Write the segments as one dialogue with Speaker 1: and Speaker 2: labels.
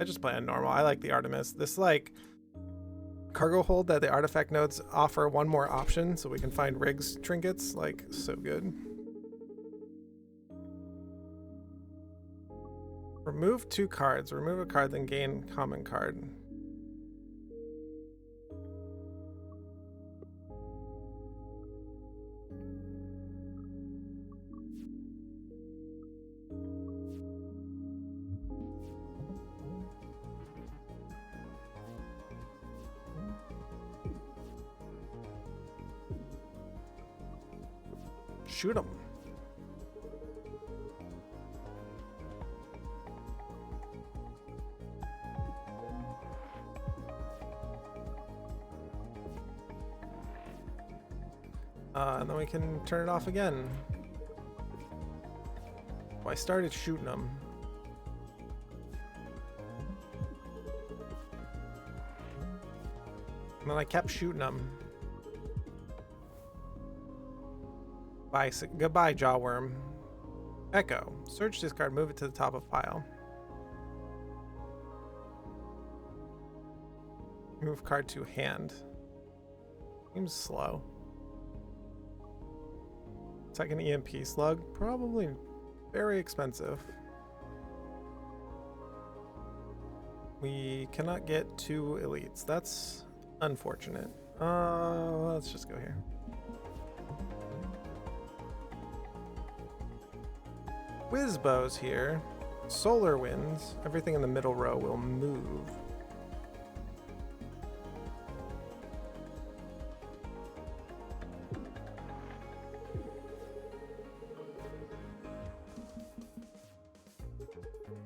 Speaker 1: I just play on normal. I like the Artemis. This like cargo hold that the artifact nodes offer one more option so we can find rigs trinkets, like so good. Remove 2 cards. Remove a card, then gain common card. Shoot him. And then we can turn it off again. Oh, I started shooting them. And then I kept shooting them. Bye, goodbye, Jawworm. Echo. Search this card, move it to the top of pile. Move card to hand. Seems slow. Second EMP slug, probably very expensive. We cannot get 2 elites. That's unfortunate. Let's just go here. Whizbo's here. Solar winds. Everything in the middle row will move.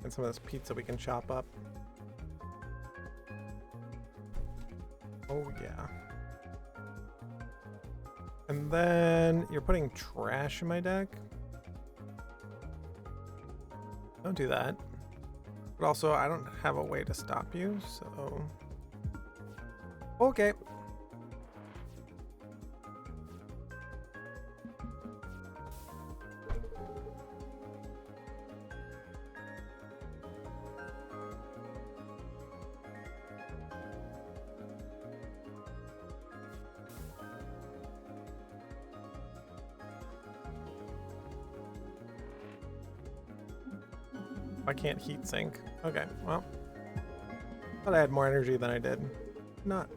Speaker 1: And some of this pizza we can chop up. Oh yeah. And then you're putting trash in my deck. Don't do that. But also, I don't have a way to stop you, so... Okay. I can't heat sink. Okay, well. Thought I had more energy than I did. Not.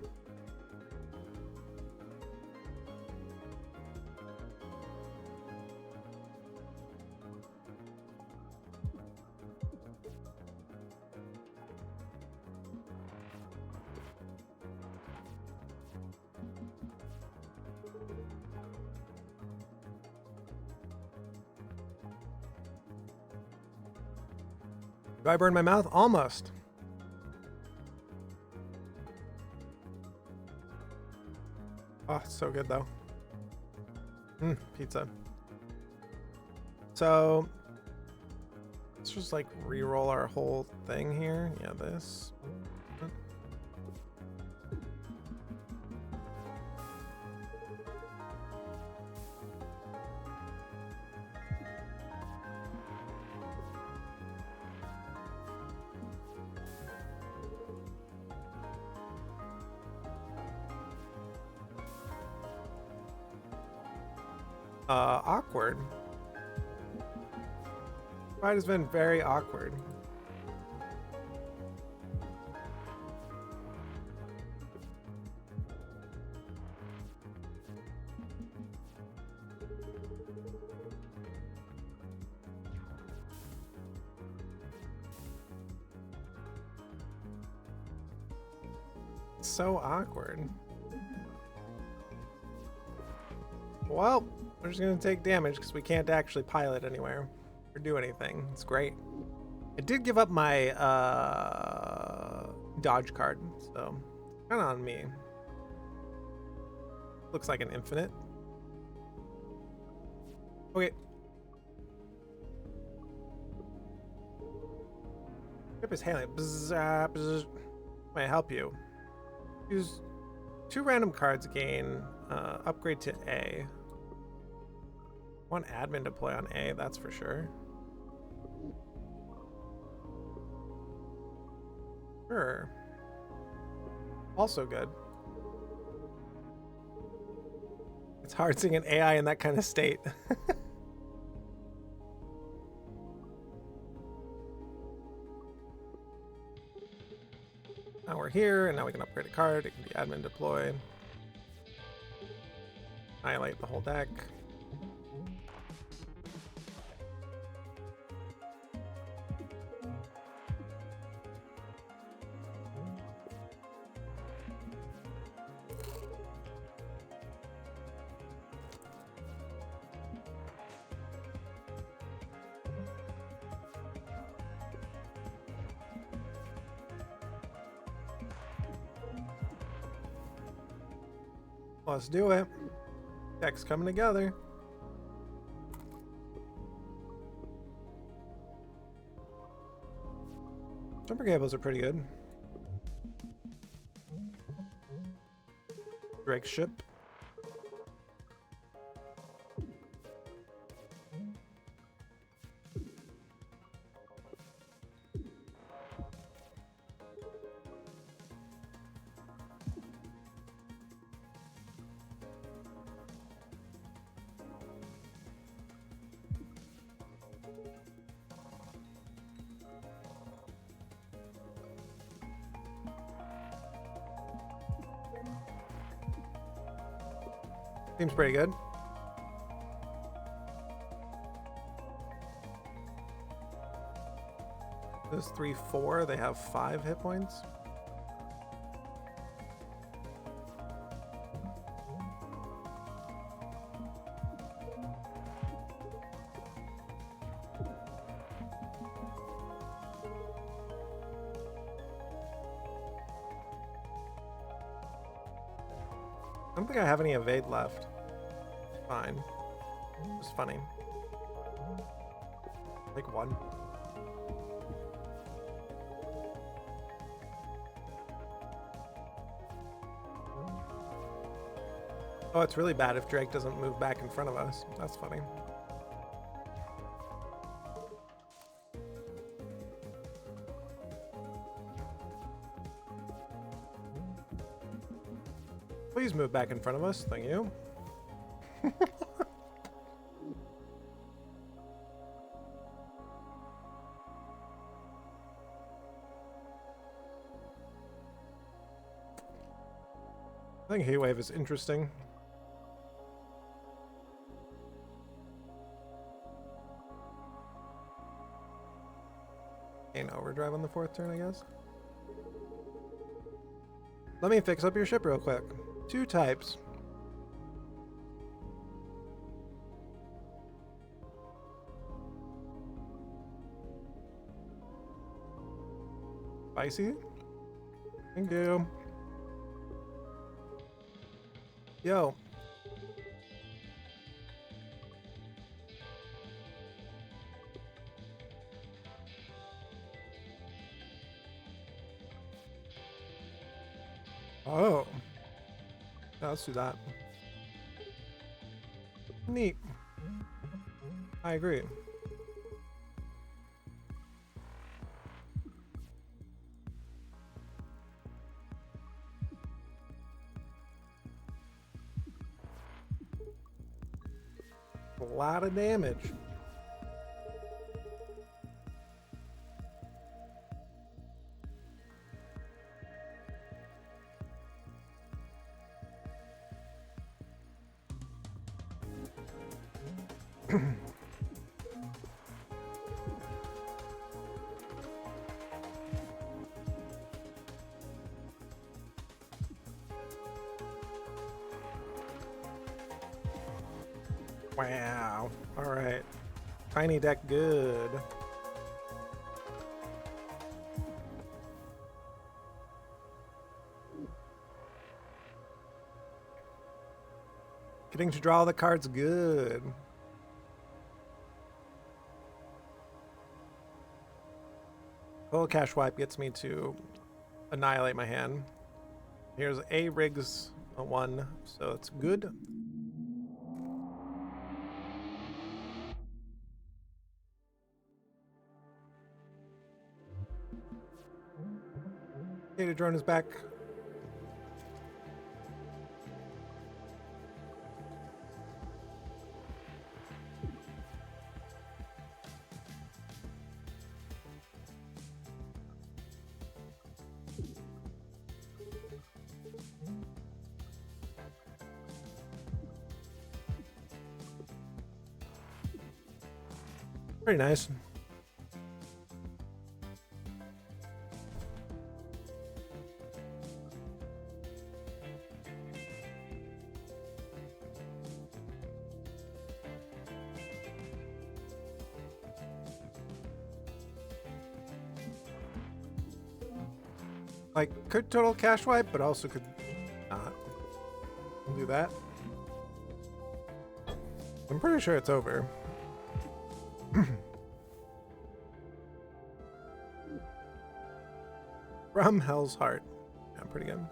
Speaker 1: Do I burn my mouth? Almost. Oh, so good though. Pizza. So let's just like re-roll our whole thing here. Yeah, this. Awkward. Fight has been very awkward. So awkward. Well, we're just gonna take damage because we can't actually pilot anywhere or do anything. It's great. I did give up my dodge card, so kind of on me. Looks like an infinite. Okay. Skip is hailing. Might help you. Use 2 random cards, gain upgrade to A. One admin to play on A, that's for sure. Sure. Also good. It's hard seeing an AI in that kind of state. Now we're here, and now we can upgrade a card. It can be admin deploy. Highlight the whole deck. Let's do it. Deck's coming together. Jumper cables are pretty good. Drake ship. Seems pretty good. Those 3/4, they have 5 hit points. I don't think I have any evade left. Fine. It's funny. Like 1. Oh, it's really bad if Drake doesn't move back in front of us. That's funny. Please move back in front of us. Thank you. I think Heatwave is interesting. Gain overdrive on the 4th turn, I guess. Let me fix up your ship real quick. 2 types. Spicy? Thank you. Yo. Oh. Yeah, let's do that. Neat. I agree. A lot of damage. Wow. All right. Tiny deck good. Getting to draw the cards good. Full cash wipe gets me to annihilate my hand. Here's a Riggs 1, so it's good. Data drone is back. Pretty nice. Like, could total cache wipe, but also could not. We'll do that. I'm pretty sure it's over. From Hell's Heart. Yeah, pretty good.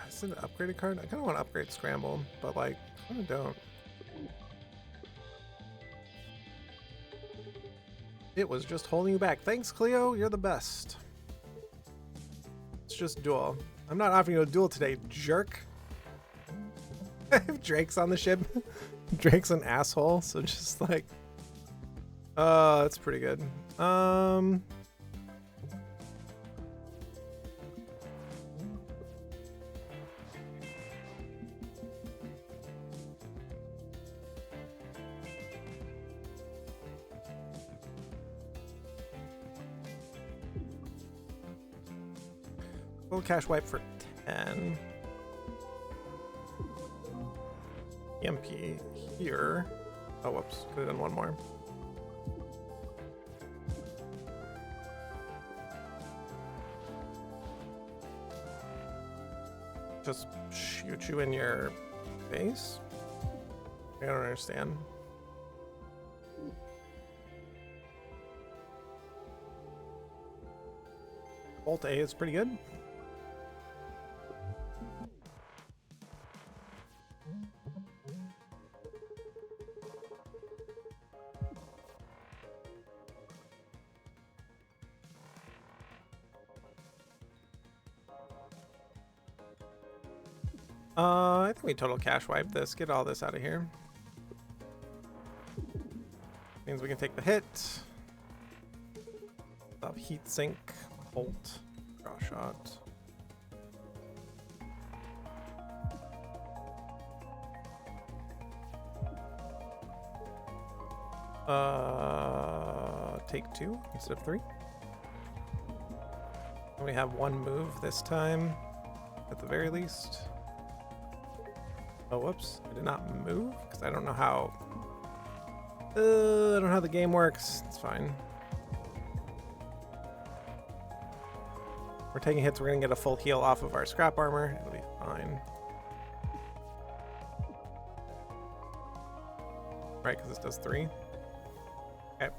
Speaker 1: Is it an upgraded card? I kind of want to upgrade Scramble, but like, I kind of don't. It was just holding you back. Thanks, Cleo. You're the best. It's just duel. I'm not offering you a duel today, jerk. Drake's on the ship. Drake's an asshole, so just like, that's pretty good. Full cache wipe for 10. EMP here. Oh, whoops. Could have done one more. Just shoot you in your face? I don't understand. Bolt A is pretty good. I think we total cache wipe this. Get all this out of here. Means we can take the hit. Heat sink, bolt, draw shot. Take 2 instead of 3. And we have one move this time, at the very least. Oh, whoops. I did not move because I don't know how. I don't know how the game works. It's fine. We're taking hits. We're going to get a full heal off of our scrap armor. It'll be fine. Right, because this does 3. Okay.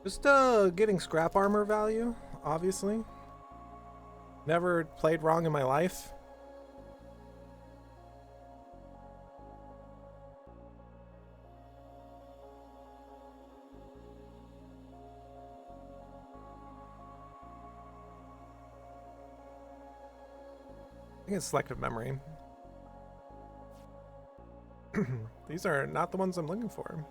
Speaker 1: Just getting scrap armor value, obviously. Never played wrong in my life. I think it's selective memory. These are not the ones I'm looking for.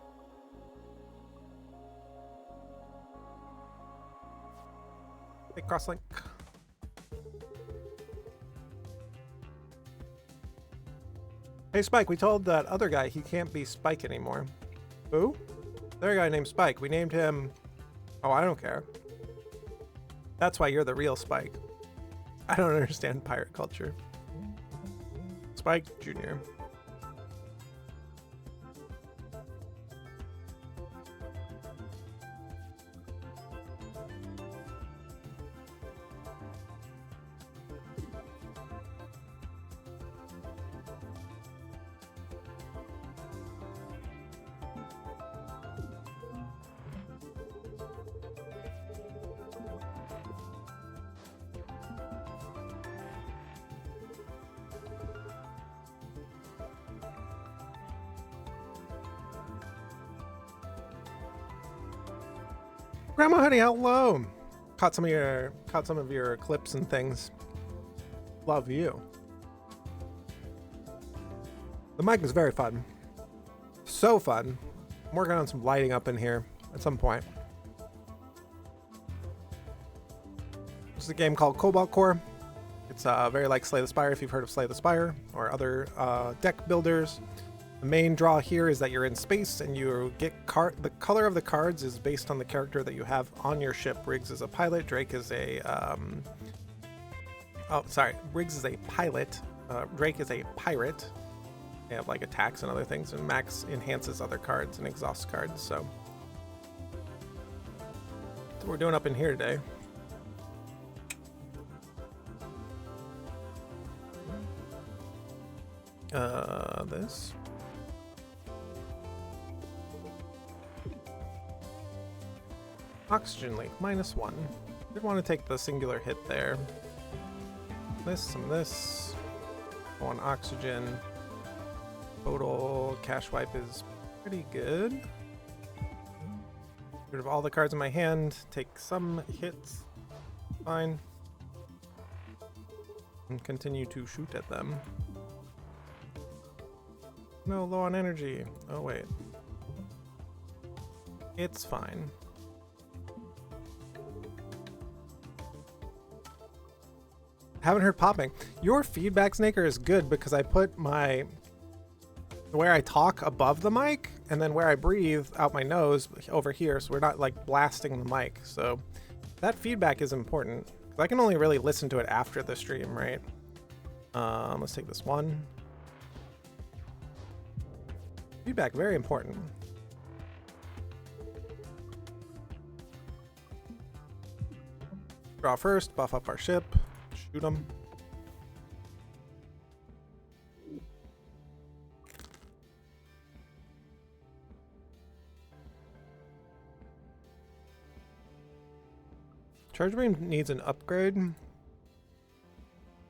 Speaker 1: Hey, crosslink. Hey, Spike, we told that other guy he can't be Spike anymore. Who? The other guy named Spike. We named him... Oh, I don't care. That's why you're the real Spike. I don't understand pirate culture. Spike Jr. Grandma Honey, hello. Caught some of your clips and things. Love you. The mic is very fun. So fun. I'm working on some lighting up in here at some point. This is a game called Cobalt Core. It's very like Slay the Spire, if you've heard of Slay the Spire or other deck builders. The main draw here is that you're in space and you get the color of the cards is based on the character that you have on your ship. Riggs is a pilot. Drake is a Riggs is a pilot. Drake is a pirate. They have like attacks and other things, and Max enhances other cards and exhausts cards. So that's what we're doing up in here today. This. Oxygen leak, -1. Did want to take the singular hit there. Some this. One oxygen. Total cash wipe is pretty good. Get rid of all the cards in my hand. Take some hits. Fine. And continue to shoot at them. No, low on energy. Oh, wait. It's fine. Haven't heard popping. Your feedback, Snaker, is good because I put where I talk above the mic and then where I breathe out my nose over here, so we're not like blasting the mic. So that feedback is important. I can only really listen to it after the stream, right? Let's take this one. Feedback, very important. Draw first, buff up our ship, shoot them. Charge beam needs an upgrade.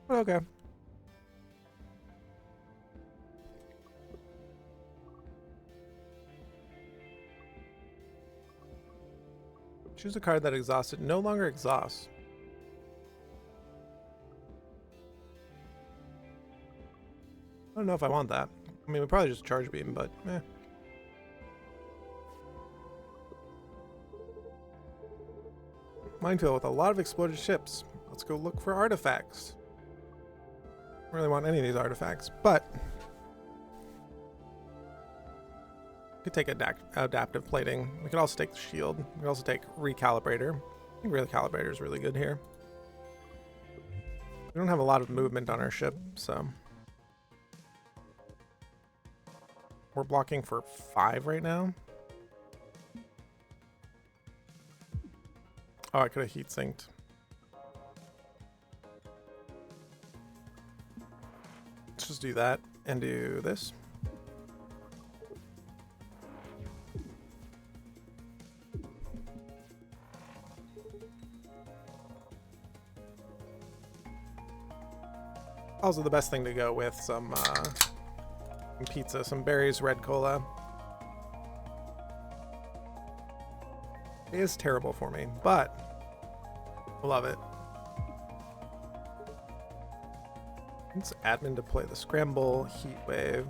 Speaker 1: But okay. Choose a card that exhausted. No longer exhausts. I don't know if I want that. I mean, we probably just charge beam, but eh. Minefield with a lot of exploded ships. Let's go look for artifacts. Don't really want any of these artifacts, but we could take adaptive plating. We could also take the shield. We could also take recalibrator. I think recalibrator is really good here. We don't have a lot of movement on our ship, so we're blocking for 5 right now. Oh, I could have heat sinked. Let's just do that and do this. Also the best thing to go with some pizza, some berries, red cola. It is terrible for me, but I love it. It's admin to play the scramble, heat wave.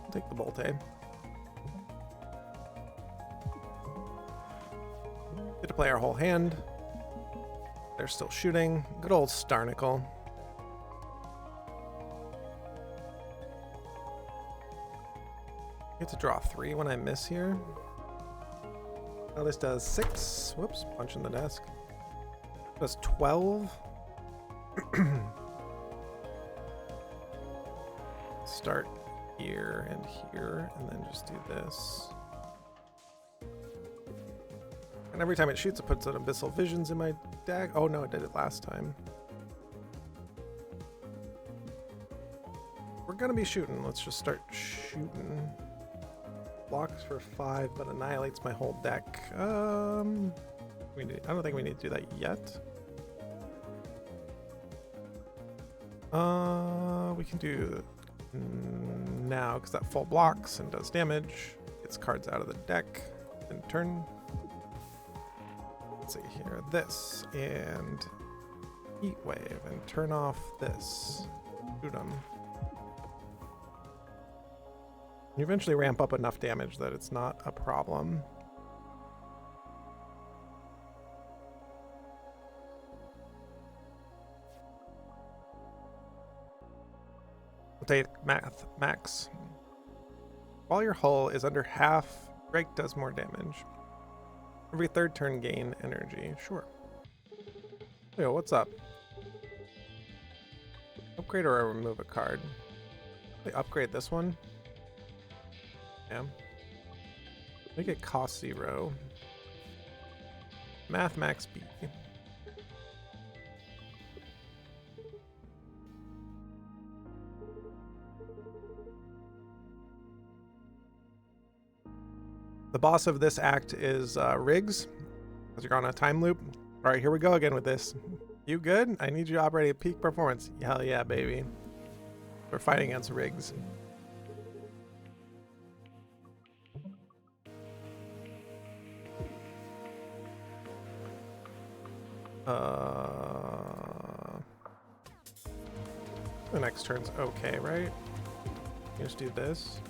Speaker 1: I'll take the Bolte. Get to play our whole hand. They're still shooting. Good old Starnicle. Get to draw 3 when I miss here. Oh, this does 6. Whoops, punch in the desk. Does 12. Start here, and then just do this. And every time it shoots, it puts an Abyssal Visions in my deck. Oh no, it did it last time. We're gonna be shooting. Let's just start shooting. Blocks for 5, but annihilates my whole deck. I don't think we need to do that yet. We can do now because that full blocks and does damage. Gets cards out of the deck and turn. Let's see here. This and Heat Wave and turn off this. Shoot 'em. You eventually ramp up enough damage that it's not a problem. We'll take max. While your hull is under half, break does more damage. Every third turn gain energy. Sure. Yo, what's up? Upgrade or remove a card. They upgrade this one. Yeah. Make it cost 0. Math max B. The boss of this act is Riggs, because you're on a time loop. All right, here we go again with this. You good? I need you to operate at peak performance. Hell yeah, baby. We're fighting against Riggs. The next turn's okay, right? You just do this.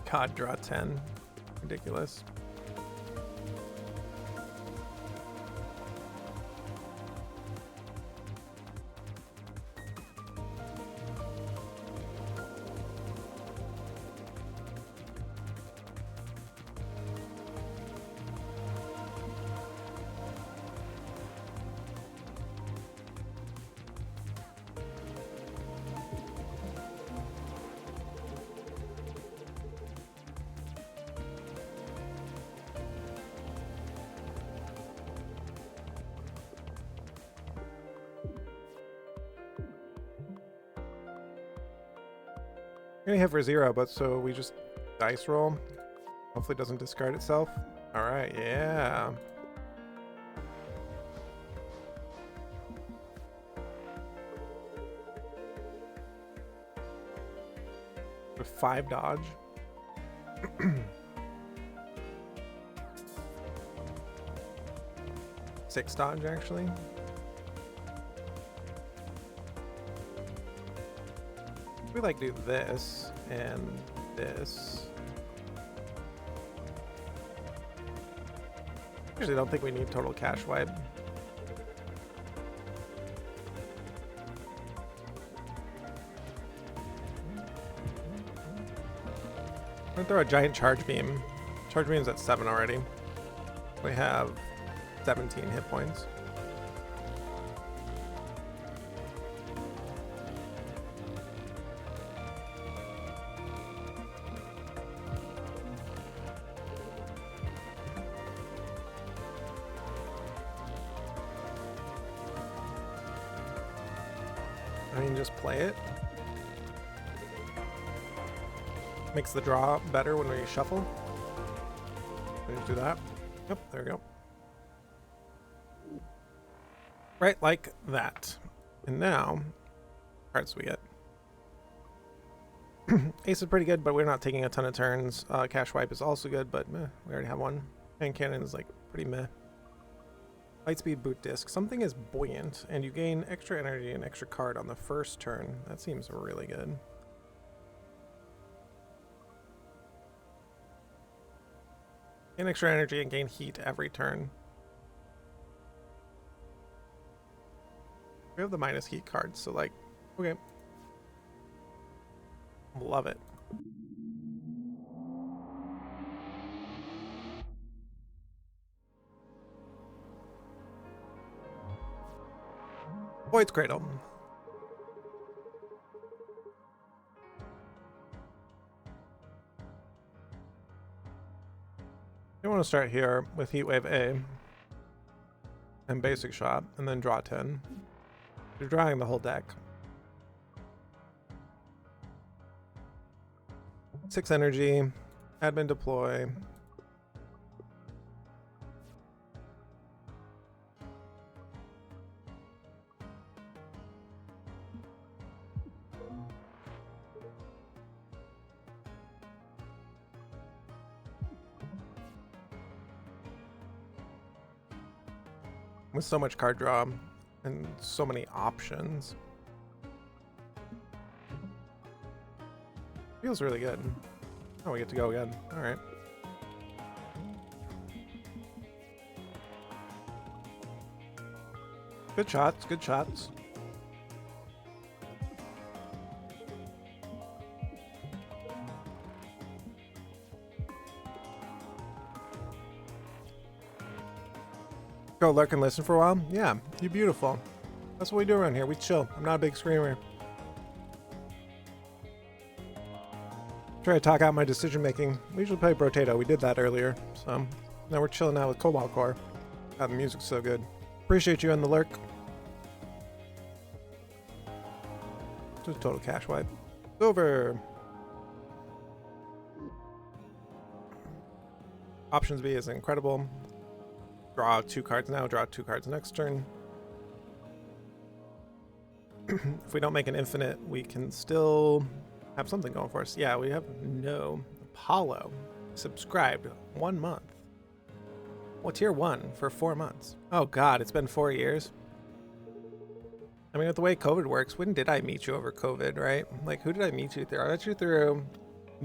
Speaker 1: God, draw 10. Ridiculous. We're gonna hit for 0, but so we just dice roll. Hopefully it doesn't discard itself. Alright, yeah. With 5 dodge. Six dodge, actually. We like do this and this. Usually don't think we need total cash wipe. I'm gonna throw a giant charge beam. Charge beam's at 7 already. We have 17 hit points. I mean, just play it. Makes the draw better when we shuffle. We just do that. Yep, there we go. Right, like that. And now, cards we get. Ace is pretty good, but we're not taking a ton of turns. Cash wipe is also good, but meh, we already have one. Hand cannon is like pretty meh. Lightspeed boot disc. Something is buoyant, and you gain extra energy and extra card on the first turn. That seems really good. Gain extra energy and gain heat every turn. We have the minus heat cards, so like, okay. Love it. Void's Cradle. You want to start here with Heatwave A and Basic Shot, and then draw 10. You're drawing the whole deck. 6 energy, admin deploy, with so much card draw and so many options. Feels really good. Oh, we get to go again. All right. Good shots, good shots. Go lurk and listen for a while? Yeah, you beautiful. That's what we do around here. We chill. I'm not a big screamer. Try to talk out my decision making. We usually play Brotato. We did that earlier. So now we're chilling out with Cobalt Core. God, the music's so good. Appreciate you on the lurk. Just total cash wipe. Over. Options B is incredible. Draw 2 cards now, draw 2 cards next turn. If we don't make an infinite, we can still have something going for us. Yeah, we have no. Apollo subscribed 1 month. Well, tier 1 for 4 months. Oh god, it's been 4 years. I mean, with the way COVID works, when did I meet you over COVID, right? Like, who did I meet you through? I met you through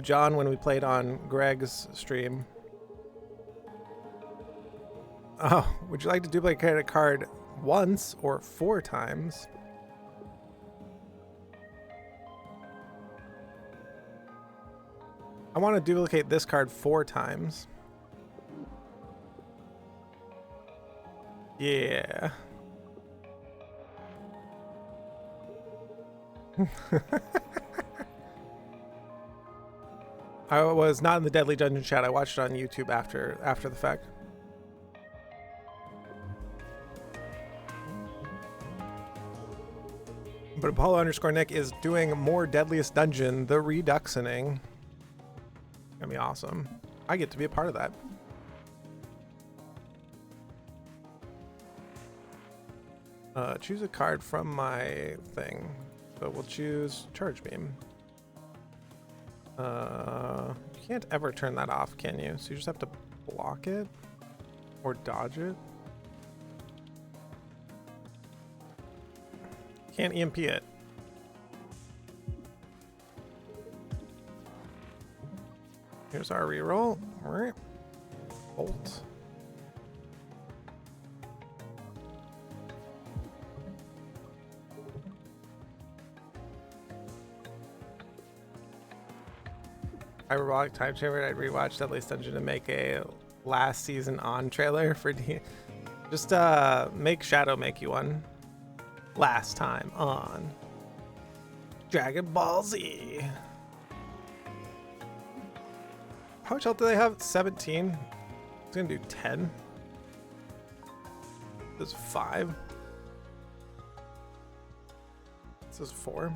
Speaker 1: John when we played on Greg's stream. Oh, would you like to duplicate a card once or 4 times? I want to duplicate this card 4 times. Yeah. I was not in the Deadly Dungeon chat. I watched it on YouTube after the fact. But Apollo _ Nick is doing more Deadliest Dungeon, the Reduxining. Gonna be awesome. I get to be a part of that. Choose a card from my thing. So we'll choose Charge Beam. You can't ever turn that off, can you? So you just have to block it or dodge it. Can't EMP it. Here's our reroll. All right. Bolt. I roguelike time chamber. I'd rewatch Deadliest Dungeon to make a last season on trailer for just make Shadow make you one. Last time on Dragon Ball Z. How much health do they have? 17. It's gonna do 10. This is 5. This is 4.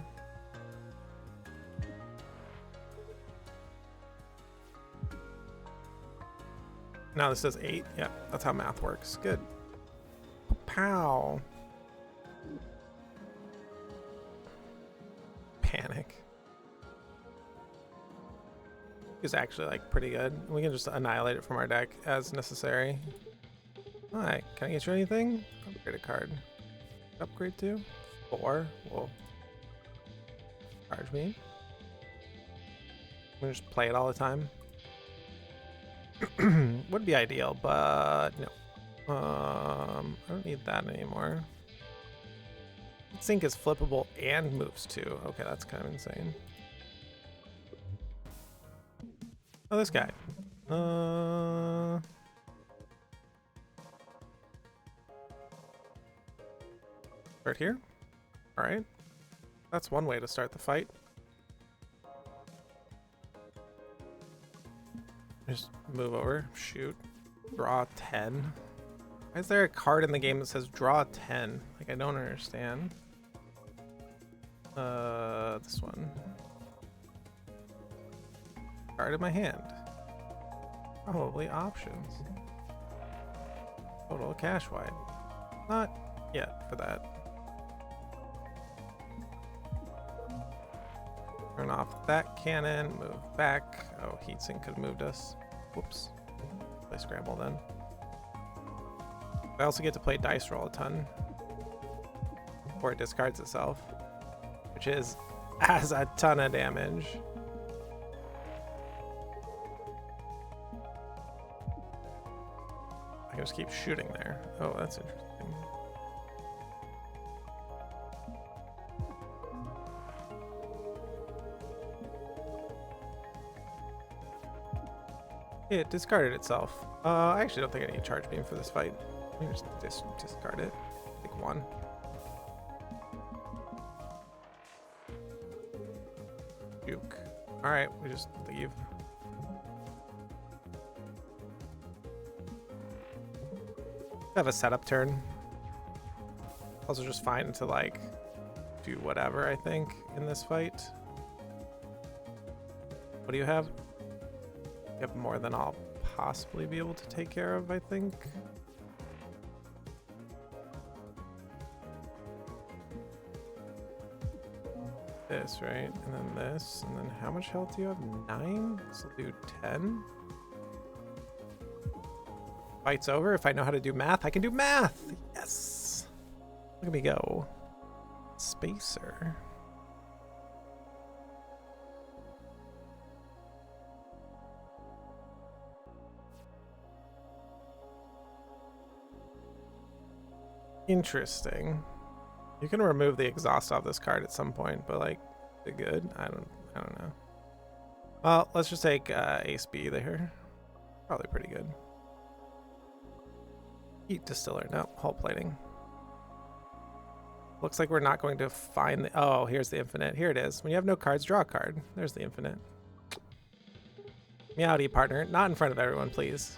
Speaker 1: Now this says 8. Yeah, that's how math works. Good. Pow. Panic. Is actually like pretty good. We can just annihilate it from our deck as necessary. Alright, can I get you anything? Upgrade a card. Upgrade to 4. Whoa. Charge me. We just play it all the time. Would be ideal, but no. I don't need that anymore. Sync is flippable and moves too. Okay, that's kind of insane. Oh, this guy. Start here. All right. That's one way to start the fight. Just move over, shoot, draw 10. Why is there a card in the game that says draw 10? Like, I don't understand. This one. Card in my hand. Probably options. Total cash wide. Not yet for that. Turn off that cannon, move back. Oh, heatsink could have moved us. Whoops. Play scramble then. I also get to play dice roll a ton. Or it discards itself. Which has a ton of damage. I can just keep shooting there. Oh, that's interesting. It discarded itself. I actually don't think I need charge beam for this fight. Let me just discard it. Take one. Juke. Alright, we just leave. Have a setup turn. Also just fine to like do whatever, I think, in this fight. What do you have? You have more than I'll possibly be able to take care of, I think. This, right? And then this. And then how much health do you have? 9? So I'll do 10. Fight's over. If I know how to do math, I can do math! Yes! Look at me go. Spacer. Interesting. You can remove the exhaust off this card at some point, but like, is it good? I don't know. Well, let's just take Ace B there. Probably pretty good. Heat distiller. No, hull plating. Looks like we're not going to find the... Oh, here's the infinite. Here it is. When you have no cards, draw a card. There's the infinite. Meowdy, partner. Not in front of everyone, please.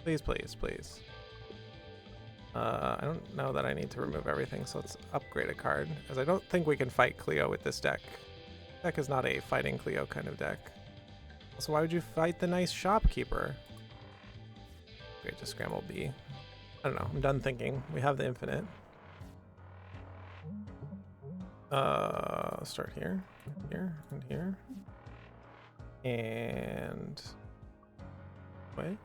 Speaker 1: Please, please, please. I don't know that I need to remove everything, so let's upgrade a card, as I don't think we can fight Cleo with this deck. Deck is not a fighting Cleo kind of deck. Also, why would you fight the nice shopkeeper? Great to scramble B. I don't know, I'm done thinking. We have the infinite. Start here, here, and here. And... wait.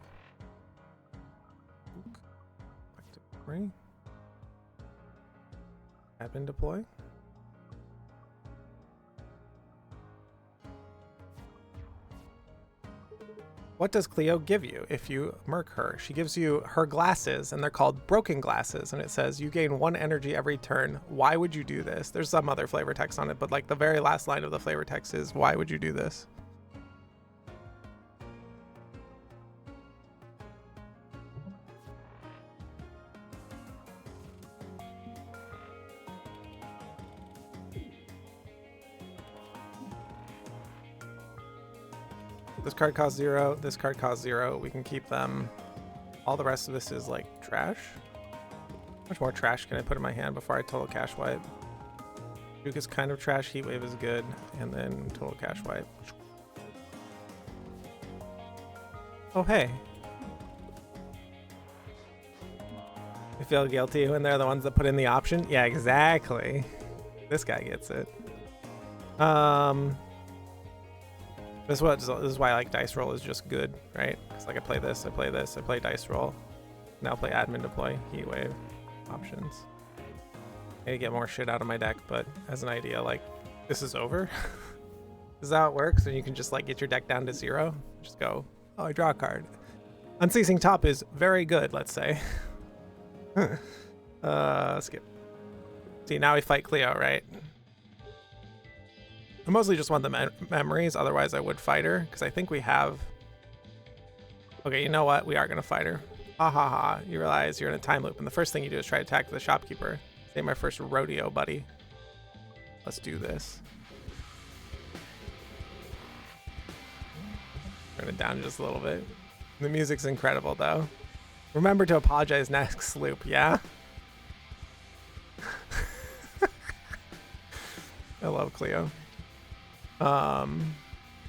Speaker 1: Admin deploy. What does Cleo give you if you murk her? She gives you her glasses, and they're called broken glasses, and it says you gain 1 energy every turn. Why would you do this? There's some other flavor text on it, but like the very last line of the flavor text is, why would you do this? This card costs 0. This card costs 0. We can keep them. All the rest of this is like trash. How much more trash can I put in my hand before I total cash wipe? Juke is kind of trash. Heat wave is good. And then total cash wipe. Oh, hey. You feel guilty when they're the ones that put in the option? Yeah, exactly. This guy gets it. This is why like dice roll is just good, right? Because like I play this, I play this, I play dice roll. Now play admin deploy, heat wave, options. I need to get more shit out of my deck, but as an idea, like this is over. This is how it works, and you can just like get your deck down to 0. Just go, oh, I draw a card. Unceasing Top is very good, let's say. Skip. See, now we fight Cleo, right? I mostly just want the memories, otherwise I would fight her, because I think we have... Okay, you know what? We are going to fight her. Ha ha ha. You realize you're in a time loop, and the first thing you do is try to attack the shopkeeper. Say my first rodeo, buddy. Let's do this. Turn it down just a little bit. The music's incredible, though. Remember to apologize next loop, yeah? I love Cleo.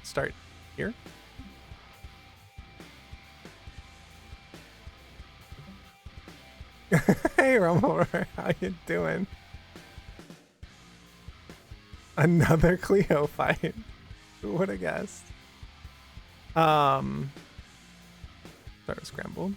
Speaker 1: Start here. Hey, Rumble, how you doing? Another Cleo fight. Who would have guessed? Start a scramble.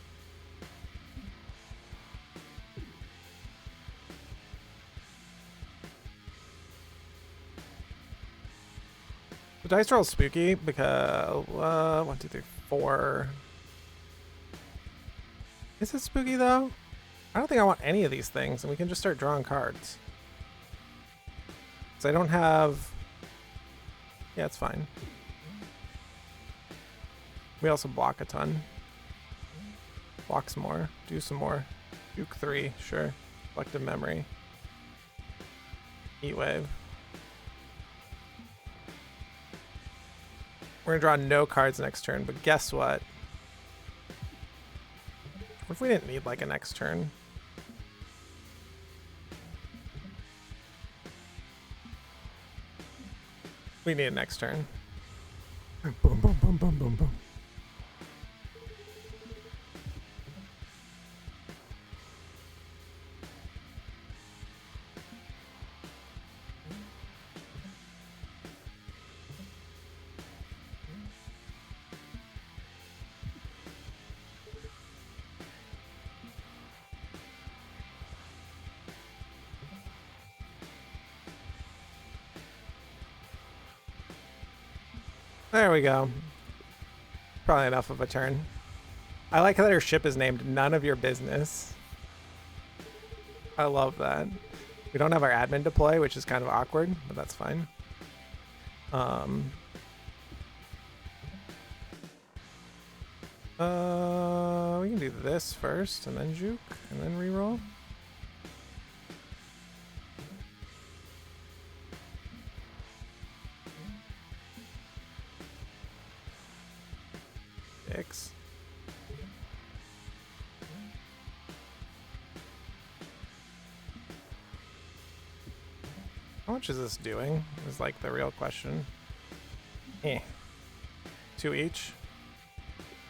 Speaker 1: Dice roll spooky because 1, 2, 3, 4. Is it spooky though? I don't think I want any of these things, and we can just start drawing cards. So I don't have. Yeah, it's fine. We also block a ton. Block some more. Do some more. Juke 3, sure. Collective memory. Heat wave. We're gonna draw no cards next turn, but guess what? What if we didn't need like a next turn? We need a next turn. Boom, boom, boom, boom, boom, boom. There we go. Probably enough of a turn. I like that her ship is named None of Your Business. I love that. We don't have our admin deploy, which is kind of awkward, but that's fine. We can do this first, and then juke, and then reroll. X. How much is this doing? Is like the real question. 2 each.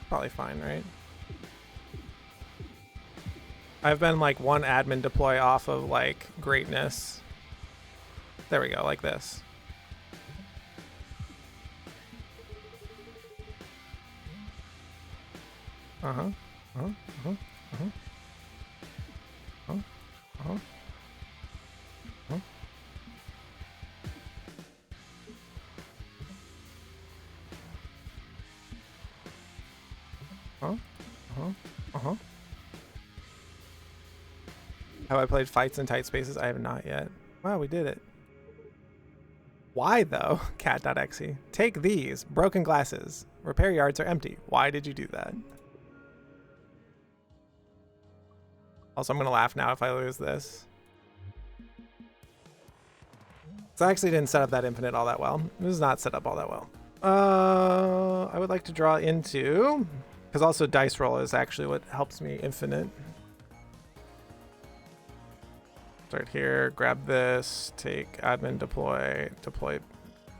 Speaker 1: Probably fine, right? I've been like 1 admin deploy off of like greatness. There we go, like this. Uh-huh. Uh-huh. Uh-huh. Uh-huh. Uh-huh. Uh-huh. Uh-huh. Uh-huh. Uh-huh. Uh-huh. Have I played fights in tight spaces? I have not yet. Wow, we did it. Why though? Cat.exe. Take these. Broken glasses. Repair yards are empty. Why did you do that? Also, I'm going to laugh now if I lose this. So I actually didn't set up that infinite all that well. It was not set up all that well. I would like to draw into... Because also dice roll is actually what helps me infinite. Start here, grab this, take admin deploy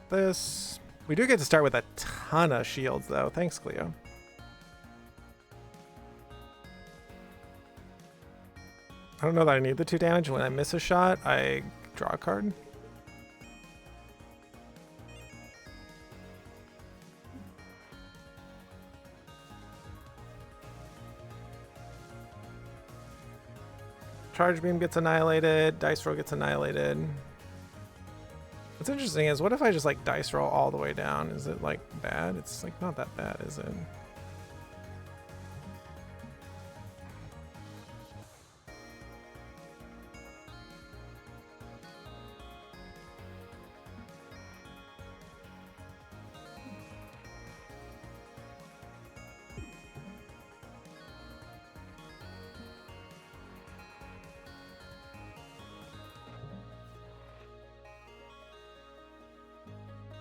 Speaker 1: this. We do get to start with a ton of shields though. Thanks, Cleo. I don't know that I need the 2 damage. When I miss a shot, I draw a card. Charge beam gets annihilated. Dice roll gets annihilated. What's interesting is, what if I just like dice roll all the way down? Is it like bad? It's like not that bad, is it?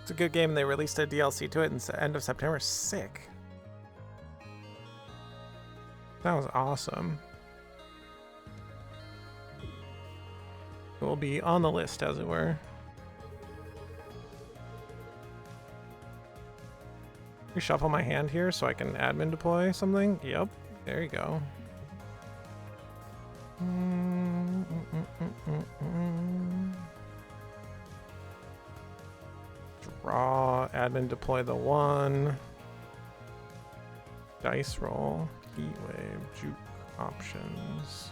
Speaker 1: It's a good game, and they released a DLC to it in the end of September. Sick. That was awesome. It will be on the list, as it were. Reshuffle my hand here so I can admin deploy something. Yep, there you go. Draw, admin deploy the 1. Dice roll, heat wave, juke options.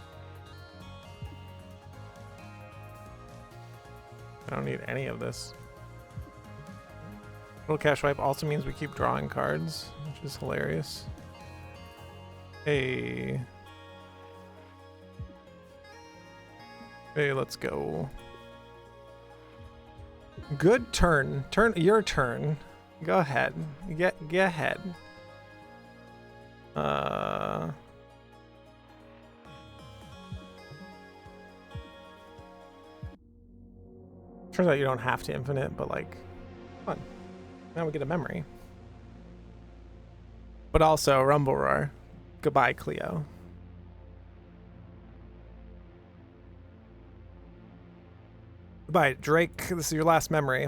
Speaker 1: I don't need any of this. Little cash wipe also means we keep drawing cards, which is hilarious. Hey. Hey, let's go. Good turn. Your turn. Go ahead. Get ahead. Turns out you don't have to infinite, but like, fun. Now we get a memory. But also Rumble Roar. Goodbye, Cleo. Goodbye, Drake. This is your last memory.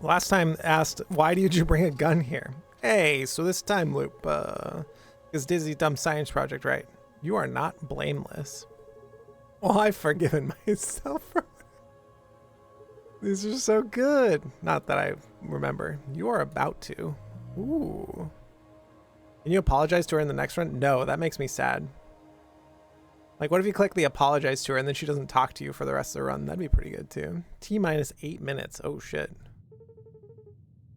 Speaker 1: Last time asked, why did you bring a gun here? Hey, so this time loop, is Dizzy's dumb science project right? You are not blameless. Well, I've forgiven myself for these are so good. Not that I remember. You are about to. Ooh. Can you apologize to her in the next run? No, that makes me sad. Like, what if you click the apologize to her and then she doesn't talk to you for the rest of the run? That'd be pretty good too. T-minus 8 minutes. Oh shit.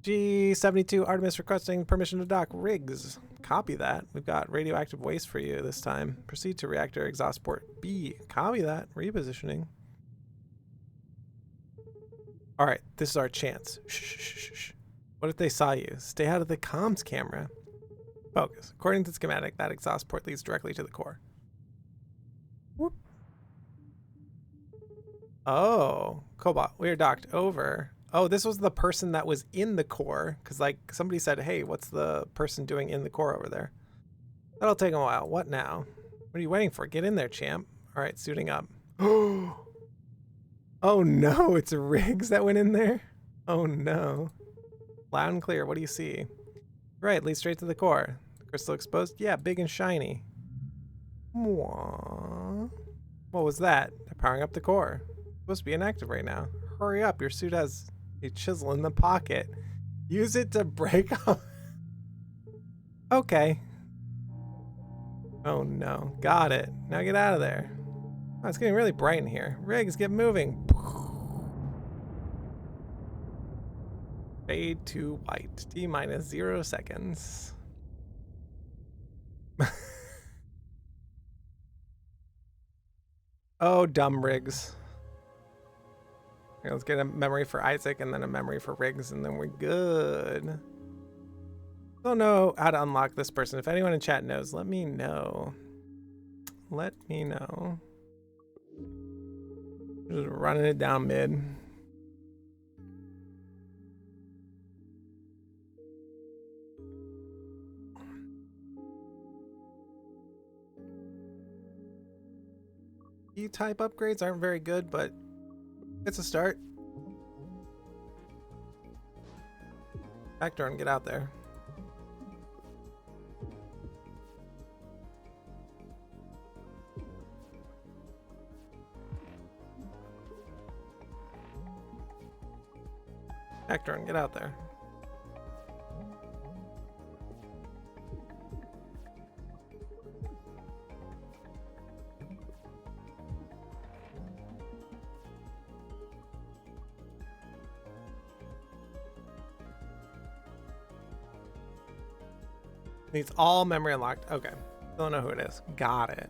Speaker 1: G72 Artemis requesting permission to dock. Riggs. Copy that. We've got radioactive waste for you this time. Proceed to reactor exhaust port B. Copy that. Repositioning. All right, this is our chance. Shh. What if they saw you? Stay out of the comms camera. Focus. According to the schematic, that exhaust port leads directly to the core. Whoop. Oh, Cobalt, we are docked over. Oh, this was the person that was in the core, because like somebody said, hey, what's the person doing in the core over there? That'll take a while. What now? What are you waiting for? Get in there, champ. All right, suiting up. Oh no, it's Riggs that went in there? Oh no. Loud and clear, what do you see? Right, lead straight to the core. The crystal exposed? Yeah, big and shiny. Mwah. What was that? They're powering up the core. It's supposed to be inactive right now. Hurry up, your suit has a chisel in the pocket. Use it to break off. Okay. Oh no, got it. Now get out of there. Oh, it's getting really bright in here. Riggs, get moving. Fade to white. T-minus 0 seconds. Oh, dumb Riggs. Okay, let's get a memory for Isaac and then a memory for Riggs and then we're good. Don't know how to unlock this person. If anyone in chat knows, let me know. Let me know. Just running it down mid. E-type upgrades aren't very good, but it's a start. Backdoor and get out there. Backdoor and get out there. Needs all memory unlocked. Okay. Don't know who it is. Got it.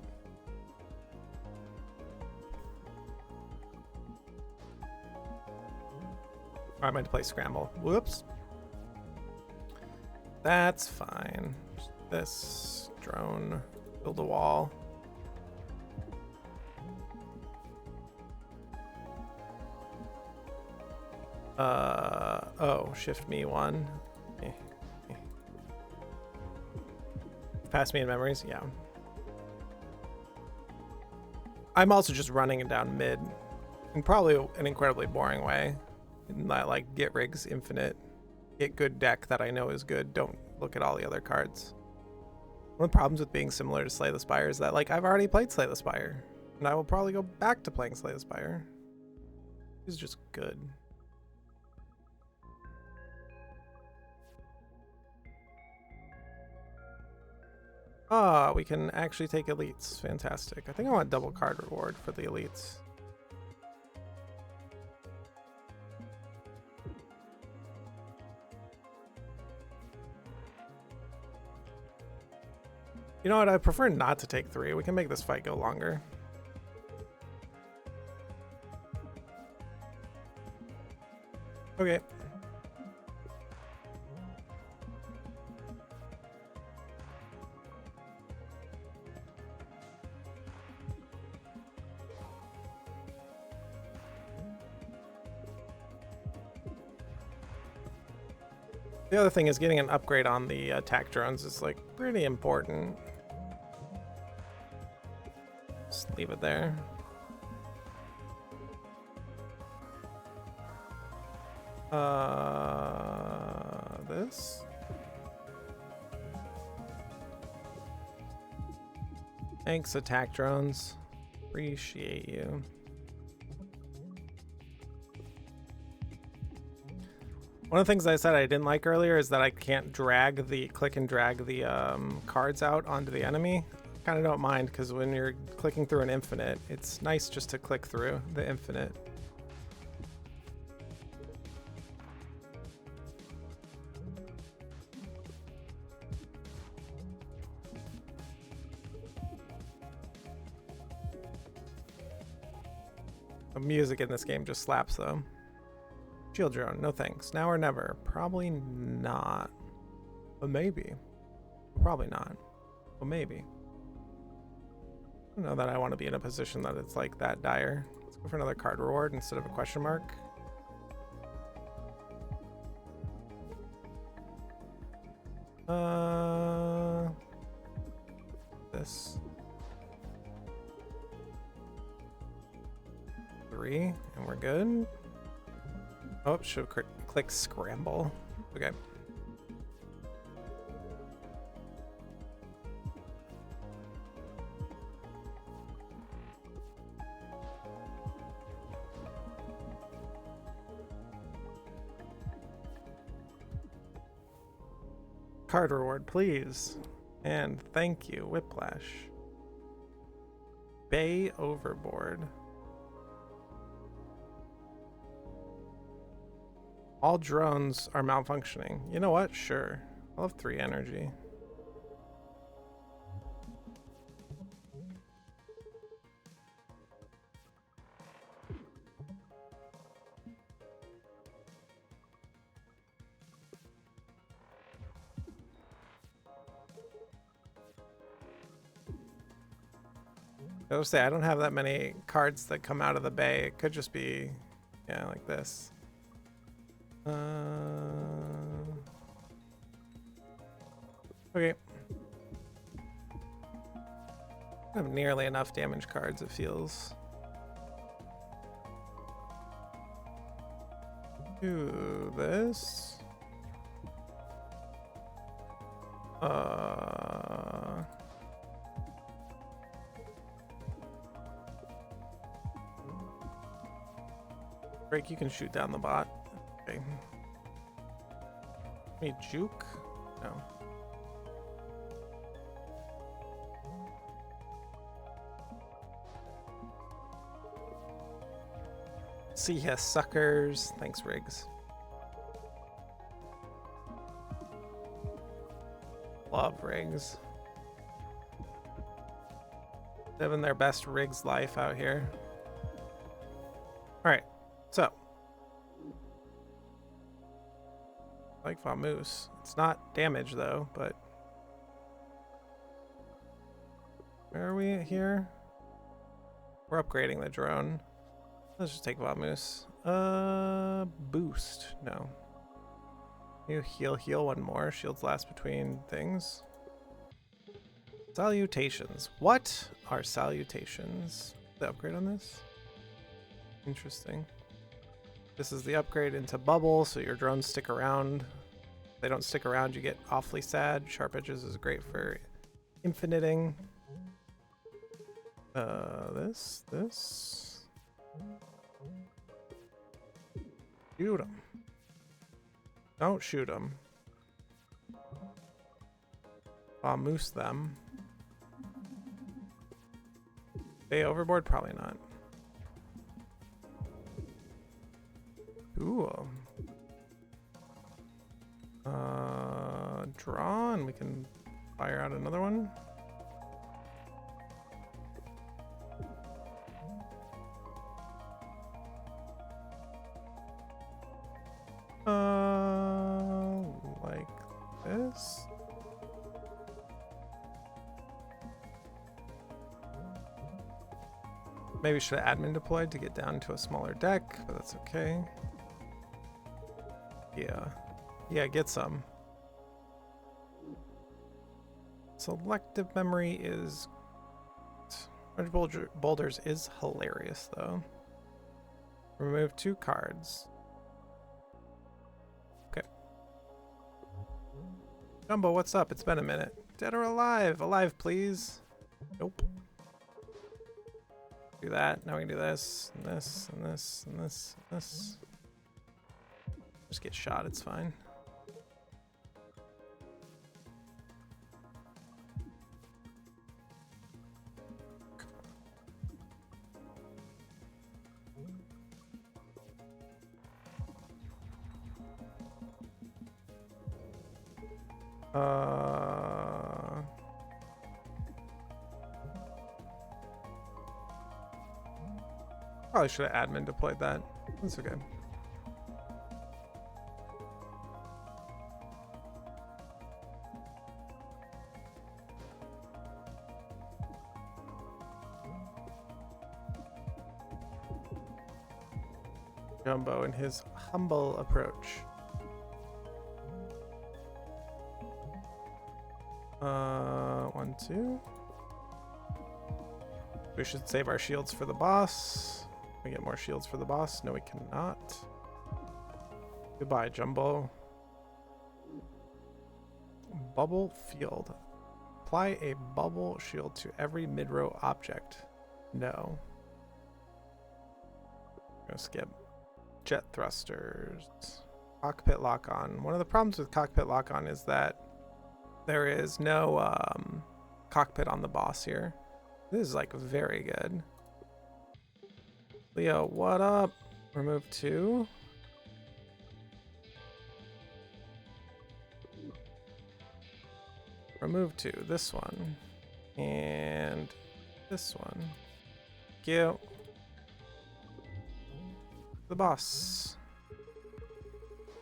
Speaker 1: I meant to play Scramble. Whoops. That's fine. This drone. Build a wall. Oh, shift me one. Pass me in memories, yeah. I'm also just running it down mid in probably an incredibly boring way. Not like get Riggs infinite, get good deck that I know is good. Don't look at all the other cards. One of the problems with being similar to Slay the Spire is that like I've already played Slay the Spire, and I will probably go back to playing Slay the Spire. It's just good. Ah, we can actually take elites. Fantastic. I think I want double card reward for the elites. You know what? I prefer not to take 3. We can make this fight go longer. Okay. The other thing is getting an upgrade on the attack drones is like pretty important. Just leave it there. This. Thanks, attack drones. Appreciate you. One of the things I said I didn't like earlier is that I can't click and drag the cards out onto the enemy. Kind of don't mind, because when you're clicking through an infinite, it's nice just to click through the infinite. The music in this game just slaps though. Shield drone, no thanks. Now or never. Probably not. But maybe. Probably not. But maybe. I don't know that I want to be in a position that it's like that dire. Let's go for another card reward instead of a question mark. This. 3, and we're good. Oh, should click scramble. Okay. Card reward, please. And thank you, Whiplash. Bay overboard. All drones are malfunctioning. You know what? Sure. I'll have 3 energy. I would say I don't have that many cards that come out of the bay. It could just be, yeah, like this. Okay. I have nearly enough damage cards, it feels. Do this. Break, you can shoot down the bot. Okay. Me juke? No. See ya, suckers. Thanks, Riggs. Love Riggs. Living their best Riggs life out here. Alright, so. Like Vamoose. It's not damage though, but. Where are we here? We're upgrading the drone. Let's just take Vamoose. Boost. No. You heal one more. Shields last between things. Salutations. What are salutations? The upgrade on this? Interesting. This is the upgrade into bubble, so your drones stick around. If they don't stick around, you get awfully sad. Sharp edges is great for infiniting. This. Shoot them. Don't shoot them. I'll moose them. They overboard? Probably not. Cool. Draw, and we can fire out another one. Maybe should have admin deployed to get down to a smaller deck, but that's okay. Yeah. Yeah, get some. Selective memory is... Boulders is hilarious, though. Remove 2 cards. Okay. Jumbo, what's up? It's been a minute. Dead or alive? Alive, please. Nope. Do that. Now we can do this, and this, and this, and this, and this. Just get shot, it's fine. Probably should have admin deployed that. That's okay. Jumbo and his humble approach. 1, 2. We should save our shields for the boss. Can we get more shields for the boss? No, we cannot. Goodbye, Jumbo. Bubble field. Apply a bubble shield to every mid-row object. No. I'm gonna skip. Jet thrusters. Cockpit lock-on. One of the problems with cockpit lock-on is that there is no cockpit on the boss here. This is like very good. Leo, what up? Remove 2. Remove 2. This one. And this one. Thank you. The boss.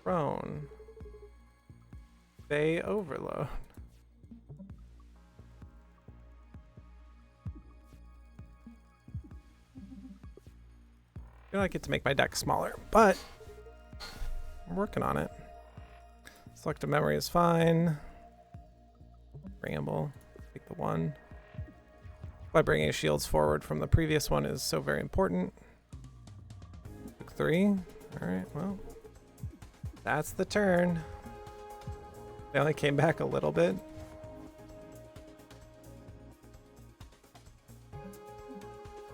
Speaker 1: Prone. Bay overload. I feel like I get to make my deck smaller, but I'm working on it. Selective memory is fine. Ramble. Take the 1. By bringing shields forward from the previous one is so very important. Took 3. All right, well, that's the turn. They only came back a little bit.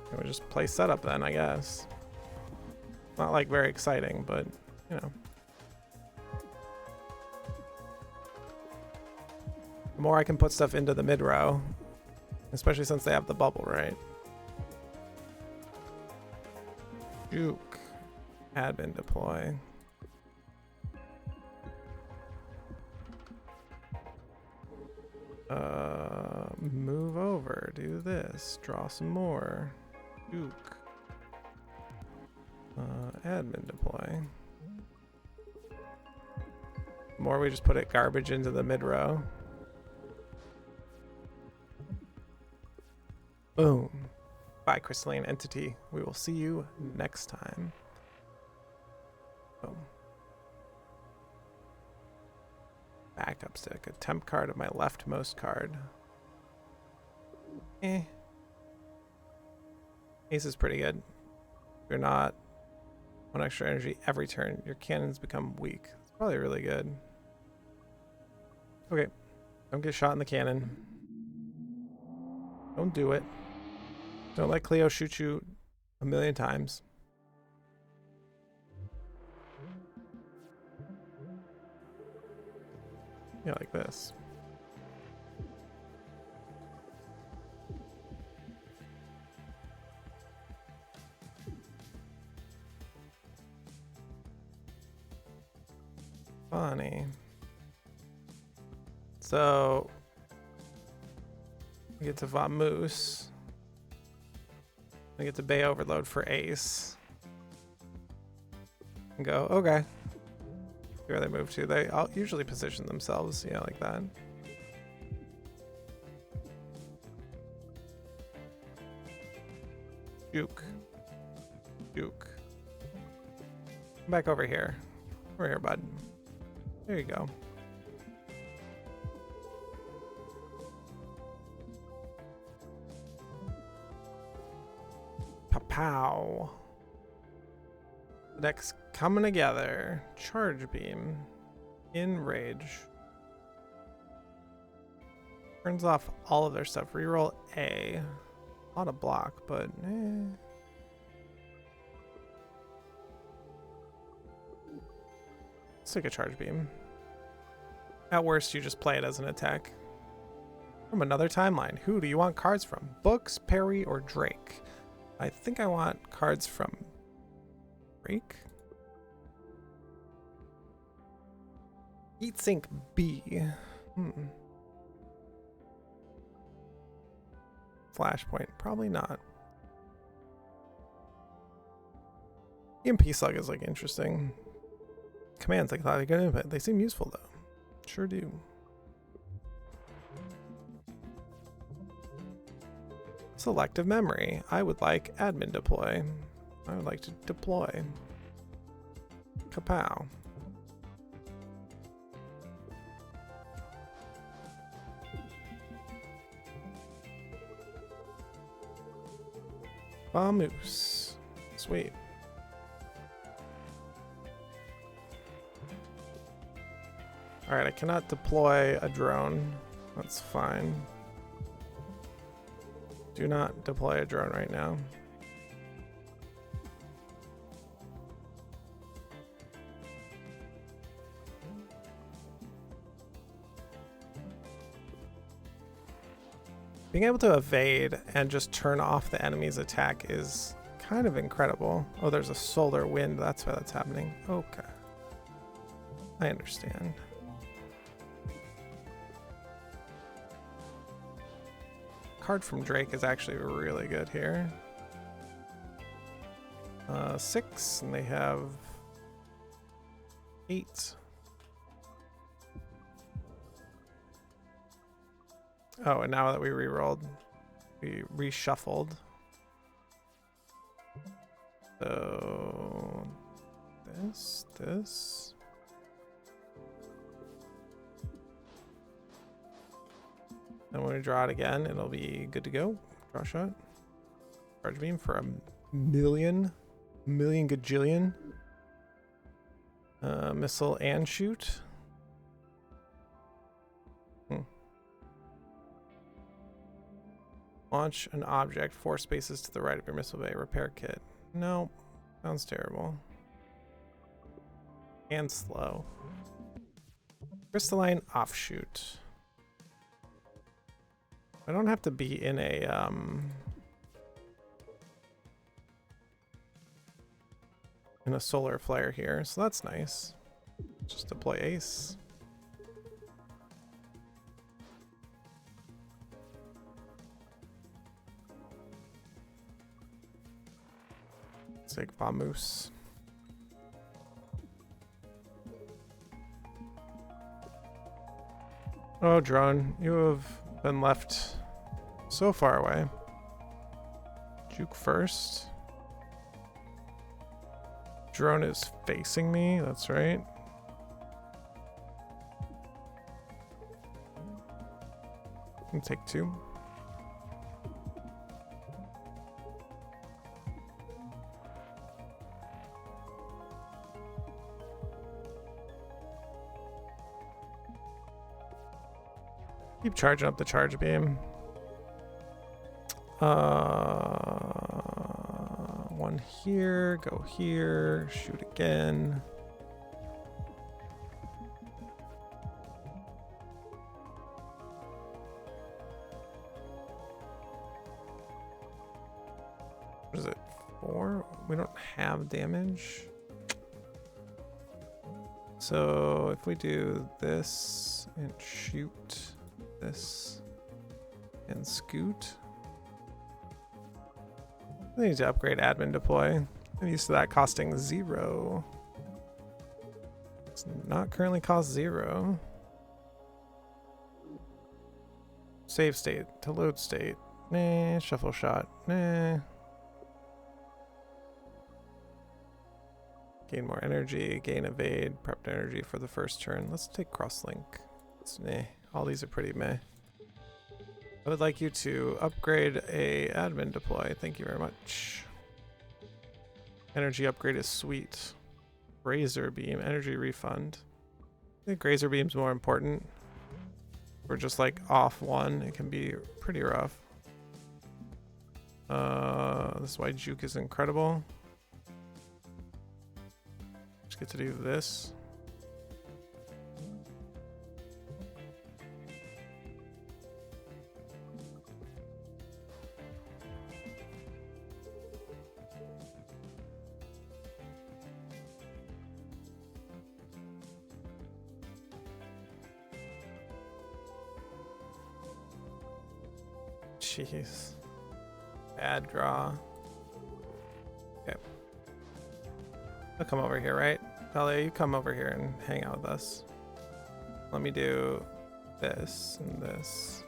Speaker 1: Can we just play setup then, I guess? Not like very exciting, but you know. The more I can put stuff into the mid row, especially since they have the bubble, right? Juke. Admin deploy. Move over, do this, draw some more. Juke. Admin deploy. The more we just put it garbage into the mid row. Boom. Bye, crystalline entity. We will see you next time. Boom. Backup stick. A temp card of my leftmost card. Ace is pretty good. You're not 1 extra energy every turn. Your cannons become weak. It's probably really good. Okay. Don't get shot in the cannon. Don't do it. Don't let Cleo shoot you a million times. Yeah, like this. Funny. So we get to Vamoose. We get to Bay Overload for Ace. And go, okay. See where they move to. They all usually position themselves, yeah, like that. Juke. Juke. Come back over here. Over here, bud. There you go. Pow. The deck's coming together. Charge beam. Enrage. Turns off all of their stuff. Reroll A. A lot of block, but let's take a charge beam. At worst, you just play it as an attack. From another timeline. Who do you want cards from? Books, Perry, or Drake? I think I want cards from Drake. Heatsink B. Flashpoint. Probably not. EMP Slug is like interesting. Commands like thought I could input. They seem useful though. Sure do. Selective memory. I would like admin deploy. I would like to deploy. Kapow. Moose. Sweet. Alright, I cannot deploy a drone. That's fine. Do not deploy a drone right now. Being able to evade and just turn off the enemy's attack is kind of incredible. Oh, there's a solar wind. That's why that's happening. Okay. I understand. Card from Drake is actually really good here. 6, and they have 8. Oh, and now that we re-rolled, we reshuffled. So this. And when we draw it again, it'll be good to go. Draw shot. Charge beam for a million gajillion. Missile and shoot. Launch an object 4 spaces to the right of your missile bay. Repair kit. No. Sounds terrible. And slow. Crystalline offshoot. I don't have to be in a solar flare here, so that's nice. Just deploy ace. Let's take Vamoose. Oh, drone, you have been left so far away. Juke first. Drone is facing me, that's right. Can take 2. Keep charging up the charge beam. 1 here, go here, shoot again. What is it? 4? We don't have damage. So if we do this and shoot this and scoot. I need to upgrade admin deploy. I'm used to that costing 0. It's not currently cost 0. Save state to load state. Nah. Shuffle shot. Nah. Gain more energy, gain evade, prepped energy for the first turn. Let's take crosslink. It's meh. All these are pretty meh. I would like you to upgrade a admin deploy. Thank you very much. Energy upgrade is sweet. Razor beam, energy refund. I think razor beam's more important. We're just like off one. It can be pretty rough. This is why juke is incredible. Just get to do this. Jeez. Bad draw. Okay. I'll come over here, right? Talia, you come over here and hang out with us. Let me do this and this.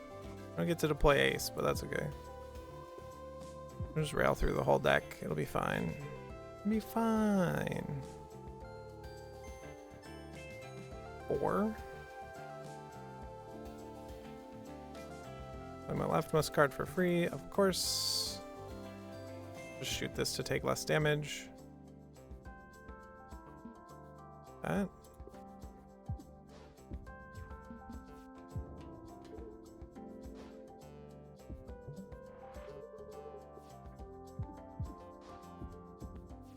Speaker 1: I don't get to deploy ace, but that's okay. I'll just rail through the whole deck. It'll be fine. It'll be fine. 4. My leftmost card for free, of course. Just shoot this to take less damage. That.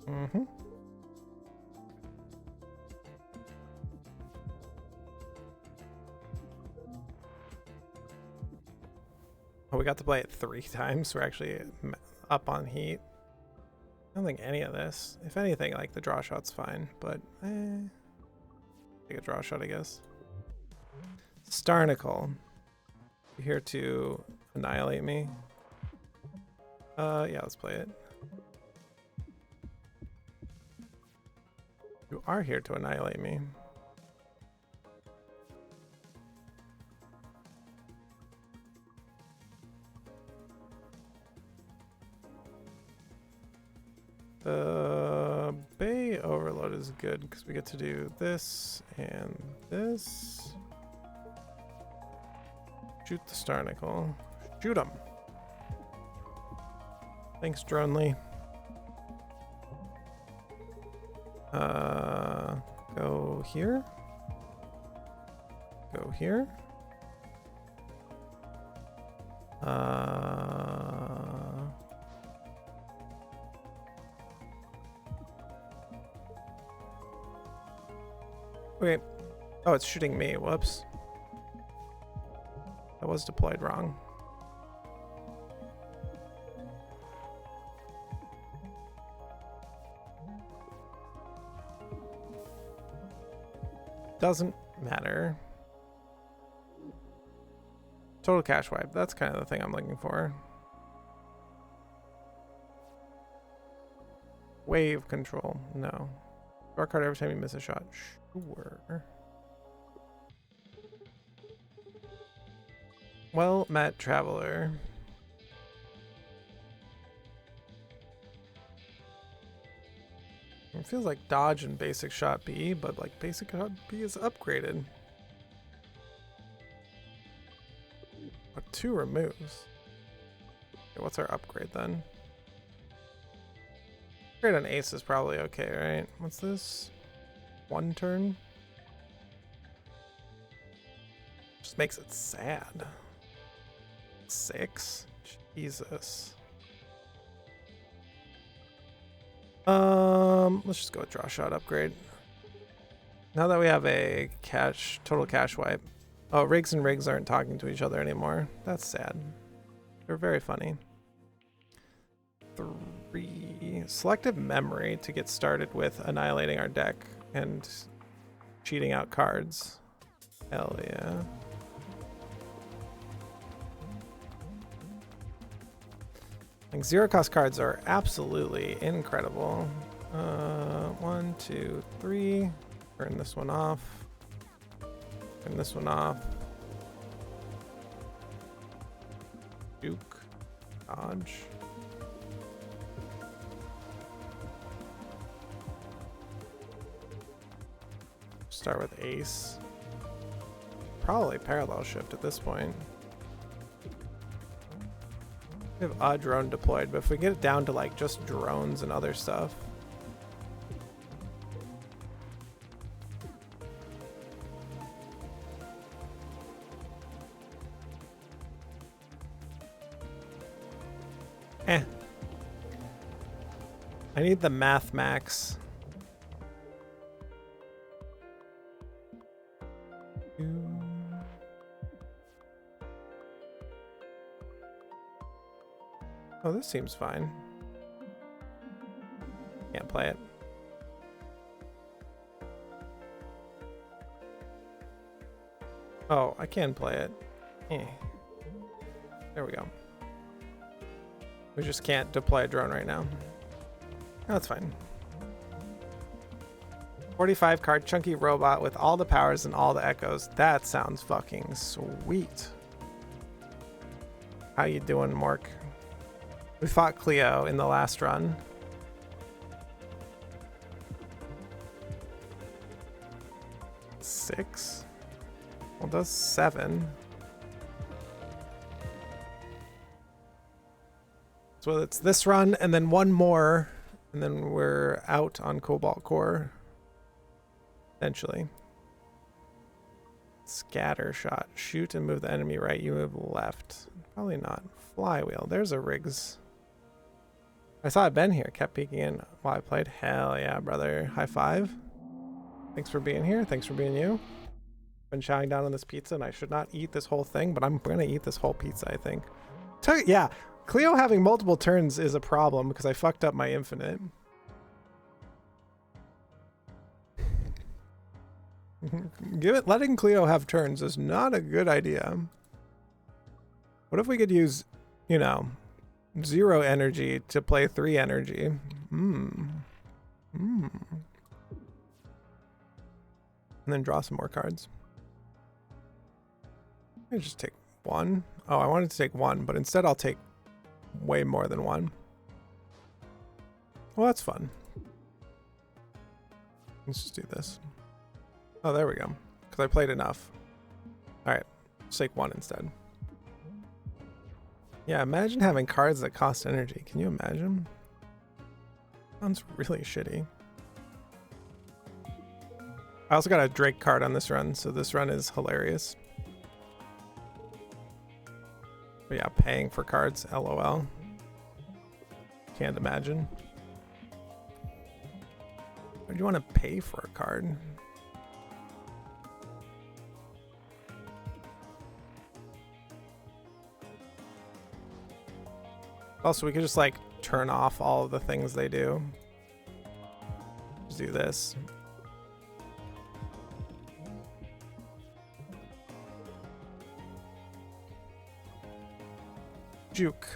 Speaker 1: Mm-hmm. Oh, we got to play it 3 times. We're actually up on heat. I don't think any of this. If anything, like the draw shot's fine, but take a draw shot, I guess. Starnicle. You here to annihilate me? Yeah, let's play it. You are here to annihilate me. The Bay Overload is good because we get to do this and this. Shoot the Starnicle. Shoot him. Thanks, Dronely. Go here. Go here. Okay. Oh, it's shooting me. Whoops. That was deployed wrong. Doesn't matter. Total cash wipe. That's kind of the thing I'm looking for. Wave control. No. Draw a card every time you miss a shot. Sure. Well met, Traveler. It feels like dodge and basic shot B, but like basic shot B is upgraded. But 2 removes. Okay, what's our upgrade then? Upgrade on ace is probably okay, right? What's this? 1 turn? Just makes it sad. 6? Jesus. Let's just go with draw shot upgrade. Now that we have a total cash wipe. Oh, rigs and rigs aren't talking to each other anymore. That's sad. They're very funny. 3. Selective memory to get started with annihilating our deck and cheating out cards. Hell yeah. Like 0 cost cards are absolutely incredible. 1, 2, 3. Turn this one off. Turn this one off. Juke. Dodge. Start with Ace. Probably parallel shift at this point. We have a drone deployed, but if we get it down to like just drones and other stuff. I need the math max. Oh, this seems fine. Can't play it. Oh, I can play it. There we go. We just can't deploy a drone right now. That's fine. 45 card chunky robot with all the powers and all the echoes. That sounds fucking sweet. How you doing, Mork? We fought Cleo in the last run. Six? Well, does 7. So it's this run and then one more, and then we're out on Cobalt Core. Eventually. Scatter shot. Shoot and move the enemy right. You move left. Probably not. Flywheel. There's a Riggs. I saw it Ben here. Kept peeking in while I played. Hell yeah, brother. High five. Thanks for being here. Thanks for being you. Been chowing down on this pizza, and I should not eat this whole thing, but I'm gonna eat this whole pizza, I think. Yeah, Cleo having multiple turns is a problem because I fucked up my infinite. Letting Cleo have turns is not a good idea. What if we could use, you know, 0 energy to play 3 energy? And then draw some more cards. I just take 1. Oh, I wanted to take 1, but instead I'll take way more than 1. Well, that's fun. Let's just do this. Oh, there we go. Because I played enough. Alright, let's take 1 instead. Yeah, imagine having cards that cost energy. Can you imagine? Sounds really shitty. I also got a Drake card on this run, so this run is hilarious. But yeah, paying for cards, LOL. Can't imagine. Why do you want to pay for a card? Also, we could just like turn off all of the things they do. Just do this. Juke.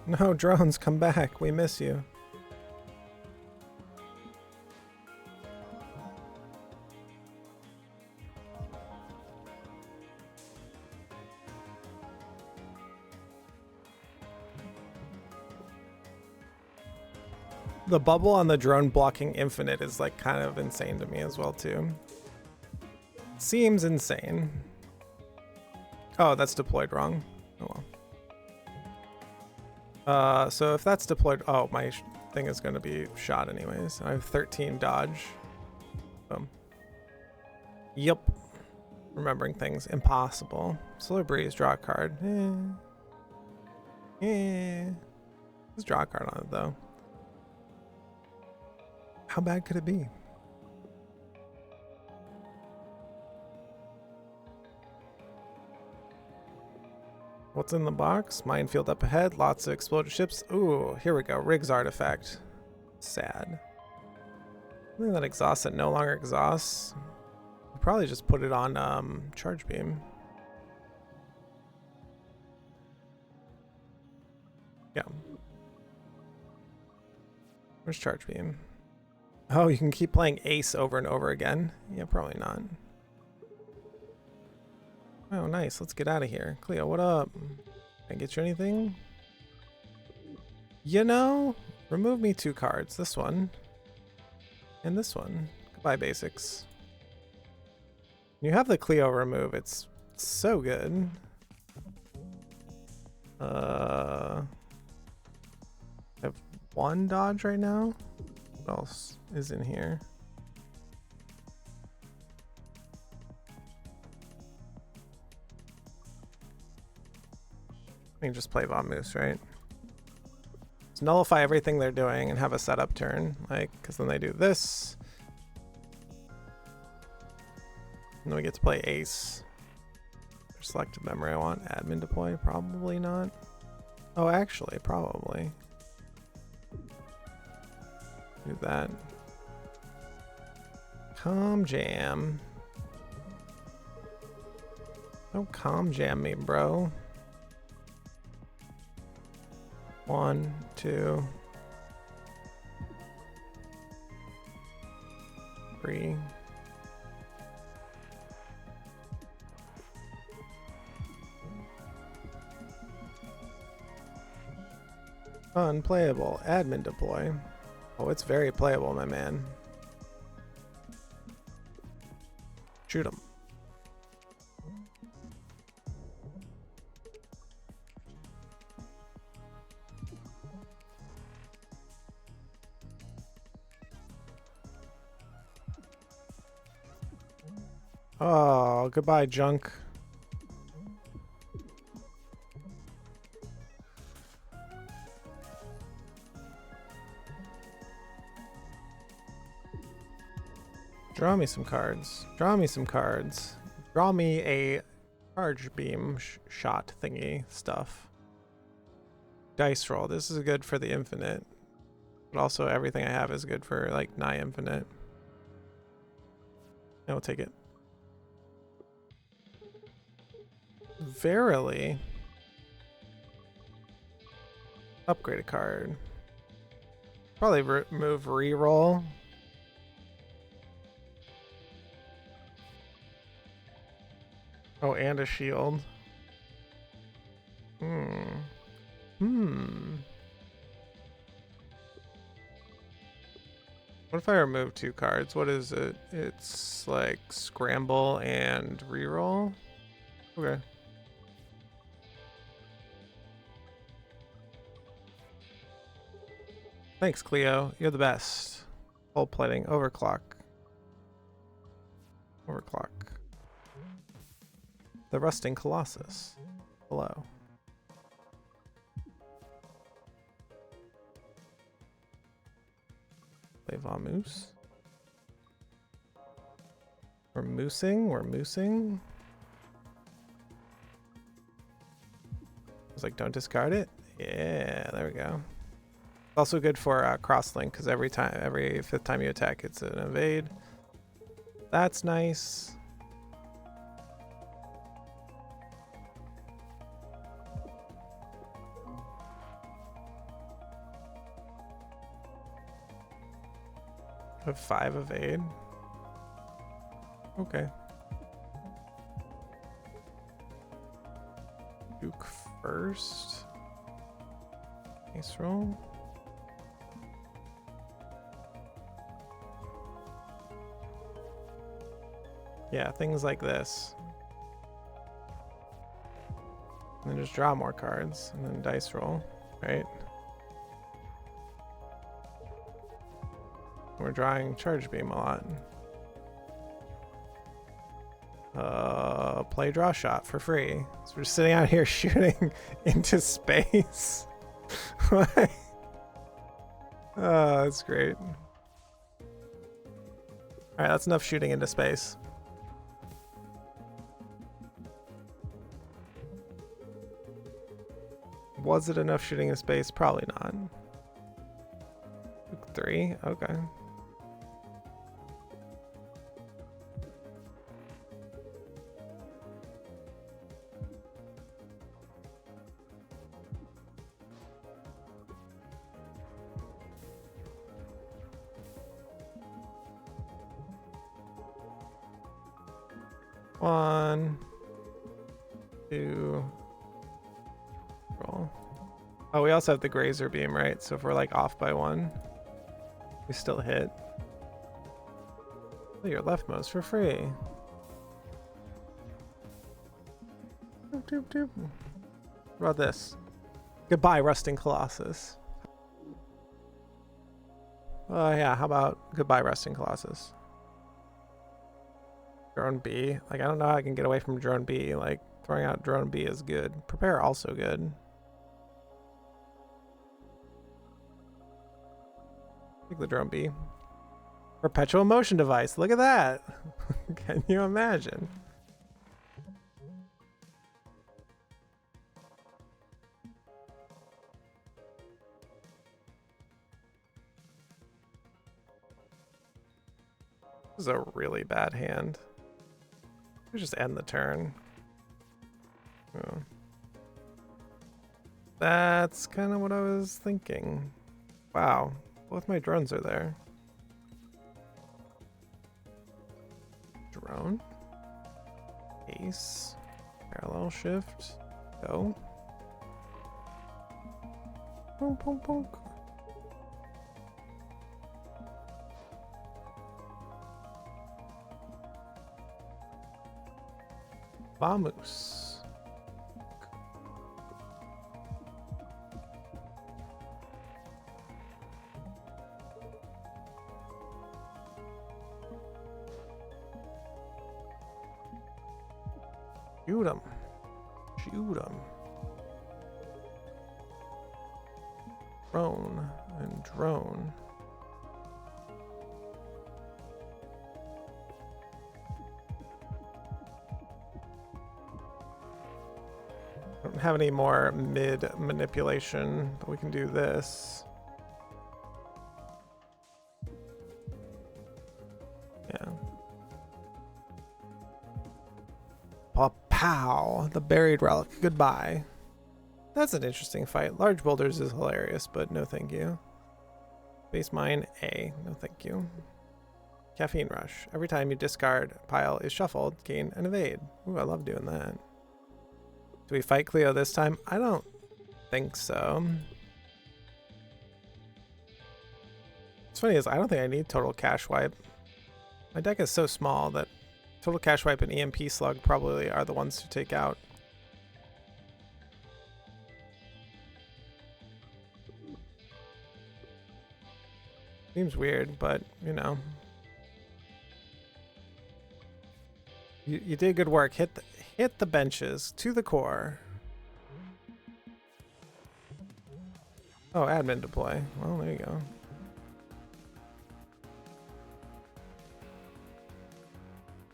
Speaker 1: No, drones, come back. We miss you. The bubble on the drone blocking infinite is like kind of insane to me as well too. Seems insane. Oh, that's deployed wrong. Oh well. So if that's deployed, oh, my thing is going to be shot anyways. I have 13 dodge. Boom. Yep. Remembering things. Impossible. Solar Breeze, draw a card. Let's draw a card on it though. How bad could it be? What's in the box? Minefield up ahead. Lots of exploded ships. Ooh, here we go. Riggs artifact. Sad. Something that exhausts that no longer exhausts. We'll probably just put it on charge beam. Yeah. Where's charge beam? Oh, you can keep playing Ace over and over again? Yeah, probably not. Oh, nice. Let's get out of here. Cleo, what up? Can I get you anything? You know, remove me 2 cards. This one. And this one. Goodbye, basics. You have the Cleo remove. It's so good. I have 1 dodge right now. What else is in here? I can just play Von Moose, right? Just nullify everything they're doing and have a setup turn, like, because then they do this. And then we get to play Ace. Selective memory I want. Admin deploy? Probably not. Oh, actually, probably. Do that. Calm jam. Don't calm jam me, bro. 1, 2, 3. Unplayable. Admin deploy. Oh, it's very playable, my man. Shoot him. Oh, goodbye, junk. Draw me some cards. Draw me some cards. Draw me a charge beam shot thingy stuff. Dice roll. This is good for the infinite. But also everything I have is good for like nigh infinite. I'll take it. Verily. Upgrade a card. Probably remove reroll. Oh, and a shield. What if I remove 2 cards? What is it? It's like scramble and reroll. Okay. Thanks, Cleo. You're the best. Hull plating. Overclock. Overclock. The Rusting Colossus. Hello. Play Von Moose. We're moosing. We're moosing. I was like, don't discard it. Yeah, there we go. Also good for crosslink because every 5th time you attack, it's an evade. That's nice. I have 5 evade. Okay. Duke first. Ace roll. Yeah, things like this. And then just draw more cards and then dice roll, right? We're drawing charge beam a lot. Play draw shot for free. So we're just sitting out here shooting into space. What? Oh, that's great. Alright, that's enough shooting into space. Was it enough shooting in space? Probably not. 3? Okay. One, 2, roll. Oh, we also have the grazer beam, right? So if we're like off by 1, we still hit. Oh, your leftmost for free. Doop, doop, doop. What about this? Goodbye, Rusting Colossus. Yeah, how about goodbye, Rusting Colossus? Drone B. Like, I don't know how I can get away from Drone B. Like, throwing out Drone B is good. Prepare also good. Take the Drone B. Perpetual motion device. Look at that. Can you imagine? This is a really bad hand. We just end the turn. Oh. That's kind of what I was thinking. Wow, both my drones are there. Drone. Ace. Parallel shift. Go. Bonk, bonk, bonk. Vamos. Shoot him. Shoot him. Drone and drone. Don't have any more mid manipulation, but we can do this. Yeah. Pow! The buried relic. Goodbye. That's an interesting fight. Large boulders is hilarious, but no thank you. Base mine A. No thank you. Caffeine rush. Every time you discard, pile is shuffled, gain and evade. Ooh, I love doing that. Do we fight Cleo this time? I don't think so. What's funny is I don't think I need total cash wipe. My deck is so small that total cash wipe and EMP slug probably are the ones to take out. Seems weird, but you know. You did good work. Hit the benches to the core. Oh, admin deploy. Well, there you go.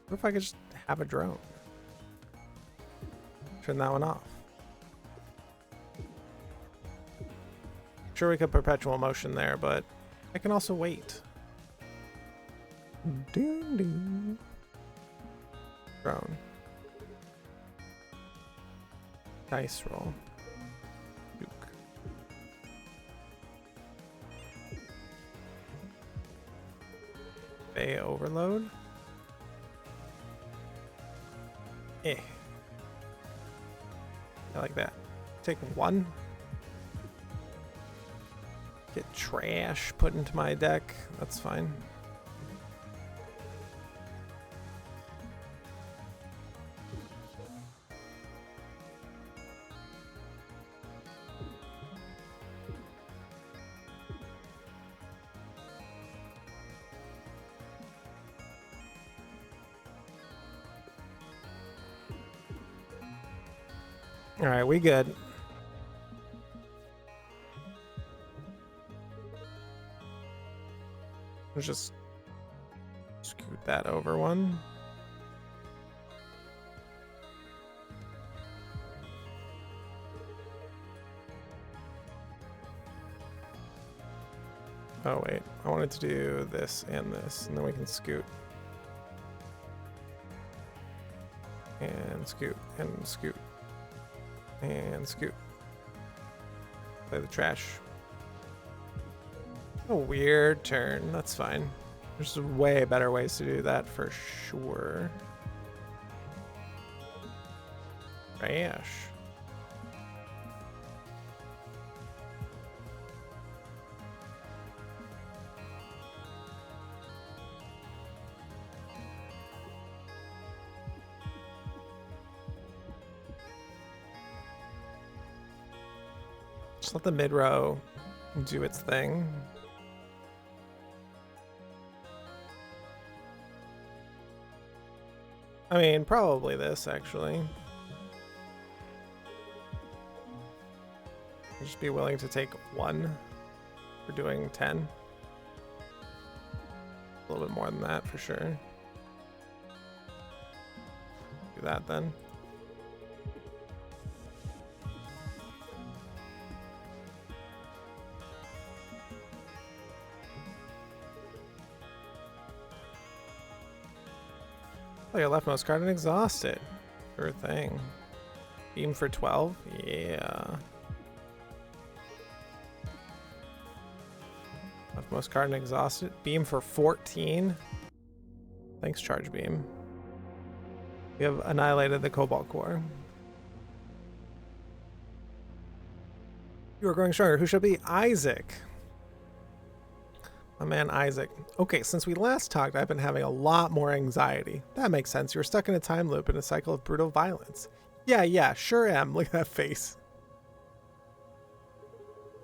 Speaker 1: What if I could just have a drone? Turn that one off. Sure, we could perpetual motion there, but I can also wait. Ding ding. Drone. Dice roll. Duke. Bay overload. Eh. I like that. Take one. Get trash put into my deck. That's fine. All right, we good. Let's just scoot that over one. Oh wait, I wanted to do this, and then we can scoot. And scoot, and scoot. And scoot. Play the trash. A weird turn. That's fine. There's way better ways to do that for sure. Trash. Just let the mid row do its thing. I mean, probably this, actually. Just be willing to take 1 for doing 10. A little bit more than that, for sure. Do that, then. Oh, your leftmost card and exhaust it. Sure thing. Beam for 12? Yeah. Leftmost card and exhaust it. Beam for 14? Thanks, Charge Beam. We have annihilated the Cobalt Core. You are growing stronger. Who shall be? Isaac. My man Isaac. Okay, since we last talked, I've been having a lot more anxiety. That makes sense. You're stuck in a time loop in a cycle of brutal violence. Yeah, sure am. Look at that face.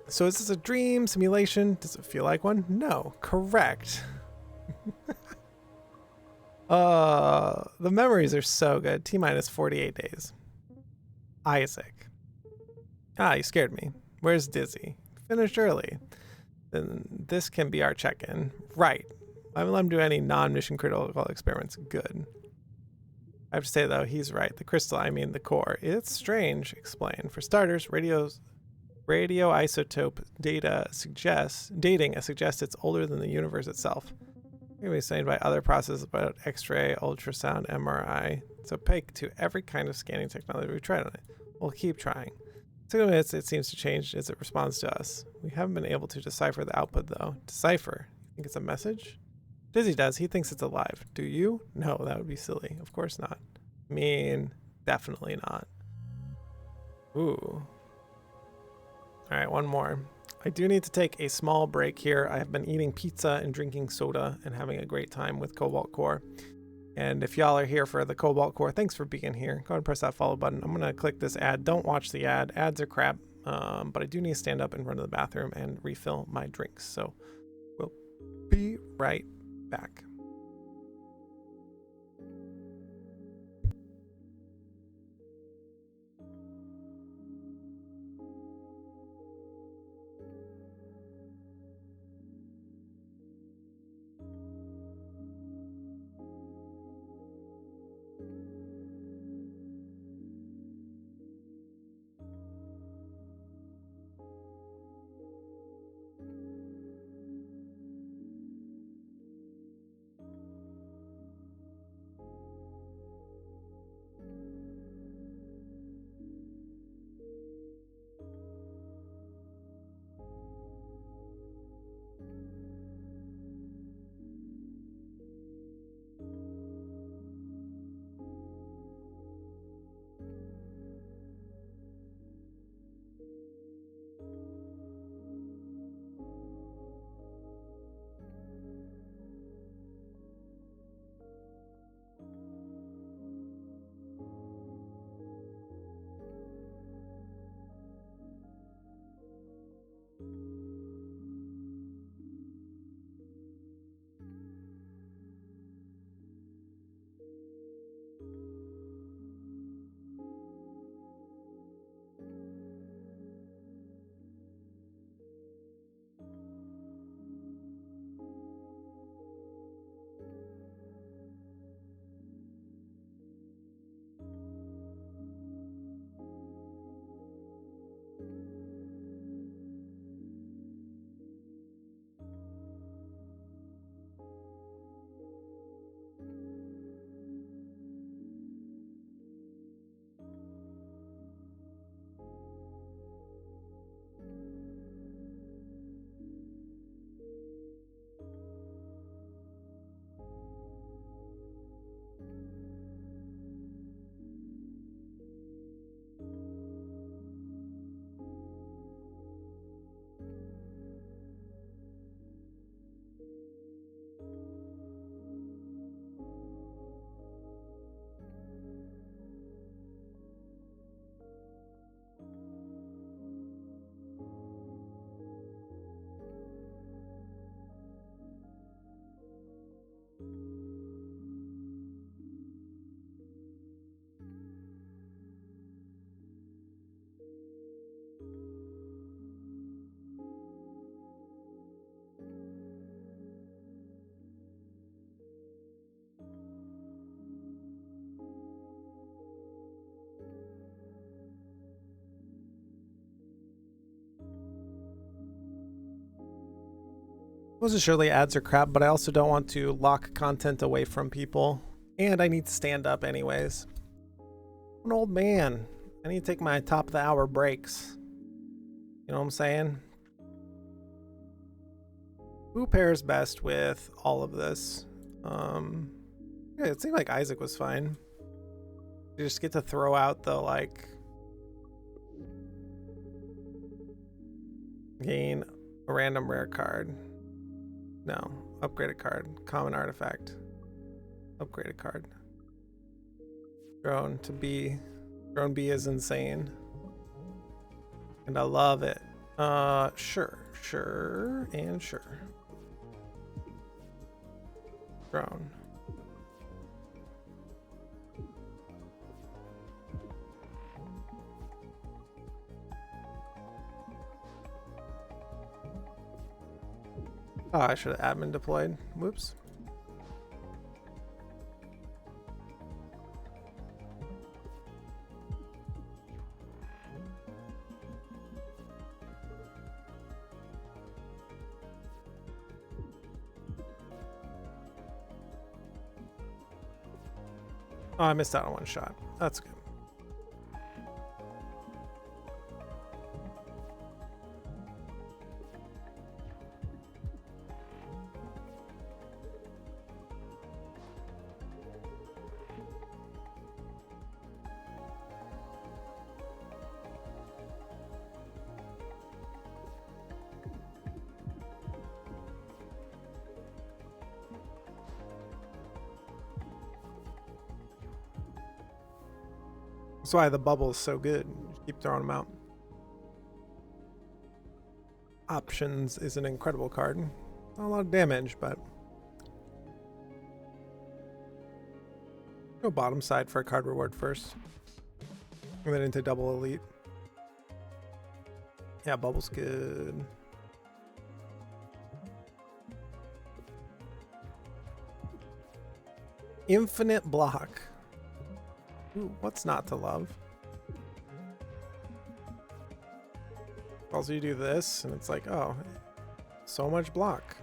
Speaker 1: So is this a dream, simulation? Does it feel like one? No. Correct. The memories are so good. T-minus 48 days. Isaac. Ah, you scared me. Where's Dizzy? Finished early. Then this can be our check-in. Right. I haven't let him do any non-mission critical experiments. Good. I have to say, though, he's right. The crystal, I mean the core. It's strange. Explain. For starters, radioisotope dating suggests it's older than the universe itself. It can be explained by other processes about X-ray, ultrasound, MRI. It's opaque to every kind of scanning technology we've tried on it. We'll keep trying. 6 minutes, it seems to change as it responds to us. We haven't been able to decipher the output, though. Decipher? You think it's a message? Dizzy does. He thinks it's alive. Do you? No, that would be silly. Of course not. I mean, definitely not. Ooh. All right, one more. I do need to take a small break here. I have been eating pizza and drinking soda and having a great time with Cobalt Core. And if y'all are here for the Cobalt Core, thanks for being here. Go ahead and press that follow button. I'm going to click this ad. Don't watch the ad. Ads are crap. But I do need to stand up and run to the bathroom and refill my drinks. So we'll be right back. Wasn't sure the ads are crap, but I also don't want to lock content away from people. And I need to stand up anyways. I'm an old man. I need to take my top of the hour breaks. You know what I'm saying? Who pairs best with all of this? Yeah, it seemed like Isaac was fine. You just get to throw out the, like, gain a random rare card. No, upgraded card. Common artifact. Upgraded card. Drone to B. Drone B is insane. And I love it. Sure, and sure. Drone. Oh, I should have admin deployed. Whoops. Oh, I missed out on one shot. That's good. That's why the bubble is so good. Keep throwing them out. Options is an incredible card. Not a lot of damage, but go bottom side for a card reward first, and then into double elite. Yeah, bubble's good. Infinite block. Ooh, what's not to love? Also, you do this, and it's like, oh, so much block.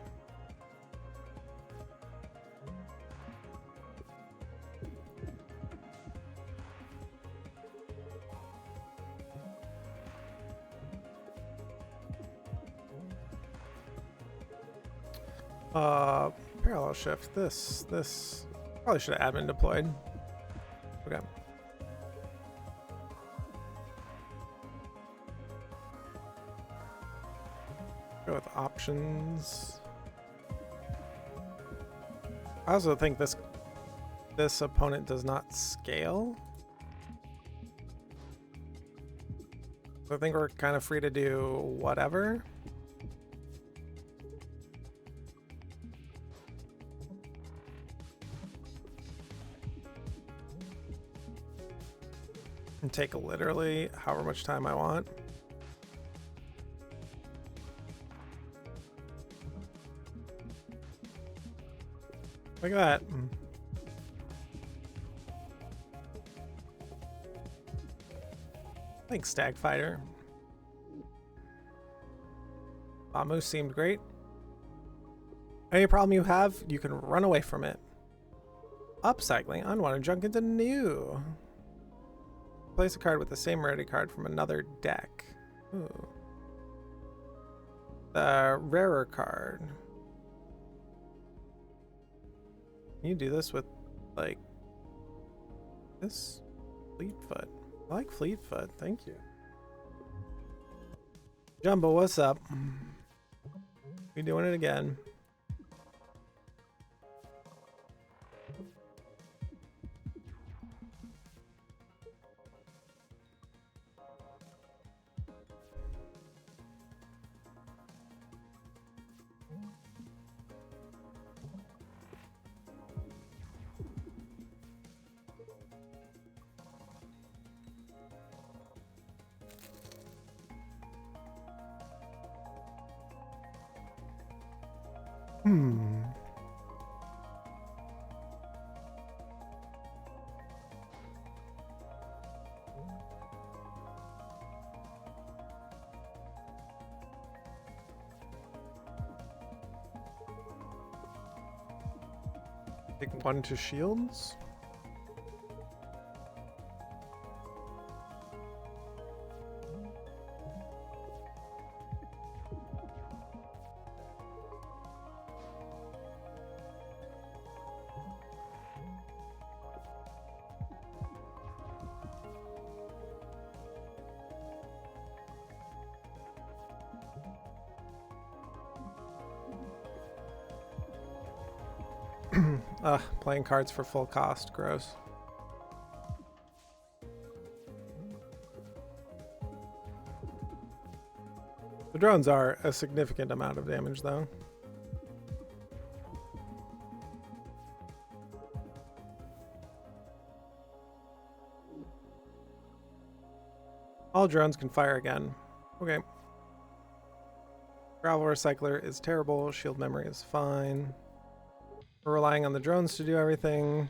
Speaker 1: Parallel shift. This probably should have admin deployed. Okay. Go with options. I also think this opponent does not scale. I think we're kind of free to do whatever. And take literally however much time I want. Look at that. Thanks, Stag Fighter. Bamu seemed great. Any problem you have, you can run away from it. Upcycling unwanted junk into new. Place a card with the same rarity card from another deck. Ooh. The rarer card. Can you do this with, like, this? Fleetfoot. I like Fleetfoot. Thank you. Jumbo, what's up? We doing it again. Take 1 to shields. Ugh, playing cards for full cost. Gross. The drones are a significant amount of damage, though. All drones can fire again. Okay. Gravel Recycler is terrible. Shield Memory is fine. We're relying on the drones to do everything.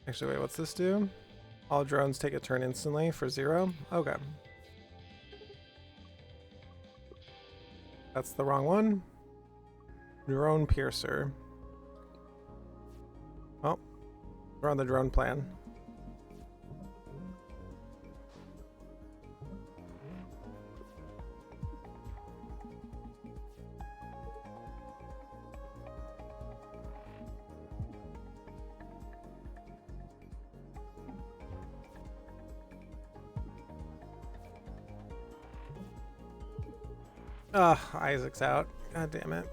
Speaker 1: Actually, wait, what's this do? All drones take a turn instantly for 0? Okay. That's the wrong one. Drone Piercer. Oh, we're on the drone plan. Ugh, Isaac's out. God damn it.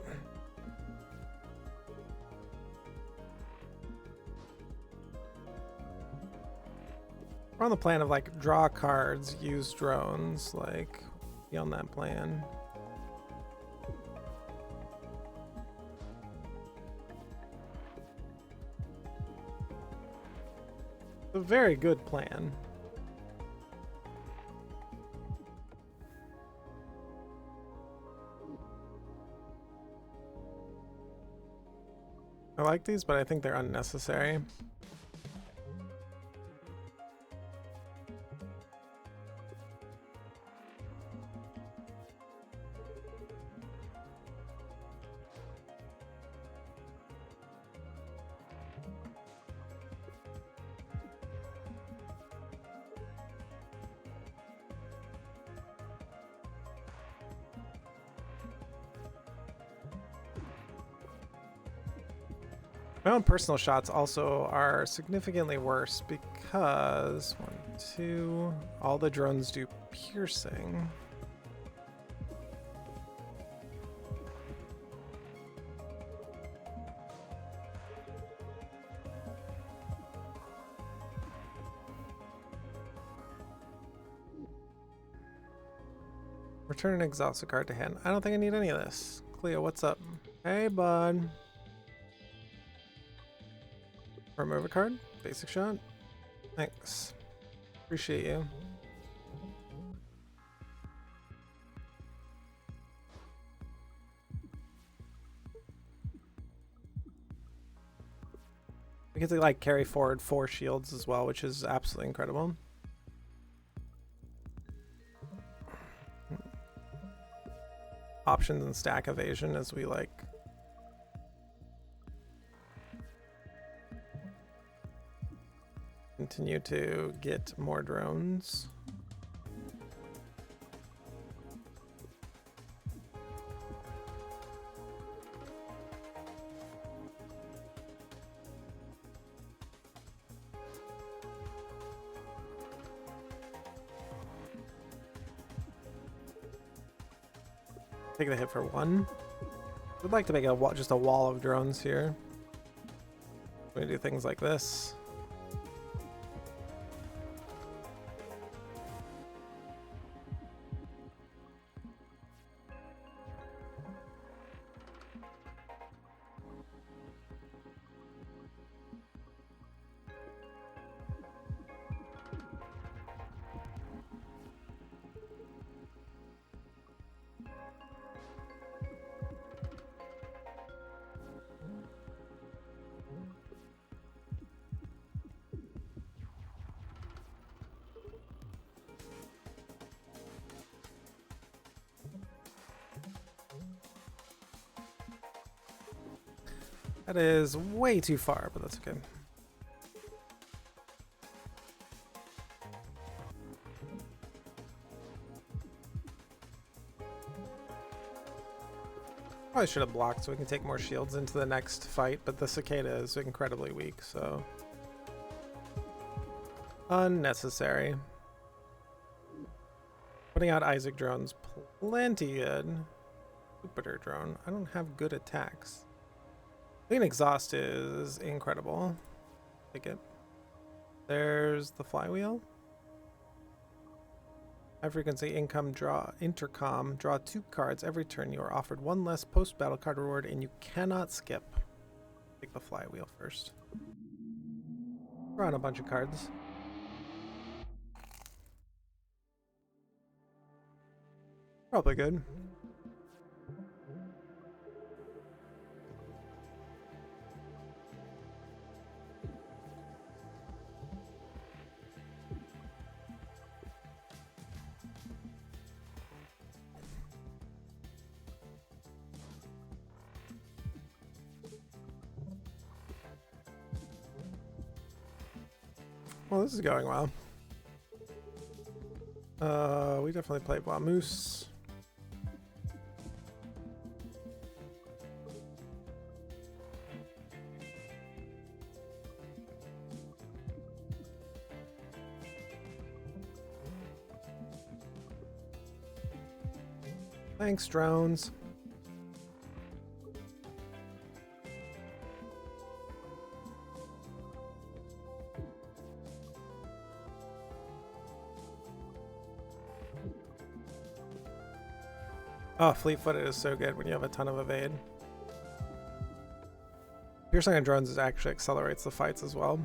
Speaker 1: We're on the plan of like draw cards, use drones, like be on that plan. It's a very good plan. I like these, but I think they're unnecessary. My own personal shots also are significantly worse because 1, 2, all the drones do piercing. Return an exhausted card to hand. I don't think I need any of this. Cleo, what's up? Hey, bud. Remove a card. Basic shot. Thanks. Appreciate you. We get to like carry forward 4 shields as well, which is absolutely incredible. Options and stack evasion as we like continue to get more drones. Take the hit for 1. Would like to make a just a wall of drones here. We do things like this. That is way too far, but that's okay. Probably should have blocked so we can take more shields into the next fight, but the cicada is incredibly weak, so unnecessary. Putting out Isaac drones, plenty good. Jupiter drone, I don't have good attacks. Clean exhaust is incredible. Take it. There's the flywheel. High frequency intercom. Draw 2 cards every turn. You are offered 1 less post-battle card reward, and you cannot skip. Take the flywheel first. Draw on a bunch of cards. Probably good. Well, this is going well. We definitely play Vamoose. Thanks, drones. Oh, fleet-footed is so good when you have a ton of evade. Piercing on drones actually accelerates the fights as well.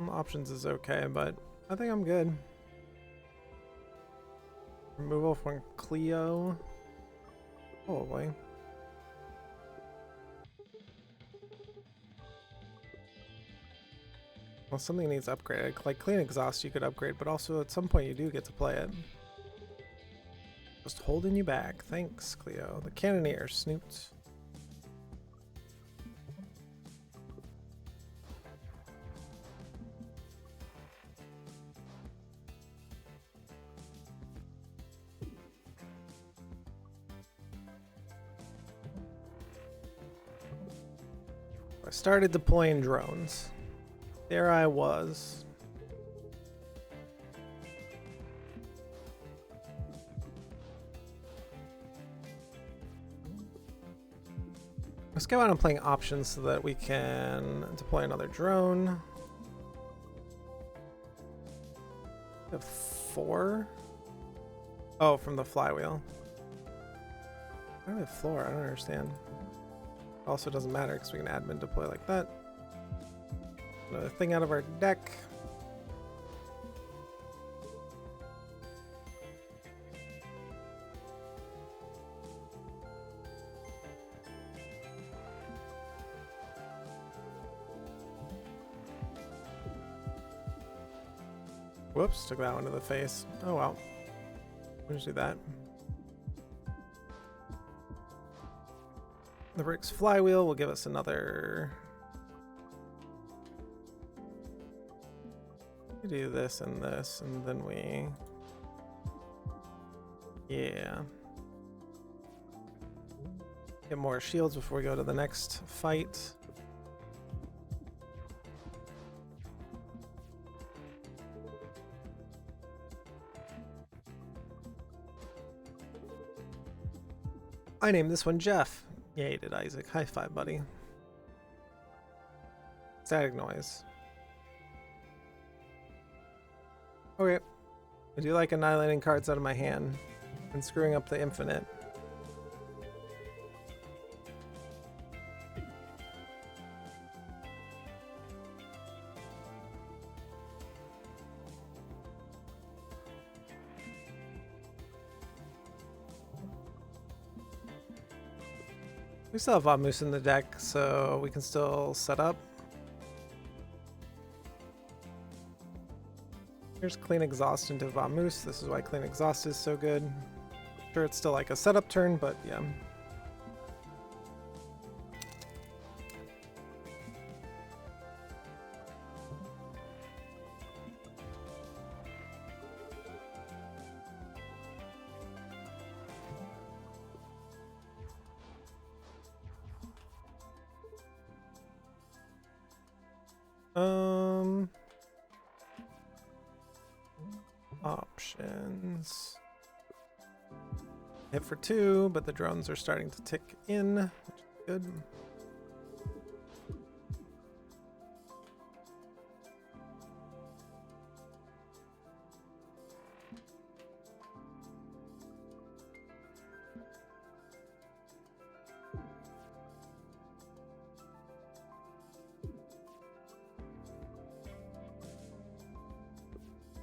Speaker 1: Options is okay, but I think I'm good. Removal from Cleo. Probably. Well, something needs upgraded. Like Clean Exhaust you could upgrade, but also at some point you do get to play it. Just holding you back. Thanks, Cleo. The Cannoneer, Snoot. I started deploying drones. There I was. Let's go out and playing options so that we can deploy another drone. We have 4. Oh, from the flywheel. Why do we have floor? I don't understand. Also doesn't matter because we can admin deploy like that. Another thing out of our deck. Whoops, took that one to the face. Oh well. We'll just do that. The Brick's flywheel will give us another. We do this, and then we. Yeah. Get more shields before we go to the next fight. I named this one Jeff. Yeah, you did, Isaac. High five, buddy. Static noise. Okay. I do like annihilating cards out of my hand and screwing up the infinite. We still have Vamoose in the deck, so we can still set up. Here's Clean Exhaust into Vamoose. This is why Clean Exhaust is so good. Sure, it's still like a setup turn, but yeah. options. Hit for 2, but the drones are starting to tick in, which is good.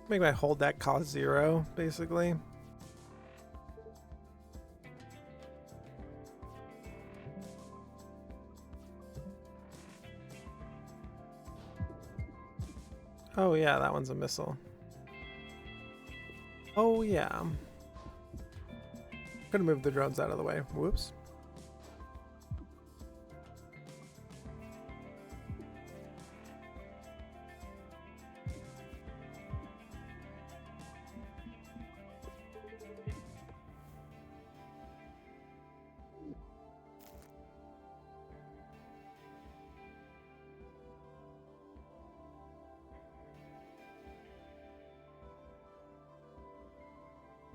Speaker 1: Make my whole deck cost 0, basically. Oh yeah, that one's a missile. Oh yeah. Could have moved the drones out of the way. Whoops.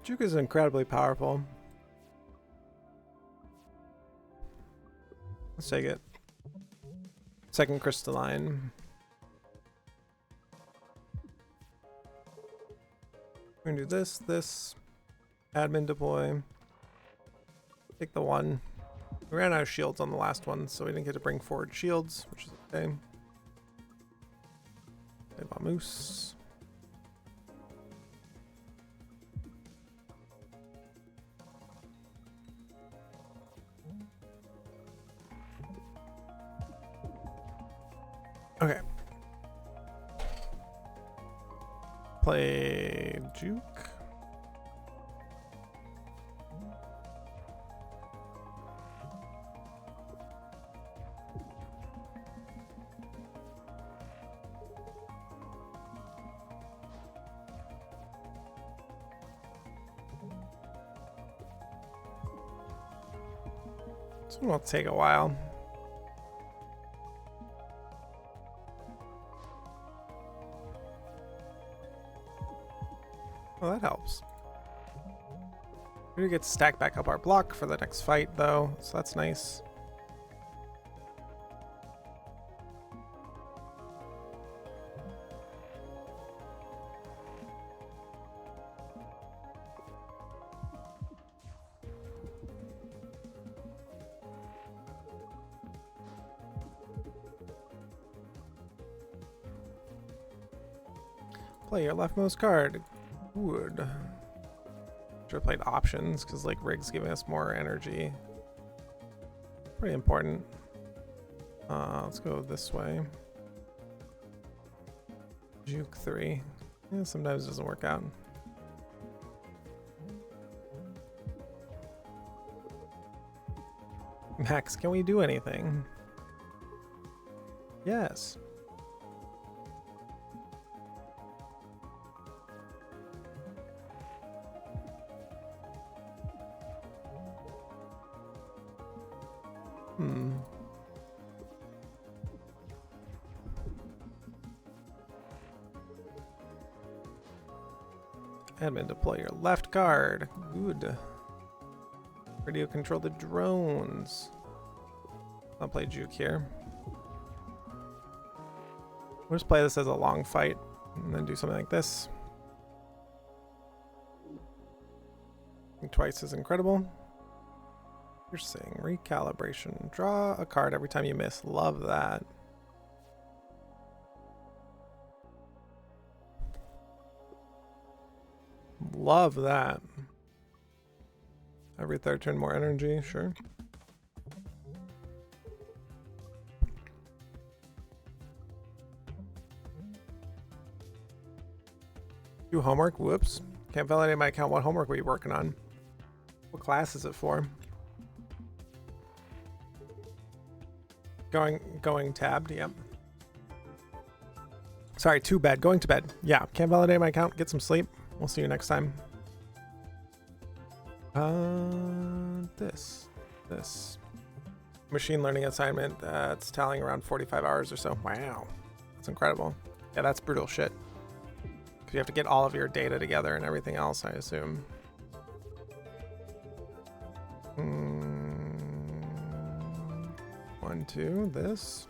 Speaker 1: Juke is incredibly powerful. Let's take it. Second crystalline. We're gonna do this, admin deploy. Take the 1. We ran out of shields on the last one, so we didn't get to bring forward shields, which is okay. Play Vamoose. Okay. Play Juke. This one will take a while. Well, that helps. We do get to stack back up our block for the next fight, though, so that's nice. Play your leftmost card. Good. Should have played options because like Rig's giving us more energy. Pretty important. Let's go this way. Juke 3. Yeah, sometimes it doesn't work out. Max, can we do anything? Yes. Admin, deploy your left card. Good. Radio control the drones. I'll play Juke here. We'll just play this as a long fight and then do something like this. Twice is incredible. You're saying recalibration. Draw a card every time you miss. Love that. Love that. Every third turn, more energy. Sure. Do homework? Whoops. Can't validate my account. What homework were you working on? What class is it for? Going tabbed, yep. Sorry, to bed. Going to bed. Yeah, can't validate my account. Get some sleep. We'll see you next time. This. Machine learning assignment. It's tallying around 45 hours or so. Wow. That's incredible. Yeah, that's brutal shit. 'Cause you have to get all of your data together and everything else, I assume. 1, 2, this.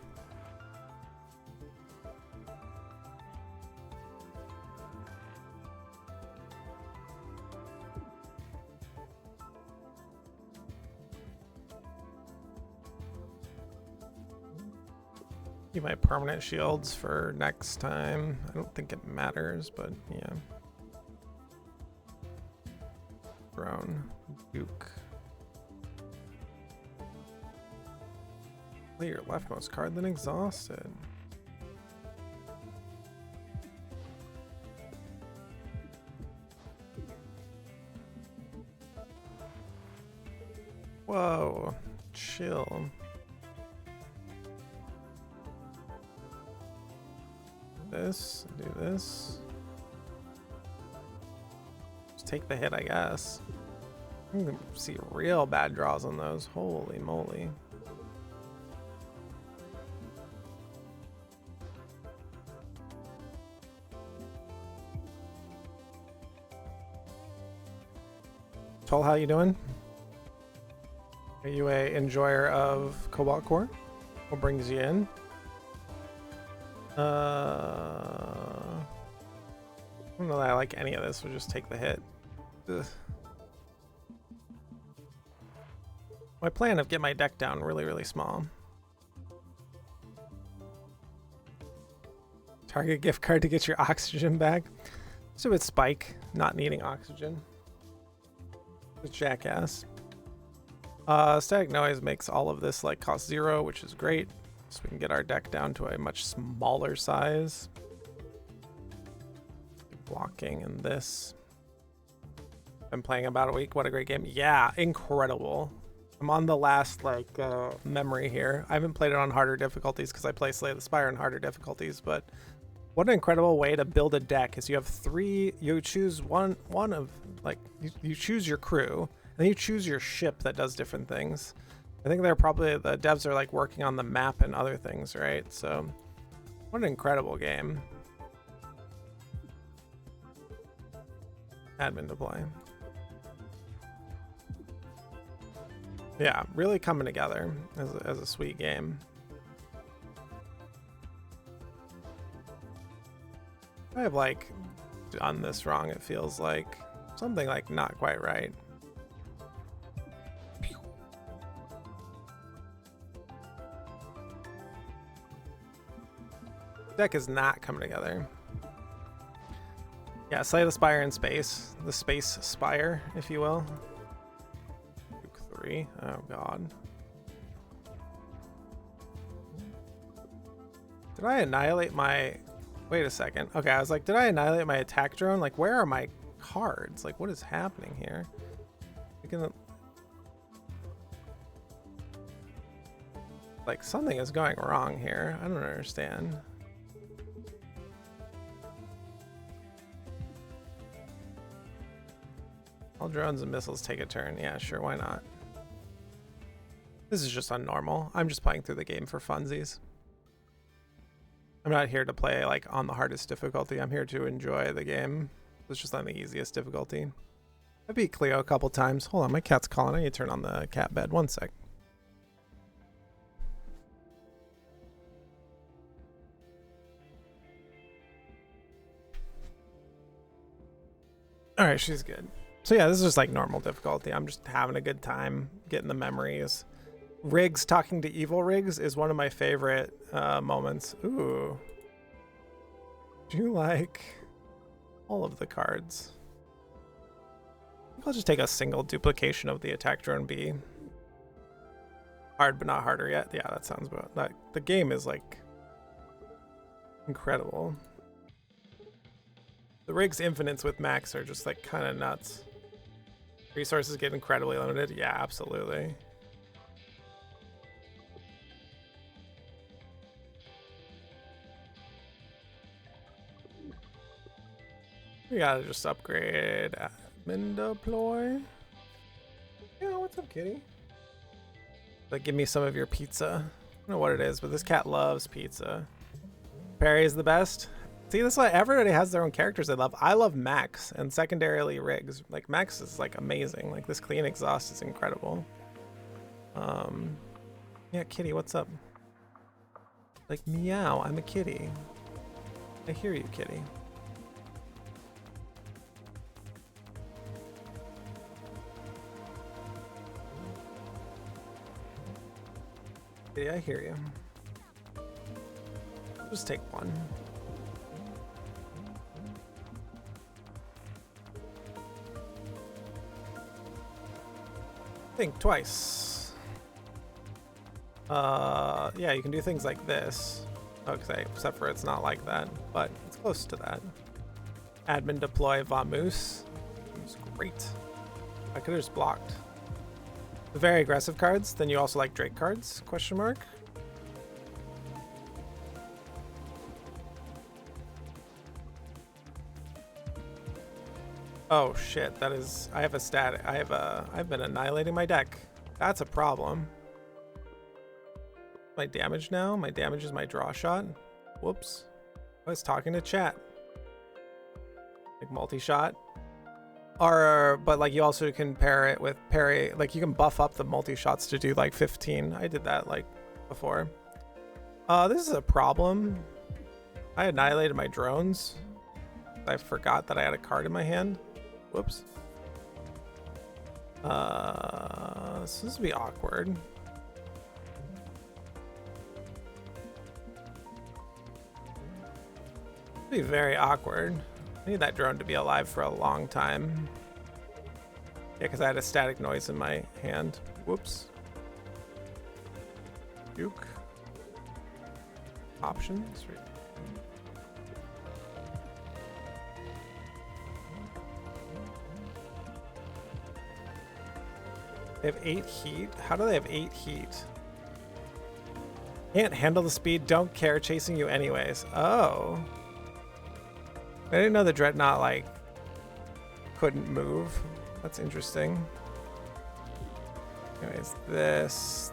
Speaker 1: Keep my permanent shields for next time. I don't think it matters, but yeah. Drone. Duke. Play your leftmost card, then exhausted. Whoa. Chill. This, do this. Just take the hit, I guess. I'm gonna see real bad draws on those. Holy moly. Toll, how you doing? Are you a enjoyer of Cobalt Core? What brings you in? I don't know that I like any of this. We'll just take the hit. Ugh. My plan of get my deck down really, really small. Target gift card to get your oxygen back. So it's Spike not needing oxygen. It's jackass. Static noise makes all of this like cost 0, which is great. So we can get our deck down to a much smaller size. Blocking in this. Been playing about a week. What a great game. Yeah, incredible. I'm on the last like memory here. I haven't played it on harder difficulties because I play Slay the Spire on harder difficulties, but what an incredible way to build a deck is you have 3, you choose one of like, you choose your crew, and then you choose your ship that does different things. I think they're probably, the devs are like working on the map and other things, right? So what an incredible game. Admin to play. Yeah, really coming together as a sweet game. I have like done this wrong, it feels like. Something like not quite right. Deck is not coming together. Yeah, Slay the Spire in space. The space spire, if you will. Duke 3. Oh god. Did I annihilate my... Wait a second. Okay, I was like, did I annihilate my attack drone? Like, where are my cards? Like, what is happening here? Like, something is going wrong here. I don't understand. All drones and missiles take a turn. Yeah, sure, why not? This is just unnormal. I'm just playing through the game for funsies. I'm not here to play like on the hardest difficulty. I'm here to enjoy the game. It's just on the easiest difficulty. I beat Cleo a couple times. Hold on, my cat's calling. I need to turn on the cat bed. One sec. All right, she's good. So yeah, this is just like normal difficulty. I'm just having a good time getting the memories. Riggs talking to evil Riggs is one of my favorite moments. Ooh. Do you like all of the cards? I think I'll just take a single duplication of the attack drone B. Hard but not harder yet. Yeah, that sounds about that. The game is like incredible. The Riggs infinites with Max are just like kind of nuts. Resources get incredibly limited. Yeah, absolutely. We gotta just upgrade admin deploy. Yeah, what's up, kitty? Like, give me some of your pizza. I don't know what it is, but this cat loves pizza. Perry is the best. See, this is why everybody has their own characters they love. I love Max and secondarily Riggs. Like Max is like amazing. Like this clean exhaust is incredible. Yeah, kitty, what's up? Like meow, I'm a kitty. I hear you, kitty. Kitty, I hear you. Just take one. Think twice. Yeah, you can do things like this. Okay, except for it's not like that, but it's close to that. Admin deploy Vamoose. It's great. I could have just blocked. The very aggressive cards, then you also like Drake cards? Question mark. Oh shit, that is, I have a stat, I've been annihilating my deck. That's a problem. My damage now? My damage is my draw shot. Whoops. I was talking to chat. Like multi-shot. Or, but like you also can pair it with parry, like you can buff up the multi-shots to do like 15. I did that like before. This is a problem. I annihilated my drones. I forgot that I had a card in my hand. Whoops. This is gonna be awkward. Be very awkward. I need that drone to be alive for a long time. Yeah, because I had a static noise in my hand. Whoops. Juke. Options. They have 8 heat? How do they have 8 heat? Can't handle the speed, don't care, chasing you anyways. Oh. I didn't know the Dreadnought, like, couldn't move. That's interesting. Anyways, this.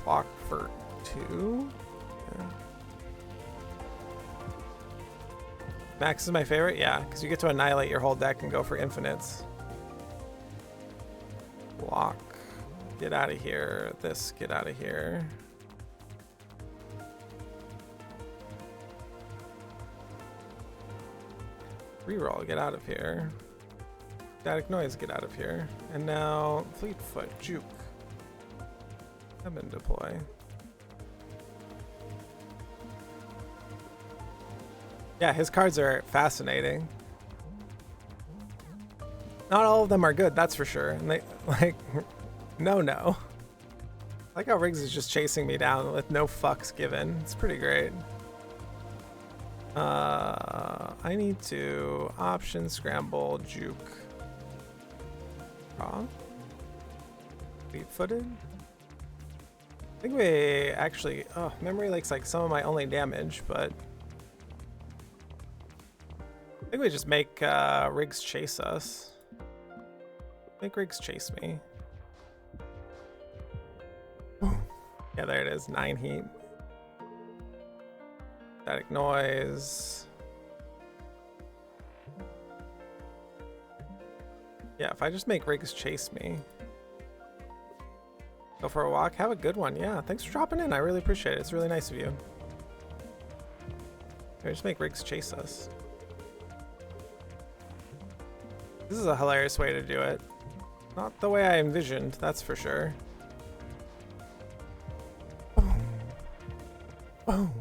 Speaker 1: Block for 2. Yeah. Max is my favorite? Yeah, because you get to annihilate your whole deck and go for infinites. Block. Get out of here. This, get out of here. Reroll, get out of here. Static noise, get out of here. And now, Fleetfoot, juke. Admin deploy. Yeah, his cards are fascinating. Not all of them are good, that's for sure. And they, like, no. I like how Riggs is just chasing me down with no fucks given. It's pretty great. I need to option, scramble, juke. Draw. Fleet-footed. I think we actually, oh, memory lake's like some of my only damage, but I think we just make Riggs chase us. Make Riggs chase me. Yeah, there it is. 9 heat. Static noise. Yeah, if I just make Riggs chase me. Go for a walk. Have a good one. Yeah, thanks for dropping in. I really appreciate it. It's really nice of you. Can I just make Riggs chase us? This is a hilarious way to do it. Not the way I envisioned, that's for sure. Boom. Boom.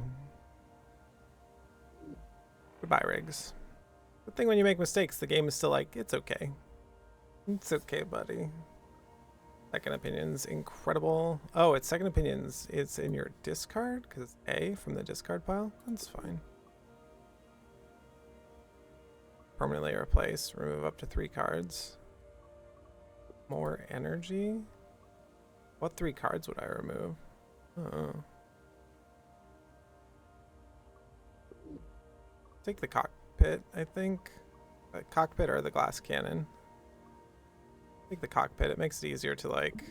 Speaker 1: Goodbye, Riggs. Good thing when you make mistakes, the game is still like, it's okay. It's okay, buddy. Second opinion's incredible. Oh, it's second opinions. It's in your discard because it's A from the discard pile. That's fine. Permanently replace. Remove up to 3 cards. More energy. What 3 cards would I remove? Oh. Take the cockpit, I think. The cockpit or the glass cannon. Take the cockpit. It makes it easier to like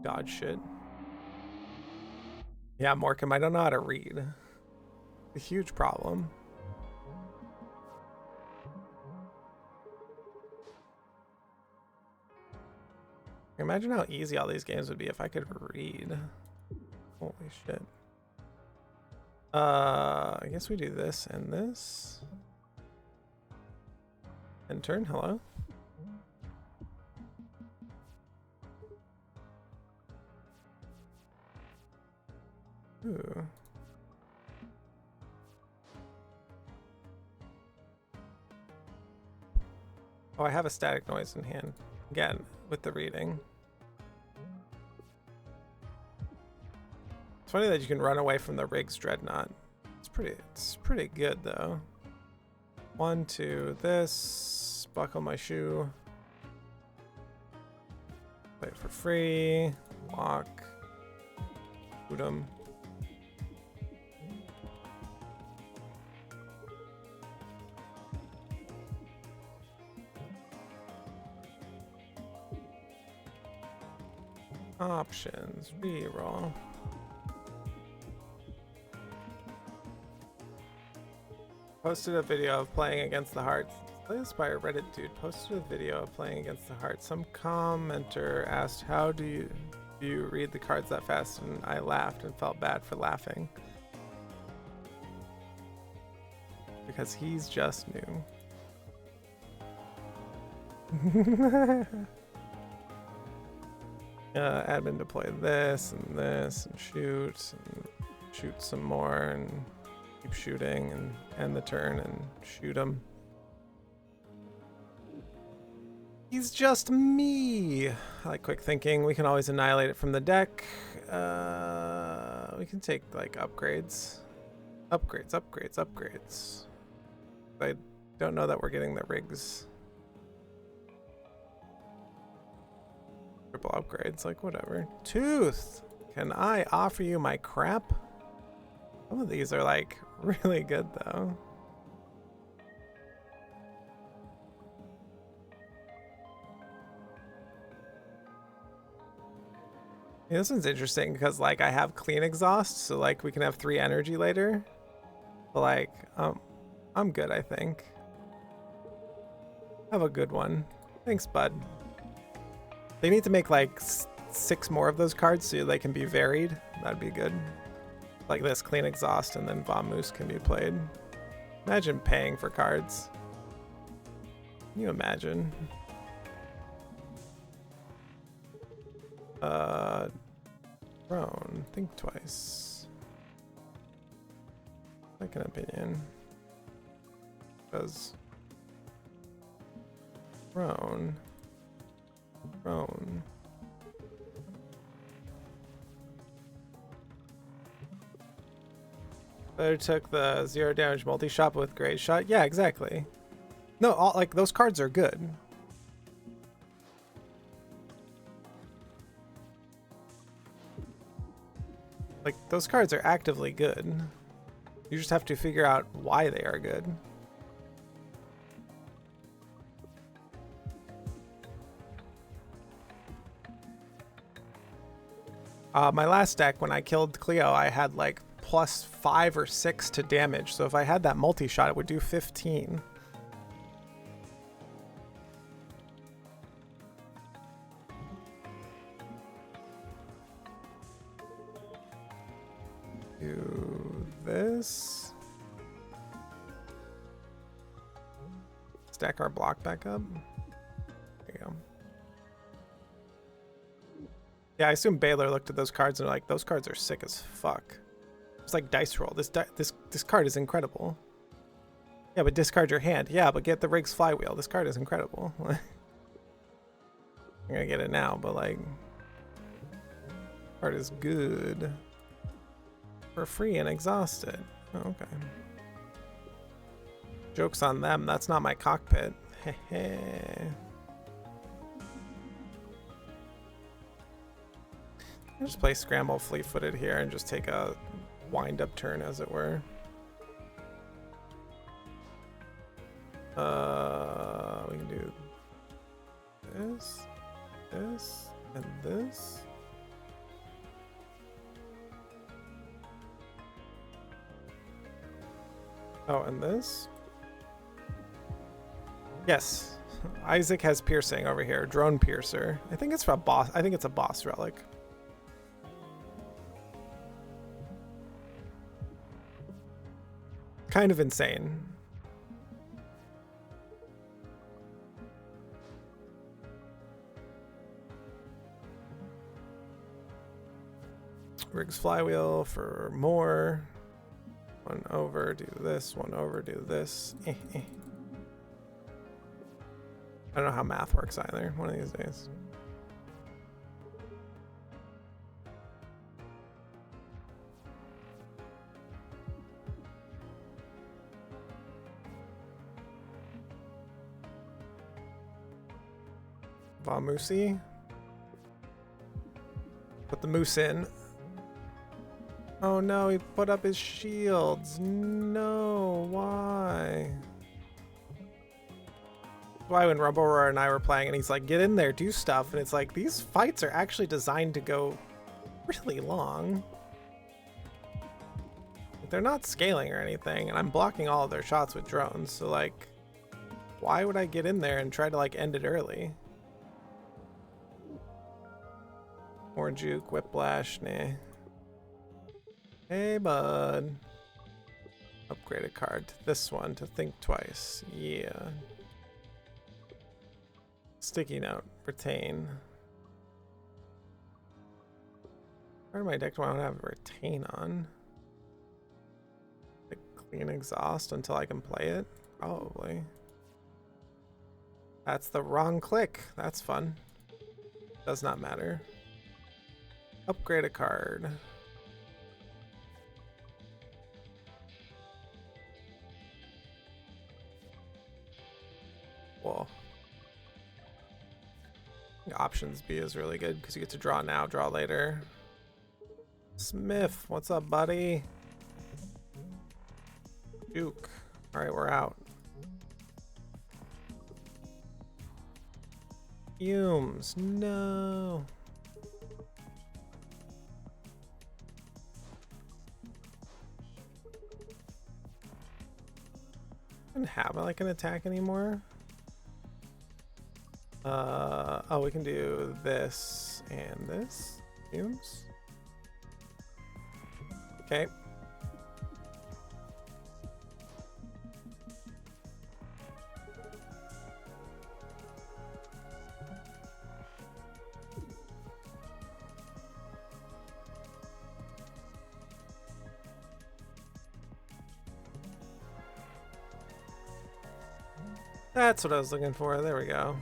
Speaker 1: dodge shit. Yeah, Morcom, I don't know how to read. A huge problem. Imagine how easy all these games would be if I could read. Holy shit. I guess we do this and this. And turn, hello. Ooh. Oh, I have a static noise in hand. Again, with the reading. It's funny that you can run away from the Riggs Dreadnought. It's pretty good though. 1, 2, this. Buckle my shoe. Play it for free. Walk. Shoot 'em. Options. Reroll. Posted a video of playing against the Hearts. Play this by a Reddit dude. Posted a video of playing against the Hearts. Some commenter asked, "How do you read the cards that fast?" And I laughed and felt bad for laughing because he's just new. Admin deploy this and shoot some more and keep shooting and end the turn and shoot him. He's just me. I like quick thinking. We can always annihilate it from the deck. We can take like upgrades. Upgrades. I don't know that we're getting the Riggs. Triple upgrades, like whatever. Tooth! Can I offer you my crap? Some of these are like really good though. Yeah, this one's interesting because like I have clean exhaust, so like we can have 3 energy later. But like, I'm good, I think. Have a good one. Thanks, bud. They need to make like 6 more of those cards so they can be varied. That'd be good. Like this, clean exhaust, and then Vamoose can be played. Imagine paying for cards. Can you imagine? Prone. Think twice. Second opinion. Because prone. Better took the 0 damage multi-shot with great shot. Yeah, exactly. No, all like those cards are good. Like those cards are actively good. You just have to figure out why they are good. My last deck, when I killed Cleo, I had like +5 or 6 to damage. So if I had that multi-shot, it would do 15. Do this. Stack our block back up. There you go. Yeah, I assume Baylor looked at those cards and they're like, those cards are sick as fuck. It's like dice roll. This card is incredible. Yeah, but discard your hand. Yeah, but get the Riggs flywheel. This card is incredible. I'm gonna get it now, but like, card is good. For free and exhausted. Oh, okay. Joke's on them. That's not my cockpit. Hehe. I'll just play Scramble fleet-footed here and just take a wind-up turn, as it were. We can do this, and this. Oh, and this? Yes. Isaac has piercing over here. Drone piercer. I think it's for a boss. I think it's a boss relic. Kind of insane. Riggs flywheel for more. One over, do this. One over, do this. I don't know how math works either. One of these days. Vamusi. Put the moose in. Oh no, he put up his shields. No, why? Why when Roboror and I were playing and he's like, get in there, do stuff. And it's like, these fights are actually designed to go really long. They're not scaling or anything, and I'm blocking all of their shots with drones. So like, why would I get in there and try to like end it early? More juke, whiplash, nah. Hey, bud. Upgrade a card to this one to think twice. Yeah. Sticky note, retain. Part of my deck do I want to have retain on? Like clean exhaust until I can play it? Probably. That's the wrong click. That's fun. Does not matter. Upgrade a card. Whoa. Options B is really good because you get to draw now, draw later. Smith, what's up, buddy? Duke. Alright, we're out. Fumes, no. I don't have like an attack anymore. Oh, we can do this and this. Fumes. Okay. That's what I was looking for. There we go.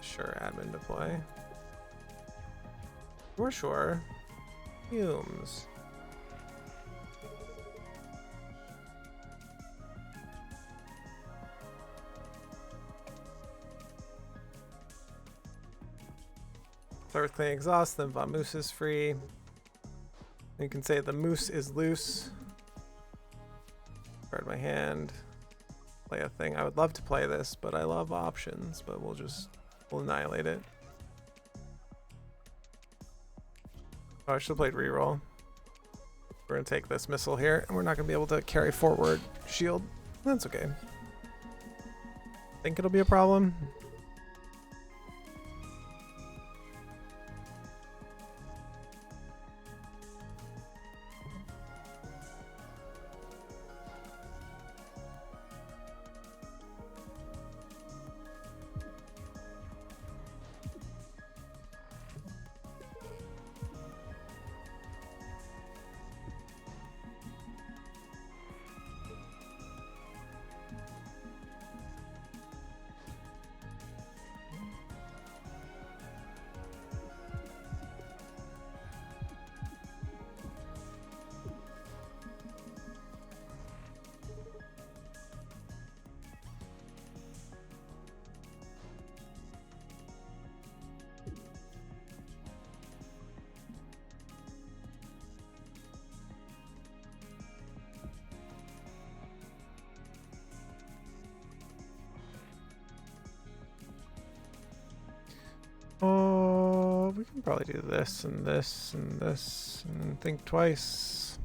Speaker 1: Sure, admin deploy. For sure. Fumes. Earthquake exhaust, then Vamoose is free. You can say the moose is loose. Guard my hand. Play a thing. I would love to play this, but I love options, but we'll annihilate it. Oh, I should have played reroll. We're gonna take this missile here, and we're not gonna be able to carry forward shield. That's okay. Think it'll be a problem. Oh, we can probably do this and this and this and think twice.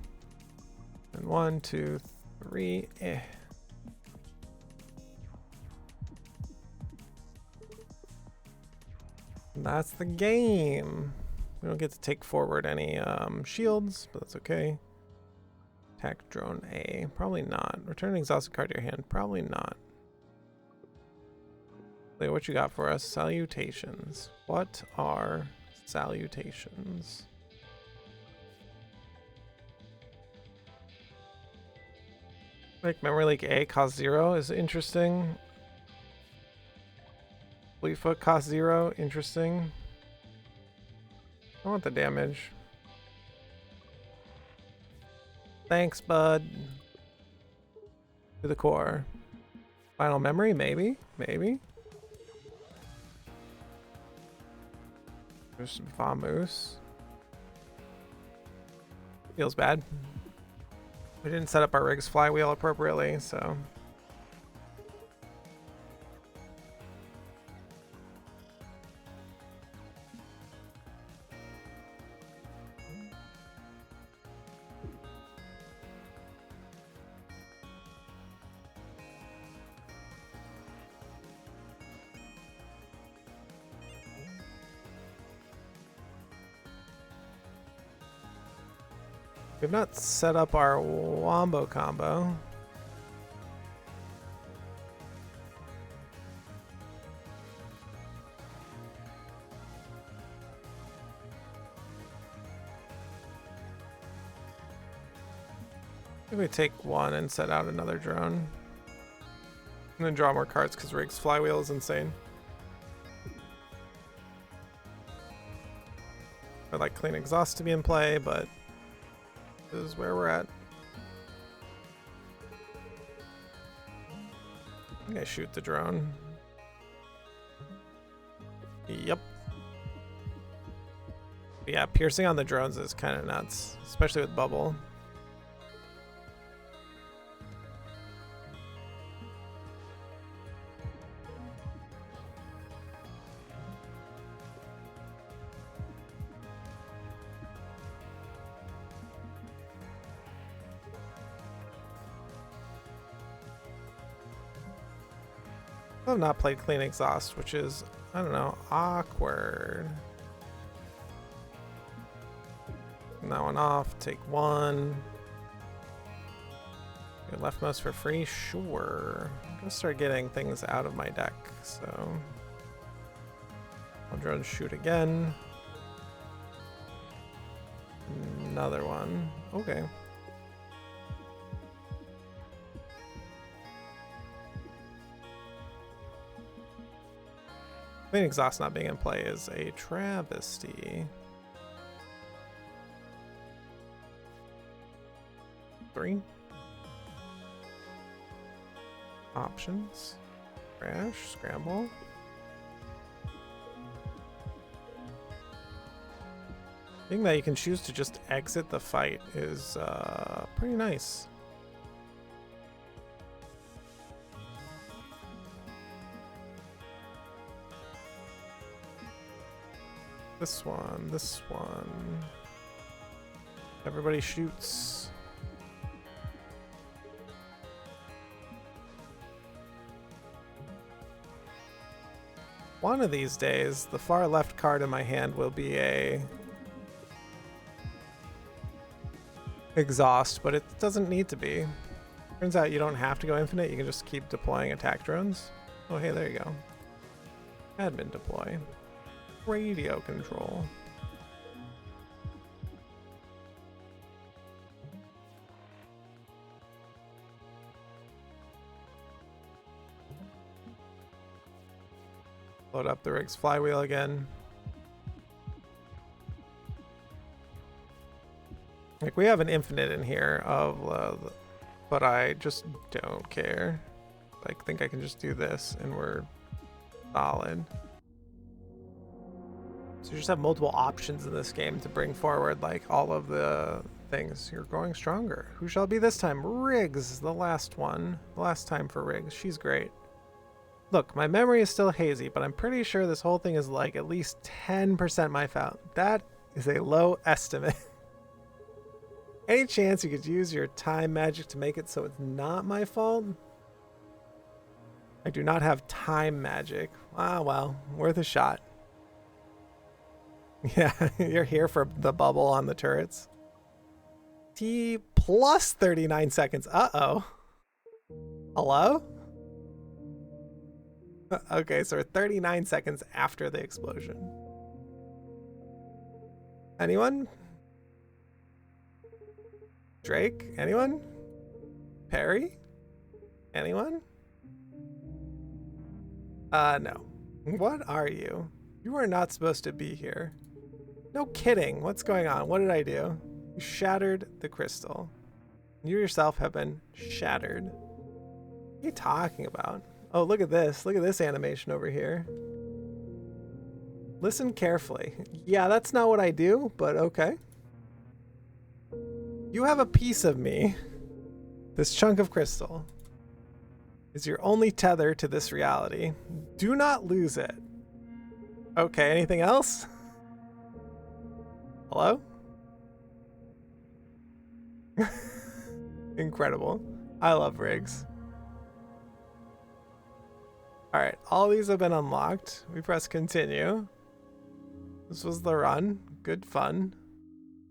Speaker 1: And 1, 2, 3, That's the game. We don't get to take forward any shields, but that's okay. Attack drone A. Probably not. Return an exhausted card to your hand. Probably not. Wait, what you got for us? Salutations. What are salutations? Like memory leak A cost 0 is interesting. Fleetfoot cost 0, interesting. I want the damage. Thanks, bud. To the core. Final memory, maybe? Maybe? There's some Vamoose. Feels bad. We didn't set up our rigs flywheel appropriately, so... We've not set up our wombo combo. Maybe we take one and set out another drone. And then draw more cards because Rig's flywheel is insane. I'd like Clean Exhaust to be in play, but this is where we're at. I think I shoot the drone. Yep. But yeah, piercing on the drones is kind of nuts, especially with bubble. I've not played Clean Exhaust, which is, I don't know, awkward. That one off, take one. Get leftmost for free? Sure. I'm gonna start getting things out of my deck, so. I'll drone shoot again. Another one. Okay. Clean Exhaust not being in play is a travesty. 3. Options. Crash. Scramble. Being that you can choose to just exit the fight is pretty nice. This one, this one. Everybody shoots. One of these days, the far left card in my hand will be a exhaust, but it doesn't need to be. Turns out you don't have to go infinite, you can just keep deploying attack drones. Oh hey, there you go. Admin deploy. Radio control. Load up the Rig's flywheel again. Like, we have an infinite in here of, but I just don't care. I think I can just do this and we're solid. So you just have multiple options in this game to bring forward, like, all of the things. You're growing stronger. Who shall it be this time? Riggs, the last one. The last time for Riggs. She's great. Look, my memory is still hazy, but I'm pretty sure this whole thing is like at least 10% my fault. That is a low estimate. Any chance you could use your time magic to make it so it's not my fault? I do not have time magic. Ah, well, worth a shot. Yeah, you're here for the bubble on the turrets. T plus 39 seconds. Uh-oh. Hello? Okay, so we're 39 seconds after the explosion. Anyone? Drake? Anyone? Perry? Anyone? No. What are you? You are not supposed to be here. No kidding. What's going on? What did I do? You shattered the crystal. You yourself have been shattered. What are you talking about? Oh, look at this. Look at this animation over here. Listen carefully. Yeah, that's not what I do, but okay. You have a piece of me. This chunk of crystal is your only tether to this reality. Do not lose it. Okay, anything else? Hello? Incredible. I love rigs. Alright, all these have been unlocked. We press continue. This was the run. Good fun.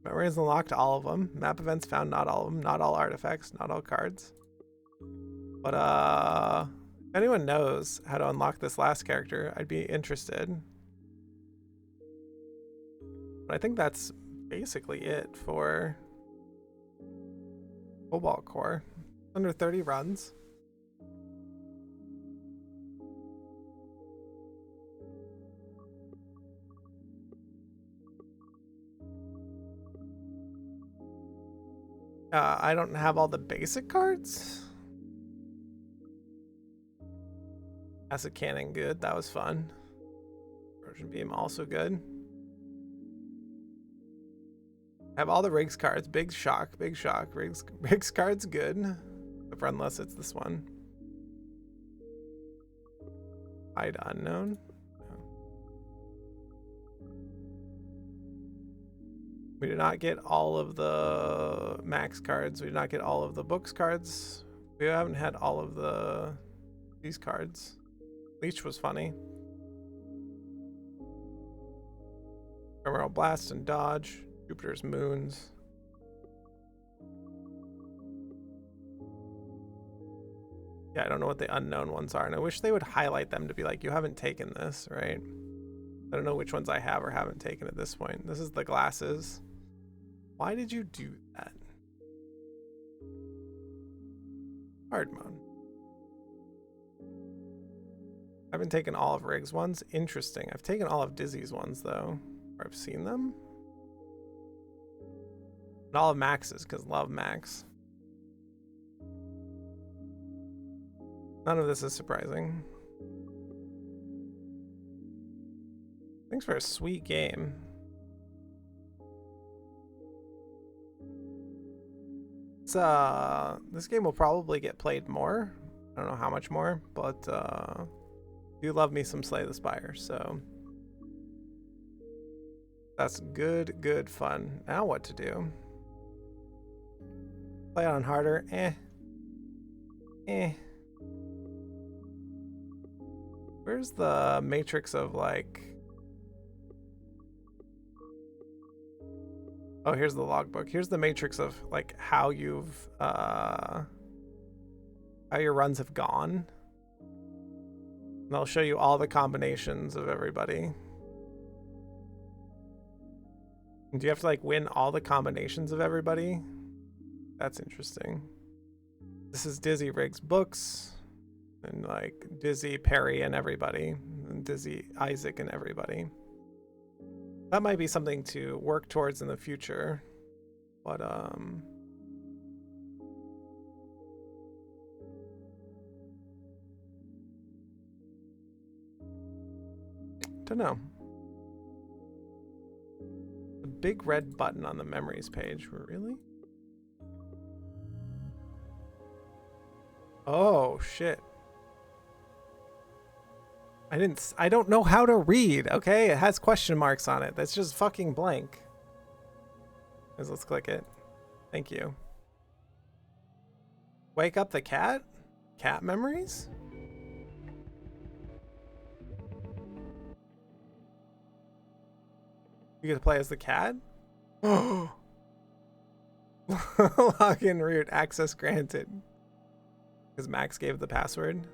Speaker 1: Memories unlocked, all of them. Map events found, not all of them. Not all artifacts, not all cards. But if anyone knows how to unlock this last character, I'd be interested. But I think that's basically it for Cobalt Core. Under 30 runs. I don't have all the basic cards. Acid Cannon, good. That was fun. Version Beam, also good. I have all the rigs cards. Big shock, big shock. Rigs cards, good. Unless it's this one. Hide unknown. We did not get all of the max cards. We did not get all of the books cards. We haven't had all of these cards. Leech was funny. Ephemeral Blast and Dodge. Jupiter's Moons. Yeah, I don't know what the unknown ones are, and I wish they would highlight them to be like, you haven't taken this, right? I don't know which ones I have or haven't taken at this point. This is the glasses. Why did you do that? Hard mode. I haven't taken all of Riggs' ones. Interesting. I've taken all of Dizzy's ones, though. Or I've seen them. And all of Max's, because love Max. None of this is surprising. Thanks for a sweet game. This game will probably get played more. I don't know how much more, but do love me some Slay the Spire, so that's good fun. Now what to do? Play on harder. Where's the matrix of like... Oh, here's the logbook. Here's the matrix of like how you've how your runs have gone. And I'll show you all the combinations of everybody. And do you have to like win all the combinations of everybody? That's interesting. This is Dizzy Riggs books. And like Dizzy, Perry, and everybody. And Dizzy, Isaac, and everybody. That might be something to work towards in the future. But don't know. The big red button on the memories page, really? Oh shit. I don't know how to read, okay? It has question marks on it. That's just fucking blank. Let's click it. Thank you. Wake up the cat? Cat memories? You get to play as the cat? Login root. Access granted. Because Max gave the password.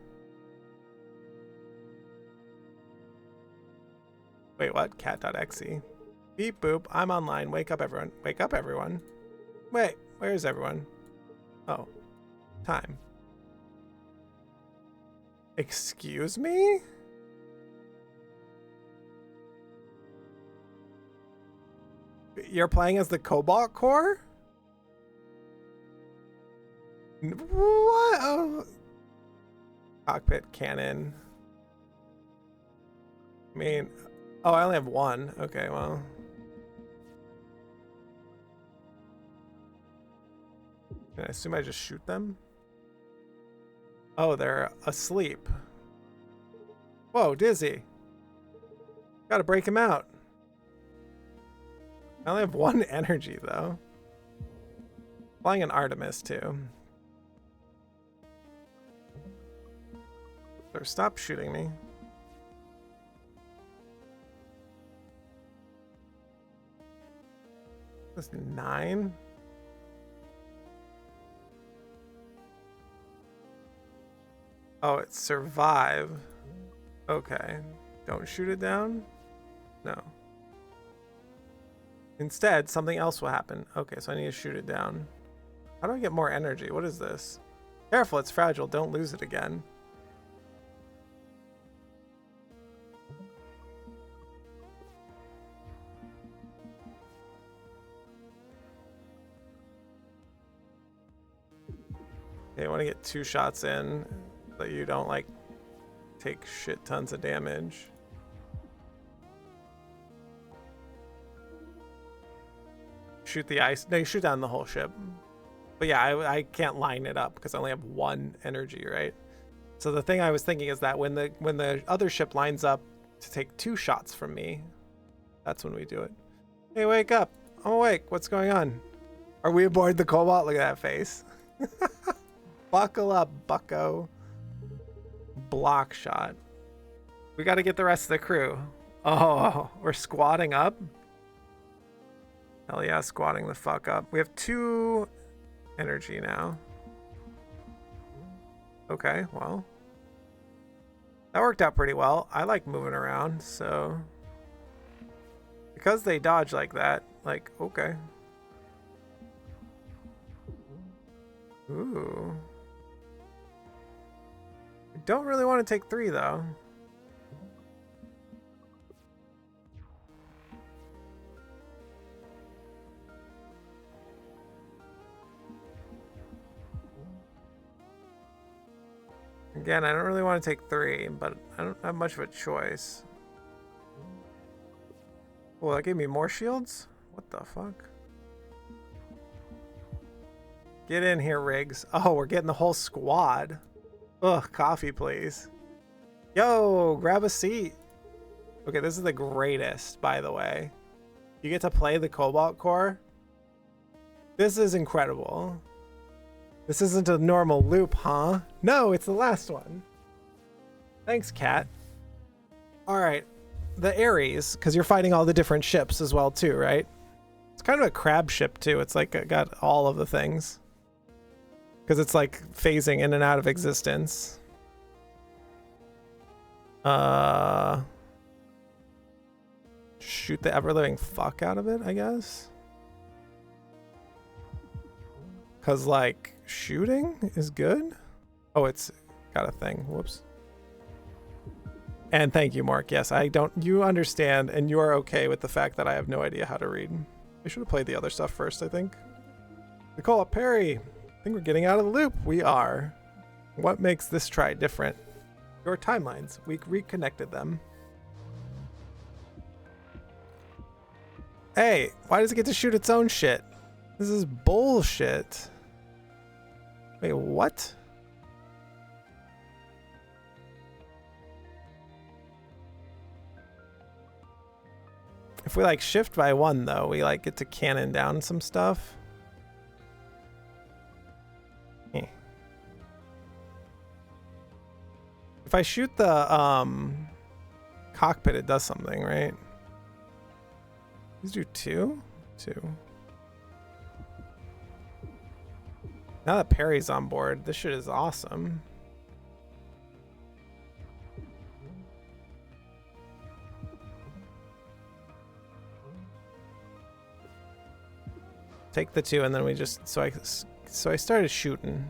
Speaker 1: Wait, what? Cat.exe. Beep boop. I'm online. Wake up, everyone. Wake up, everyone. Wait, where is everyone? Oh. Time. Excuse me? You're playing as the Cobalt Core? What? Oh. Cockpit cannon. I mean, oh, I only have one. Okay, well. Can I assume I just shoot them? Oh, they're asleep. Whoa, Dizzy. Gotta break him out. I only have one energy, though. Flying an Artemis, too. Or stop shooting me. That's 9? Oh, it's survive. Okay. Don't shoot it down? No. Instead, something else will happen. Okay, so I need to shoot it down. How do I get more energy? What is this? Careful, it's fragile. Don't lose it again. Okay, I want to get 2 shots in so you don't, like, take shit tons of damage. Shoot the ice. No, you shoot down the whole ship. But yeah, I can't line it up because I only have 1 energy, right? So the thing I was thinking is that when the other ship lines up to take 2 shots from me, that's when we do it. Hey, wake up. I'm awake. What's going on? Are we aboard the Cobalt? Look at that face. Buckle up, bucko. Block shot. We got to get the rest of the crew. Oh, we're squatting up? Hell yeah, squatting the fuck up. We have 2 energy now. Okay, well. That worked out pretty well. I like moving around, so. Because they dodge like that, like, okay. Ooh. I don't really want to take 3, though. Again, I don't really want to take 3, but I don't have much of a choice. Well, that gave me more shields? What the fuck? Get in here, Riggs. Oh, we're getting the whole squad. Ugh, coffee, please. Yo, grab a seat. Okay, this is the greatest, by the way. You get to play the Cobalt Core. This is incredible. This isn't a normal loop, huh? No, it's the last one. Thanks, Cat. All right, the Ares, because you're fighting all the different ships as well, too, right? It's kind of a crab ship, too. It's like got all of the things. Because it's like phasing in and out of existence. Shoot the ever-living fuck out of it, I guess. Because, like, shooting is good. Oh, it's got a thing. Whoops. And thank you, Mark. Yes, I don't. You understand, and you are okay with the fact that I have no idea how to read. We should have played the other stuff first, I think. We call it Perry. I think we're getting out of the loop. We are. What makes this try different? Your timelines. We reconnected them. Hey, why does it get to shoot its own shit? This is bullshit. Wait, what? If we like shift by 1 though, we like get to cannon down some stuff. If I shoot the cockpit, it does something, right? These do 2? 2. Now that Perry's on board, this shit is awesome. Take the 2 and then we just so I started shooting.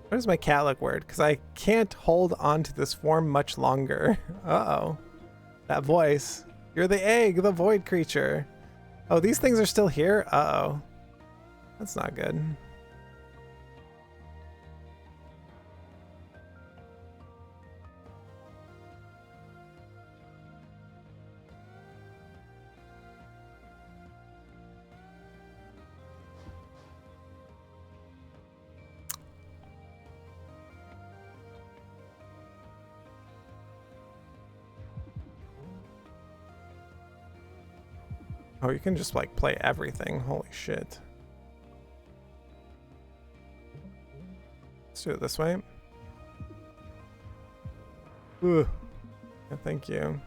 Speaker 1: Why does my cat look weird? Because I can't hold on to this form much longer. Uh-oh. That voice. You're the egg, the void creature. Oh, these things are still here? Uh-oh. That's not good. Oh, you can just like play everything. Holy shit. Let's do it this way. Ooh. Yeah, thank you.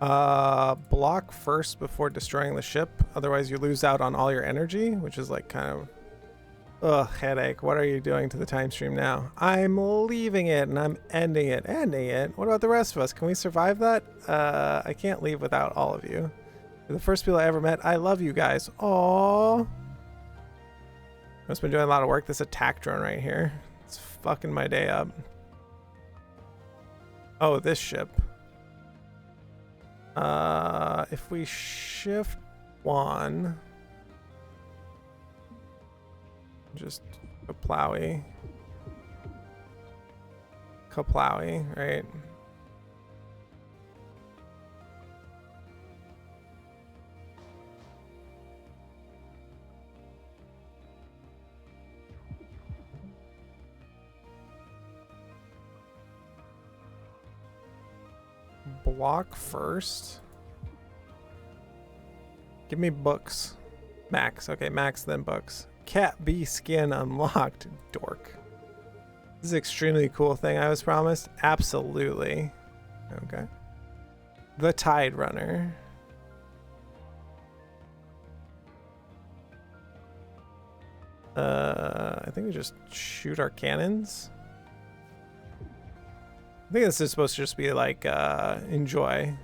Speaker 1: Block first before destroying the ship. Otherwise you lose out on all your energy, which is like kind of... Ugh, headache. What are you doing to the time stream now? I'm leaving it and I'm ending it. Ending it? What about the rest of us? Can we survive that? I can't leave without all of you. You're the first people I ever met. I love you guys. Aww. I've been doing a lot of work. This attack drone right here. It's fucking my day up. Oh, this ship. If we shift 1... Just Kaplowy. Kaplowy, right? Block first. Give me books. Max. Okay, max, then books. Cat B skin unlocked. Dork. This is an extremely cool thing I was promised. Absolutely. Okay. The Tide Runner. I think we just shoot our cannons. I think this is supposed to just be like, enjoy.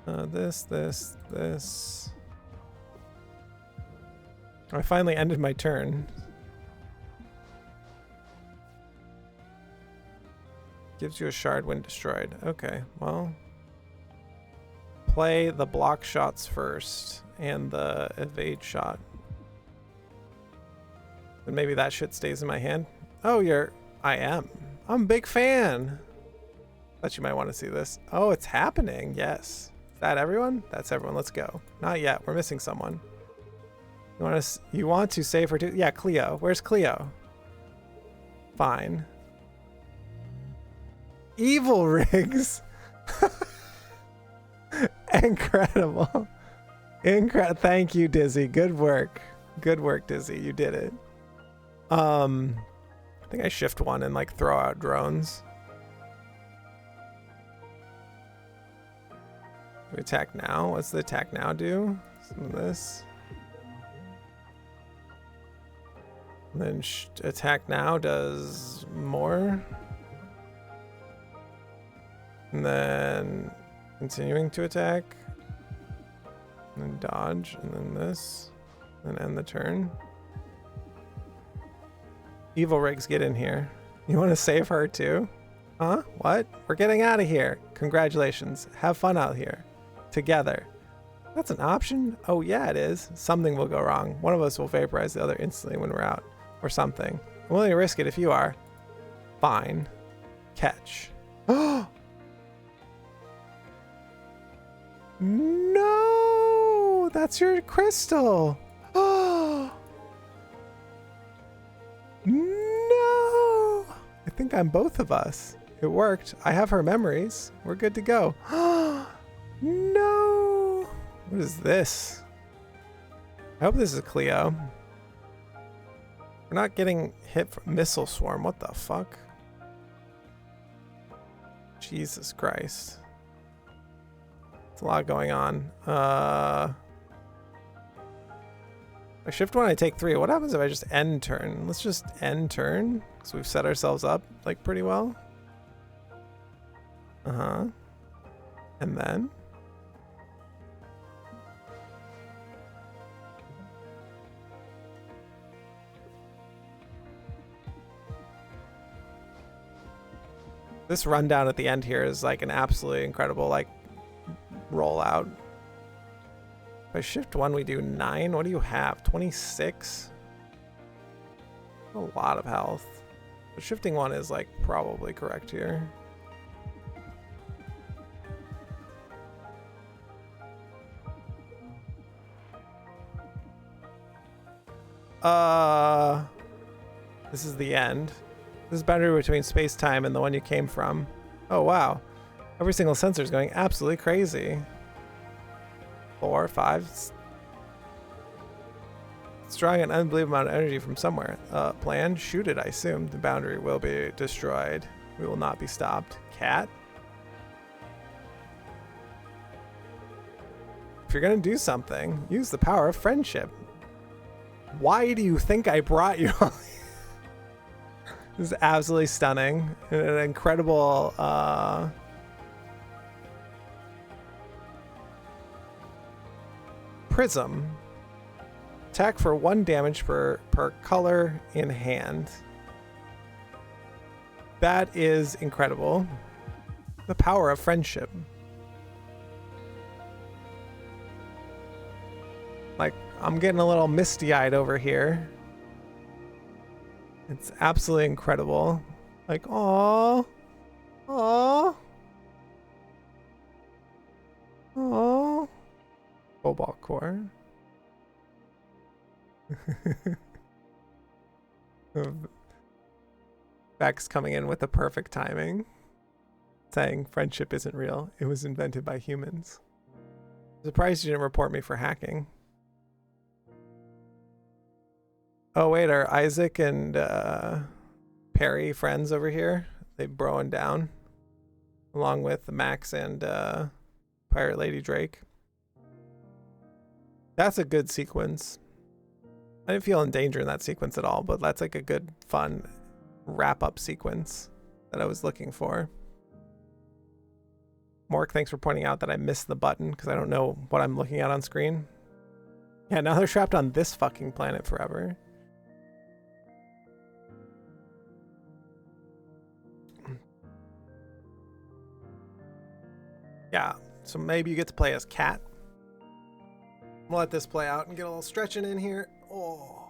Speaker 1: This. I finally ended my turn. Gives you a shard when destroyed. Okay, well. Play the block shots first and the evade shot. And maybe that shit stays in my hand. Oh, I am. I'm a big fan. Thought you might want to see this. Oh, it's happening. Yes. Is that everyone? That's everyone. Let's go. Not yet. We're missing someone. You want to save her too? Yeah, Cleo. Where's Cleo? Fine. Evil rigs. Incredible. Thank you, Dizzy. Good work. Good work, Dizzy. You did it. I think I shift 1 and like throw out drones. We attack now. What's the attack now do? Some of this. And then attack now does more. And then continuing to attack. And then dodge. And then this. And end the turn. Evil rigs, get in here. You want to save her too? Huh? What? We're getting out of here. Congratulations. Have fun out here. Together. That's an option? Oh yeah, it is. Something will go wrong. One of us will vaporize the other instantly when we're out. Or something. I'm willing to risk it if you are. Fine. Catch. No! that's your crystal. Oh no! I think I'm both of us. It worked. I have her memories. We're good to go. No! What is this? I hope this is Cleo. We're not getting hit from missile swarm. What the fuck? Jesus Christ. There's a lot going on. I shift one, I take 3. What happens if I just end turn? Let's just end turn, because we've set ourselves up like pretty well. And then this rundown at the end here is like an absolutely incredible like rollout. If I shift 1, we do 9. What do you have? 26? A lot of health. But shifting 1 is like probably correct here. This is the end. This is boundary between space-time and the one you came from. Oh wow. Every single sensor is going absolutely crazy. 4, 5. It's drawing an unbelievable amount of energy from somewhere. Plan? Shoot it, I assume. The boundary will be destroyed. We will not be stopped. Cat? If you're gonna do something, use the power of friendship. Why do you think I brought you? This is absolutely stunning. An incredible Prism. Attack for 1 damage per color in hand. That is incredible. The power of friendship. Like, I'm getting a little misty-eyed over here. It's absolutely incredible. Like, aww. Aww. Aww. Cobalt Core. Beck's coming in with the perfect timing. Saying friendship isn't real. It was invented by humans. Surprised you didn't report me for hacking. Oh wait, are Isaac and Perry friends over here? They broing down. Along with Max and Pirate Lady Drake. That's a good sequence. I didn't feel in danger in that sequence at all, but that's like a good, fun wrap-up sequence that I was looking for. Mork, thanks for pointing out that I missed the button because I don't know what I'm looking at on screen. Yeah, now they're trapped on this fucking planet forever. Yeah, so maybe you get to play as Cat. We'll let this play out and get a little stretching in here. Oh.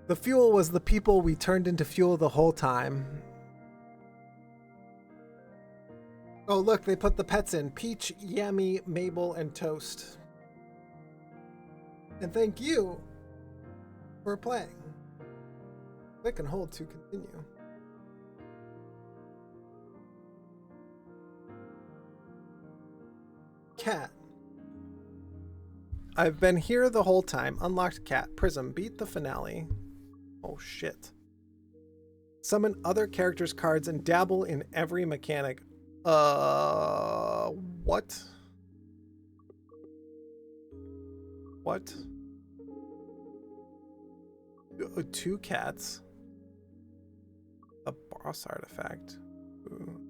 Speaker 1: The fuel was the people we turned into fuel the whole time. Oh, look, they put the pets in. Peach, Yummy, Mabel, and Toast. And thank you for playing. Click and hold to continue. Cat. I've been here the whole time. Unlocked Cat. Prism. Beat the finale. Oh shit. Summon other characters' cards and dabble in every mechanic. What? What? 2 cats. A boss artifact. Ooh.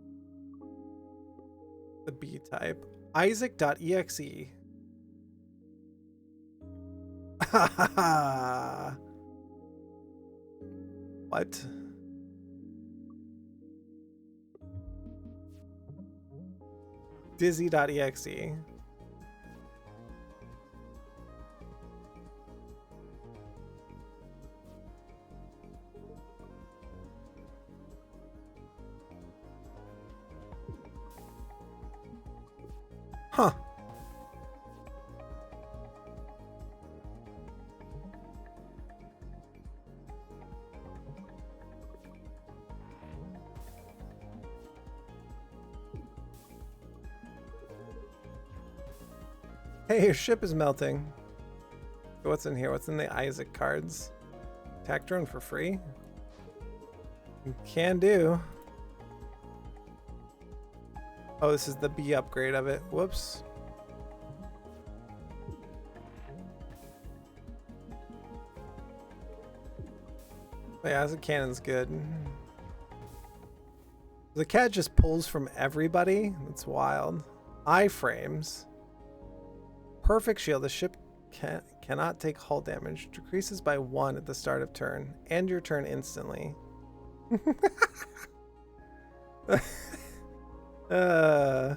Speaker 1: The B type. Isaac.exe. What? Dizzy.exe. Huh. Hey, your ship is melting. What's in here? What's in the Isaac cards? Attack drone for free? Can do. Oh, this is the B upgrade of it. Whoops. Yeah, the cannon's good. The cat just pulls from everybody. That's wild. Iframes. Perfect shield. The ship cannot take hull damage. Decreases by 1 at the start of turn. End your turn instantly. I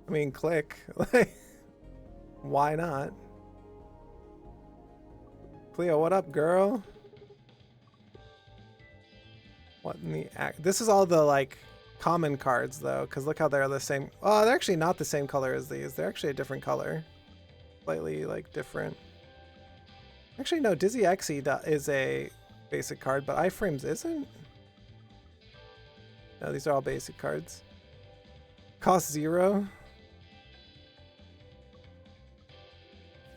Speaker 1: mean, click. Why not? Cleo, what up, girl? What in the act? This is all the like common cards though, because look how they're the same. Oh, they're actually not the same color as these. They're actually a different color, slightly like different. Actually, no. Dizzy Xe is a basic card, but iframes isn't. No, these are all basic cards. Cost 0.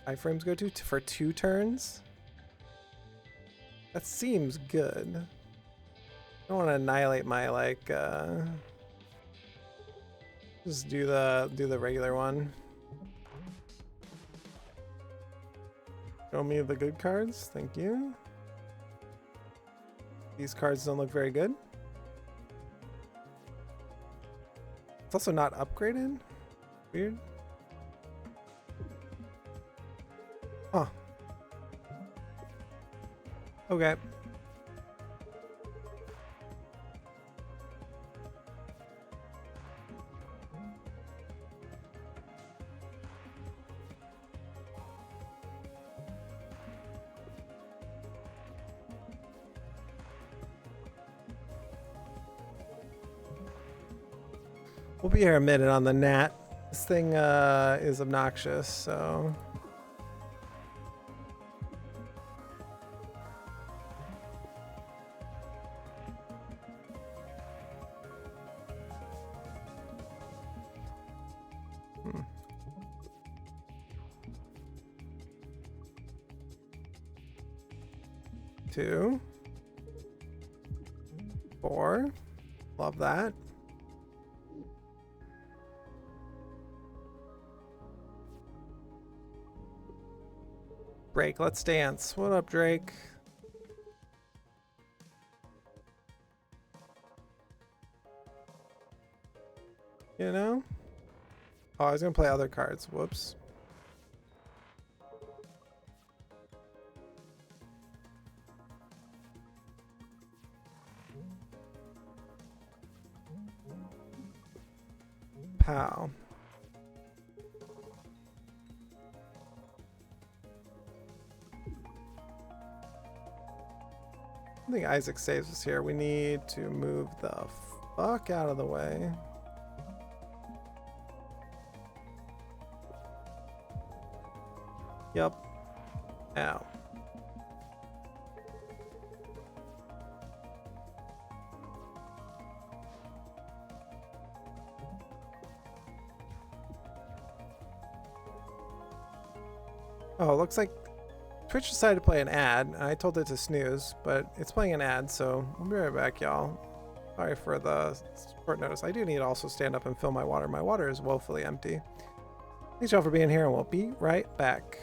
Speaker 1: Iframes go to for 2 turns. That seems good. I don't want to annihilate my like. Just do the regular one. Show me the good cards. Thank you. These cards don't look very good. It's also not upgraded. Weird. Huh. Okay. We'll be here a minute on the gnat. This thing is obnoxious, so. Hmm. 2. 4. Love that. Drake, let's dance. What up, Drake? You know? Oh, I was gonna play other cards. Whoops. Pow. I think Isaac saves us here. We need to move the fuck out of the way. Yup. Ow. Oh, it looks like Twitch decided to play an ad. I told it to snooze, but it's playing an ad, so we'll be right back, y'all. Sorry for the short notice. I do need to also stand up and fill my water. My water is woefully empty. Thanks, y'all, for being here, and we'll be right back.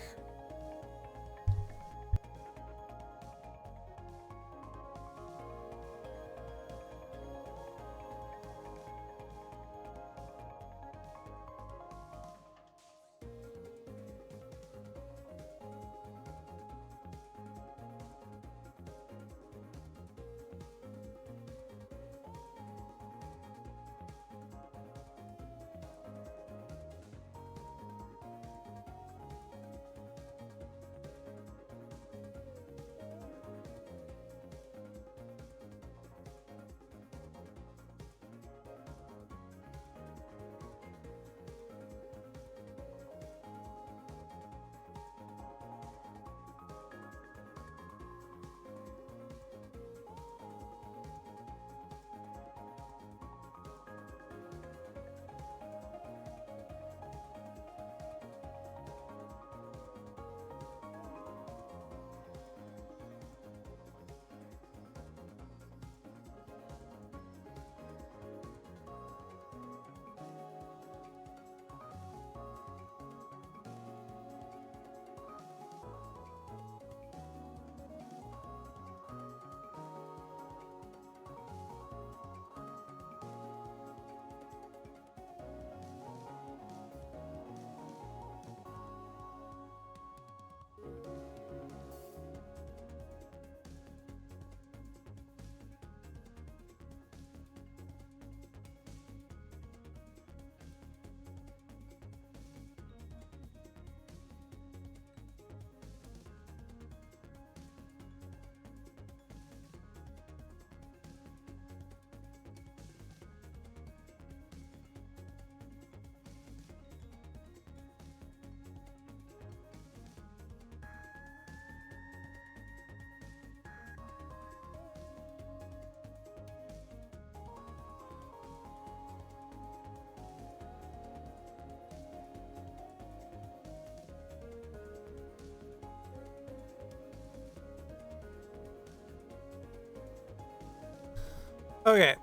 Speaker 1: Okay.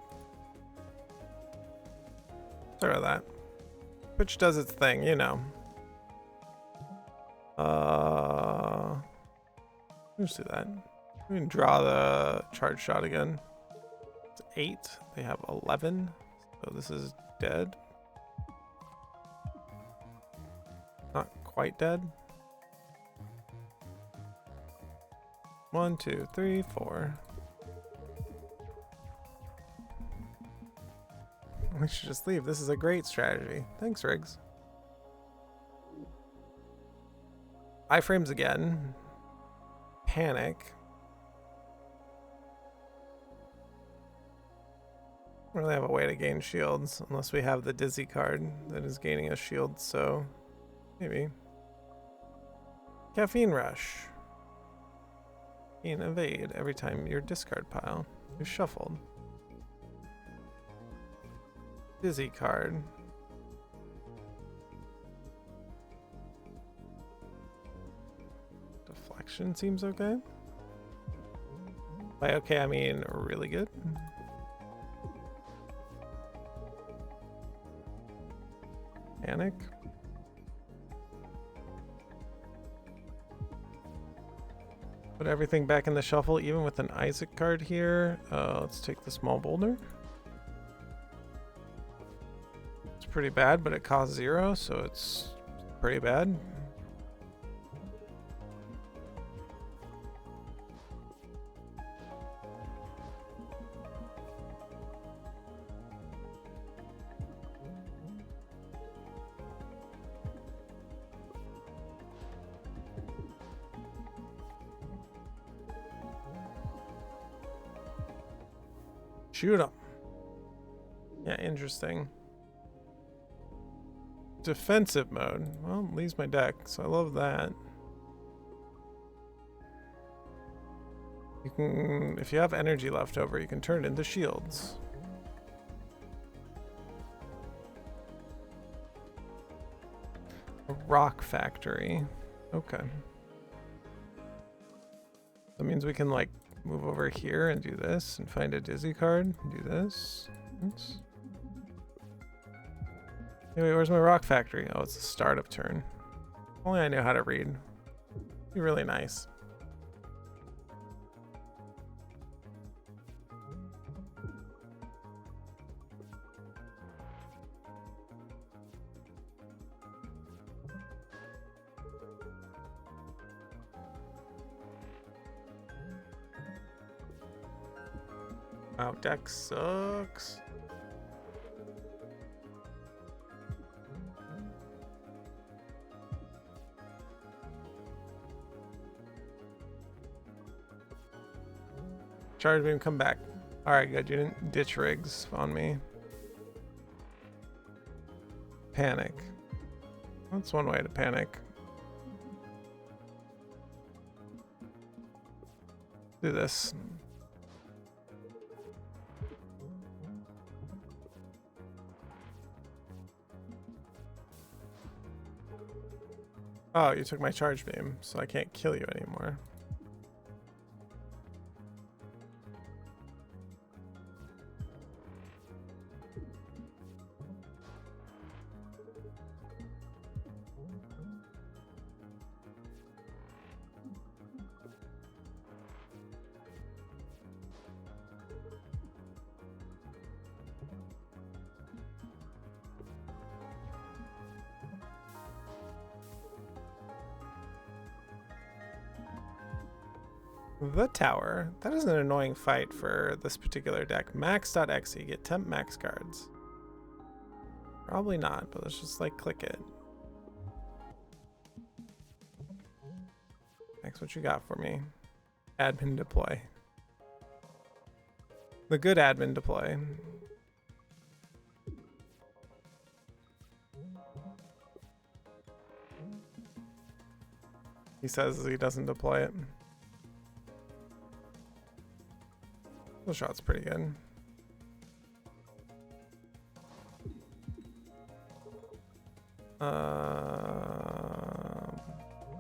Speaker 1: Sorry about that. Twitch does its thing, you know. Let's do that. We can draw the charge shot again. It's 8. They have 11. So this is dead. Not quite dead. 1, 2, 3, 4. We should just leave. This is a great strategy. Thanks, Riggs. Iframes again. Panic. We don't really have a way to gain shields unless we have the Dizzy card that is gaining us shields, so maybe. Caffeine Rush. Evade every time your discard pile is shuffled. Dizzy card. Deflection seems okay. By okay, I mean really good. Panic. Put everything back in the shuffle, even with an Isaac card here. Let's take the small boulder. It's pretty bad, but it costs 0, so it's pretty bad. Shoot him. Yeah, interesting. Defensive mode. Well, it leaves my deck, so I love that. You can, if you have energy left over, you can turn it into shields. A rock factory. Okay. That means we can like move over here and do this and find a Dizzy card. Do this. Oops. Anyway, where's my rock factory? Oh, it's the start of turn. If only I knew how to read. It'd be really nice. Wow, deck sucks. Charge beam, come back. Alright, good. You didn't ditch Riggs on me. Panic. That's one way to panic. Do this. Oh, you took my charge beam, so I can't kill you anymore. The tower. That is an annoying fight for this particular deck. Max.exe. Get temp max cards. Probably not, but let's just like click it. Max, what you got for me? Admin deploy. The good admin deploy. He says he doesn't deploy it. The shot's pretty good.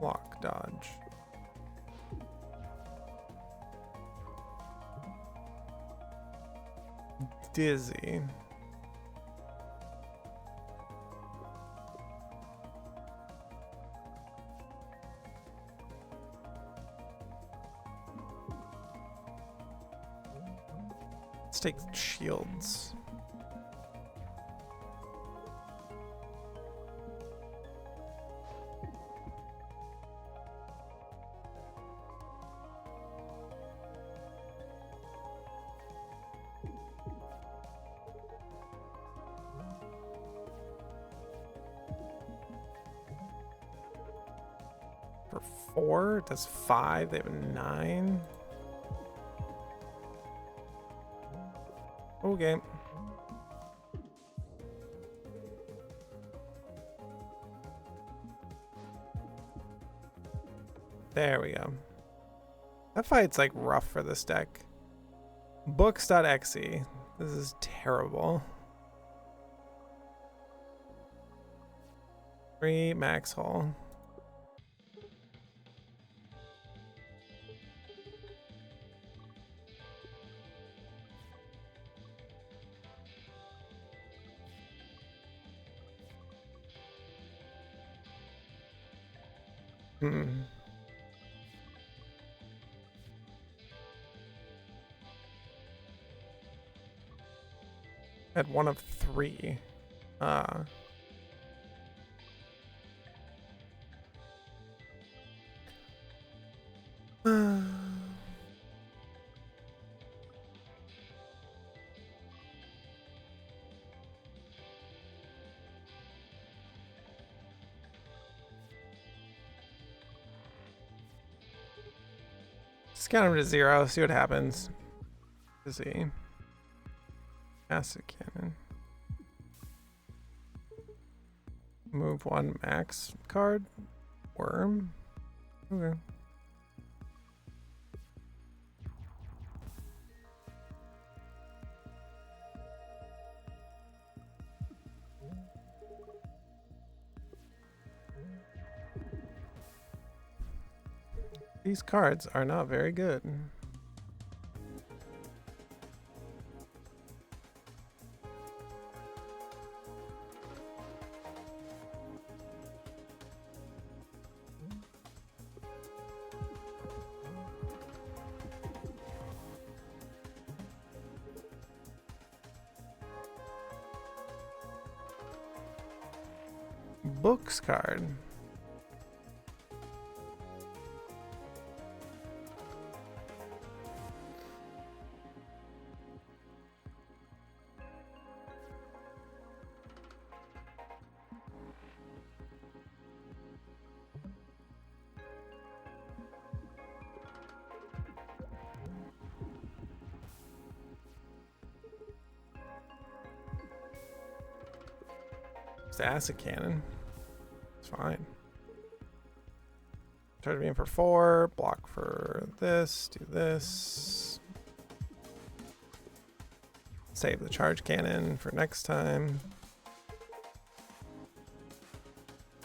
Speaker 1: Block dodge. Dizzy. Let's take shields. For 4, it does 5. They have a 9. Okay. There we go. That fight's like rough for this deck. Books.exe. This is terrible. 3 max hull. At 1 of 3. Just count him to 0, see what happens. Busy. Acid cannon. Move 1 max card. Worm. Okay. These cards are not very good. Books card. It's the acid cannon. It's fine. Charge beam for 4, block for this, do this. Save the charge cannon for next time.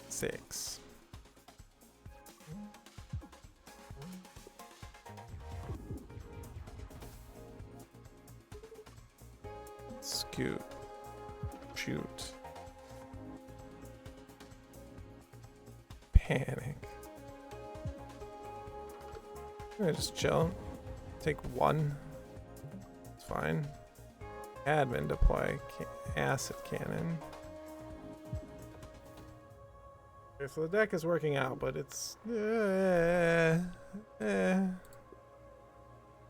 Speaker 1: 6. Scoot. Shoot. Panic. I'm gonna just chill. Take 1. It's fine. Admin deploy acid cannon. Okay, so the deck is working out, but it's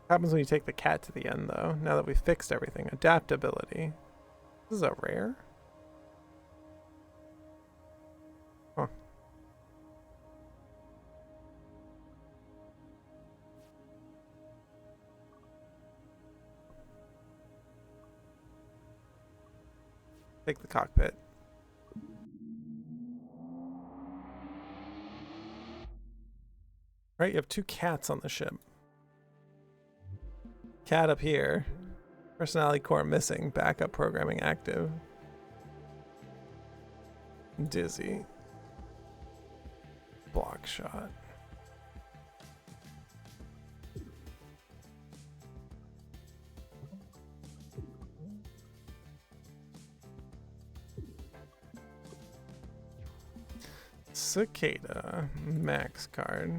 Speaker 1: happens when you take the cat to the end, though. Now that we've fixed everything, adaptability. This is a rare. Huh. Take the cockpit. Right, you have 2 cats on the ship. Cat up here. Personality core missing. Backup programming active. Dizzy. Block shot. Cicada max card.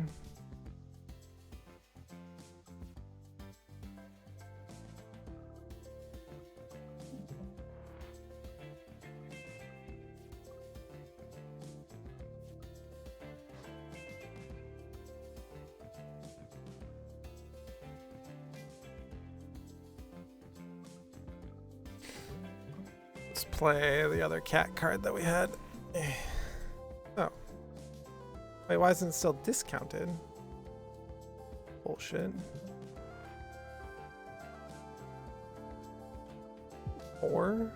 Speaker 1: Let's play the other cat card that we had. Oh. Wait, why isn't it still discounted? Bullshit. 4?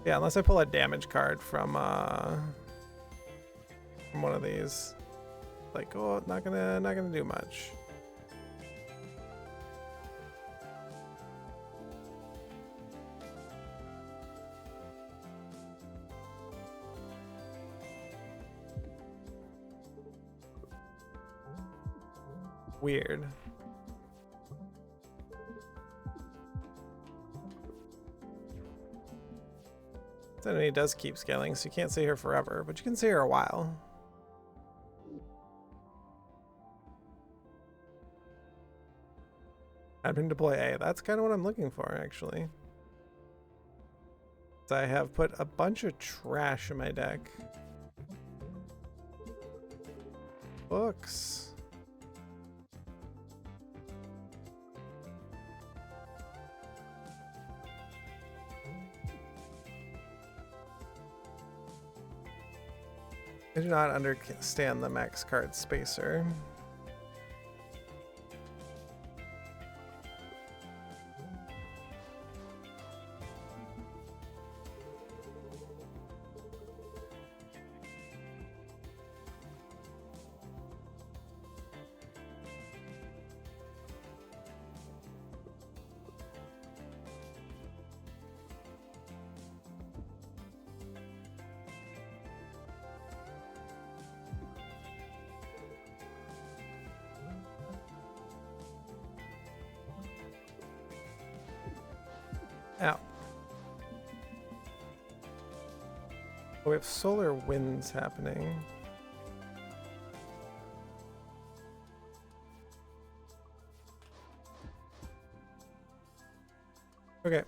Speaker 1: Yeah, unless I pull a damage card from one of these. Like, oh, not gonna do much. Weird. This enemy does keep scaling, so you can't stay here forever, but you can stay here a while. Admin deploy A. That's kind of what I'm looking for, actually. So I have put a bunch of trash in my deck. Books. I do not understand the max card spacer. Ow. Oh, we have solar winds happening. Okay.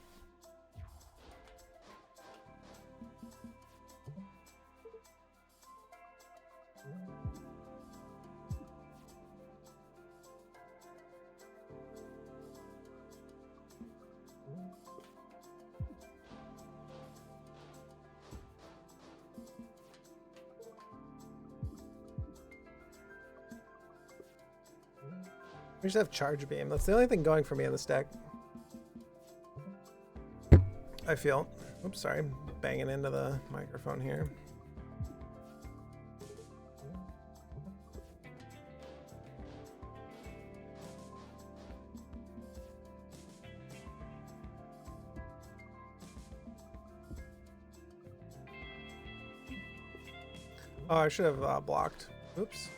Speaker 1: We just have charge beam. That's the only thing going for me in this deck. I feel. Oops, sorry. Banging into the microphone here. Oh, I should have blocked. Oops.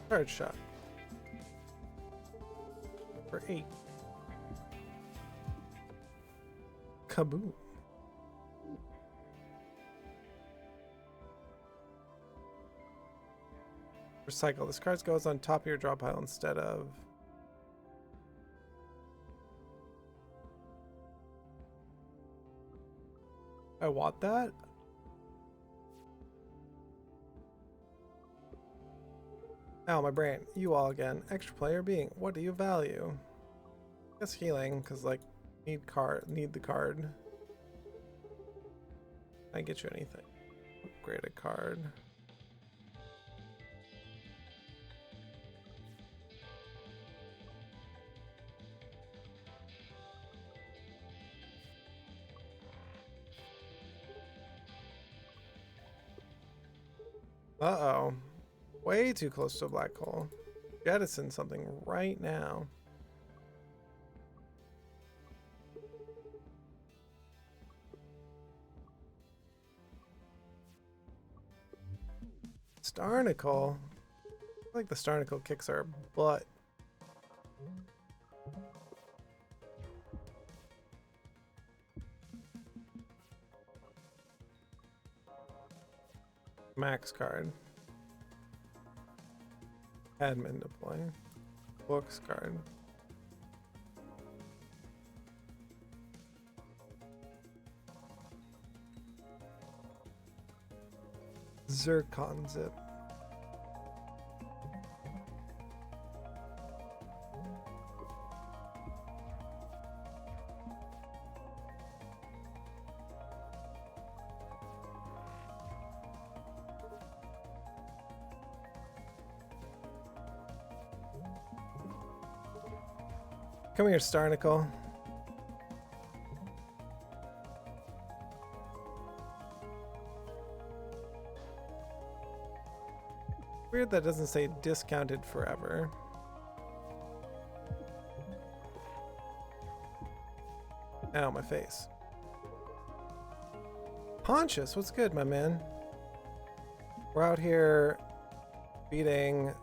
Speaker 1: Charge shot. For 8. Kaboom. Recycle. This card goes on top of your draw pile instead of... I want that? Ow, my brain. You all again. Extra player being. What do you value? I guess healing, because like need the card. I get you anything. Upgrade a card. Uh-oh. Way too close to a black hole. Jettison something right now. Starnicle. I feel like the Starnicle kicks our butt. Max card. Admin deploy. Books card. Zircon zip. Come here, Starnicle. Weird that doesn't say discounted forever. Ow, my face. Pontius, what's good, my man? We're out here beating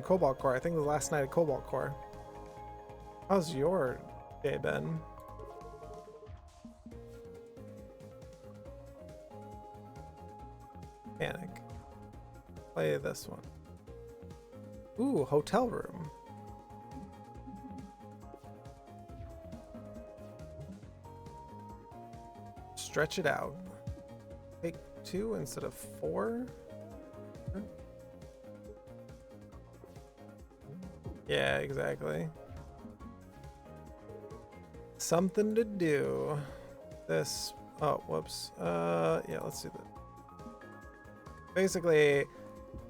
Speaker 1: Cobalt Core. I think it was last night at Cobalt Core. How's your day been? Panic. Play this one. Ooh, hotel room. Stretch it out. Take 2 instead of 4. Yeah, exactly. Something to do. This. Oh, whoops. Yeah, let's do that. Basically,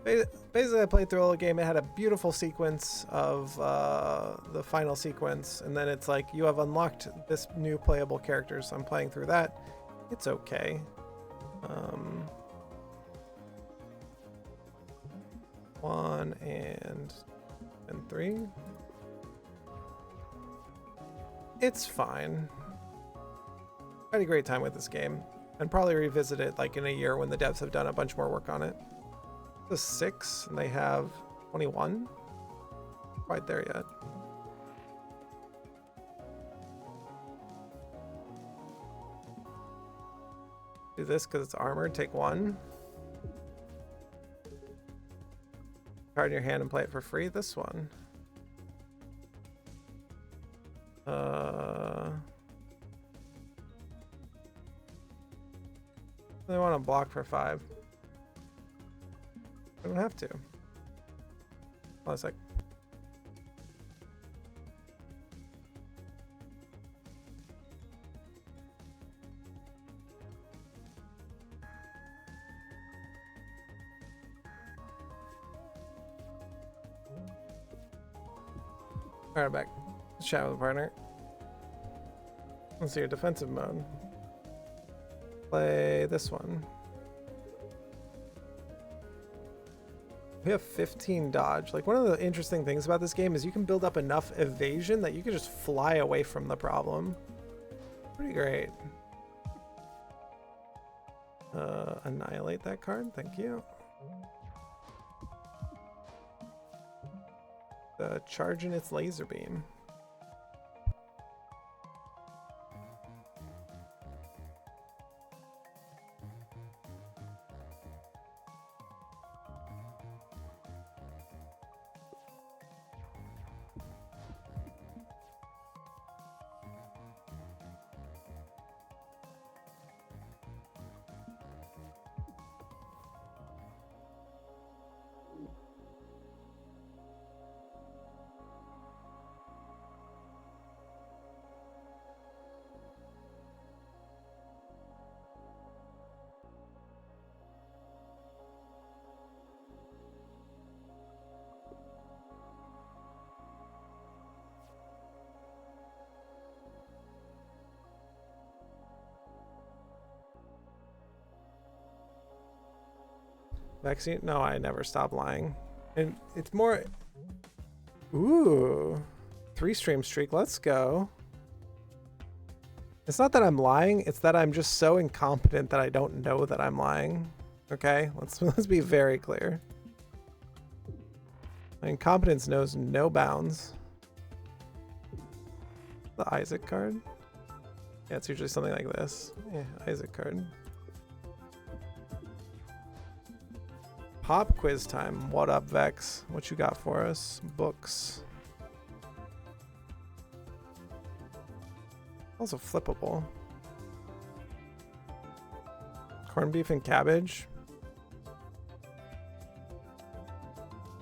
Speaker 1: I played through the whole game. It had a beautiful sequence of the final sequence, and then it's like you have unlocked this new playable character. So I'm playing through that. It's okay. 1 and 3. It's fine. I had a great time with this game, and probably revisit it like in a year when the devs have done a bunch more work on it. It's 6, and they have 21. Quite there yet. Do this because it's armored. Take 1. Card in your hand and play it for free. This one. They want to block for 5. I don't have to. Hold on a sec. Alright, back. Let's chat with a partner. Let's see your defensive mode. Play this one. We have 15 dodge. Like, one of the interesting things about this game is you can build up enough evasion that you can just fly away from the problem. Pretty great. Annihilate that card. Thank you. Charge in its laser beam. Vaccine? No, I never stop lying. And it's more... Ooh. 3-stream streak. Let's go. It's not that I'm lying. It's that I'm just so incompetent that I don't know that I'm lying. Okay, let's be very clear. My incompetence knows no bounds. The Isaac card? Yeah, it's usually something like this. Yeah, Isaac card. Pop quiz time. What up, Vex? What you got for us? Books. Also flippable. Corned beef and cabbage.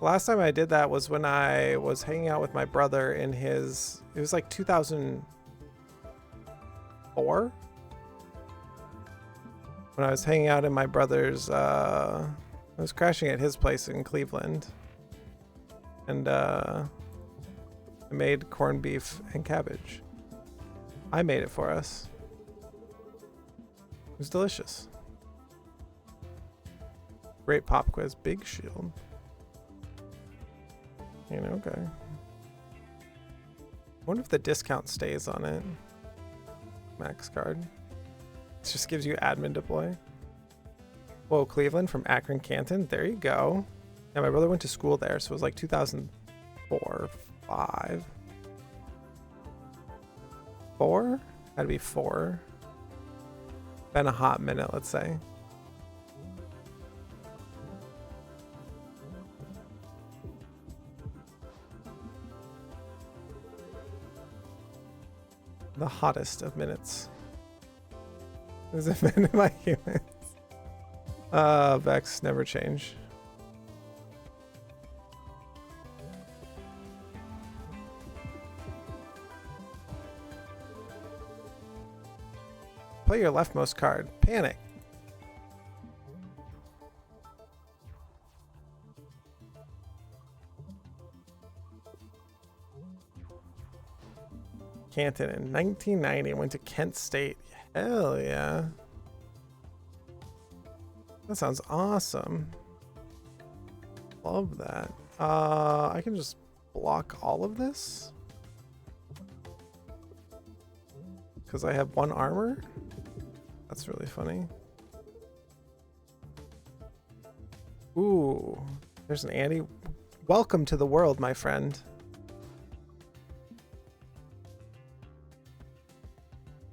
Speaker 1: Last time I did that was when I was hanging out with my brother in his... It was like 2004? When I was hanging out in my brother's... I was crashing at his place in Cleveland. And I made corned beef and cabbage. I made it for us. It was delicious. Great pop quiz. Big shield. You know, okay. I wonder if the discount stays on it. Max card. It just gives you admin deploy. Whoa, Cleveland from Akron, Canton. There you go. Yeah, my brother went to school there, so it was like 2004, 5. 4? Had to be 4. Been a hot minute, let's say. The hottest of minutes. Has it been in my humans? Vex never change. Play your leftmost card. Panic. Canton in 1990. Went to Kent State. Hell yeah. That sounds awesome. Love that. I can just block all of this because I have 1 armor. That's really funny. Ooh, there's an Andy. Welcome to the world, my friend.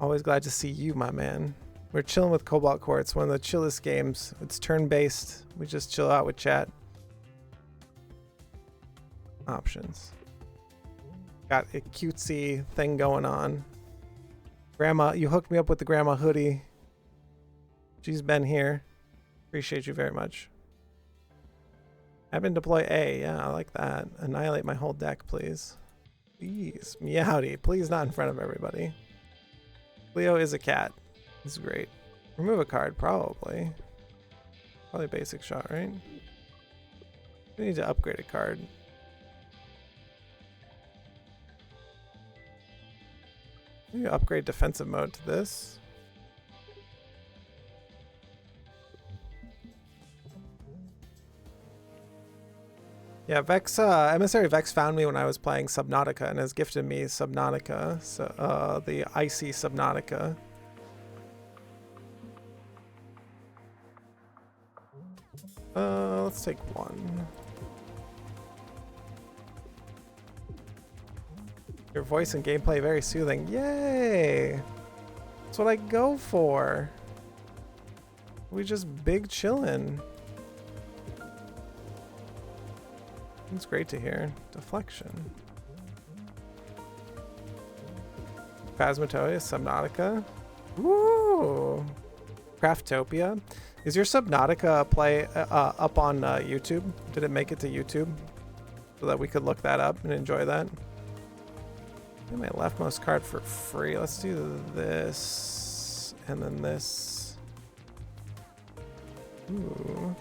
Speaker 1: Always glad to see you, my man. We're chilling with Cobalt Core. It's one of the chillest games. It's turn-based. We just chill out with chat. Options. Got a cutesy thing going on. Grandma, you hooked me up with the grandma hoodie. She's been here. Appreciate you very much. Admin deploy A. Yeah, I like that. Annihilate my whole deck, please. Please. Meowdy. Please not in front of everybody. Leo is a cat. This is great. Remove a card, probably. Probably basic shot, right? We need to upgrade a card. Maybe upgrade defensive mode to this. Yeah, Vex, Emissary Vex found me when I was playing Subnautica and has gifted me Subnautica, so, the Icy Subnautica. Let's take 1. Your voice and gameplay very soothing. Yay! That's what I go for. We just big chillin'. It's great to hear. Deflection. Phasmatopia, Subnautica. Woo! Craftopia. Is your Subnautica play up on YouTube? Did it make it to YouTube? So that we could look that up and enjoy that? Get my leftmost card for free. Let's do this. And then this. Ooh.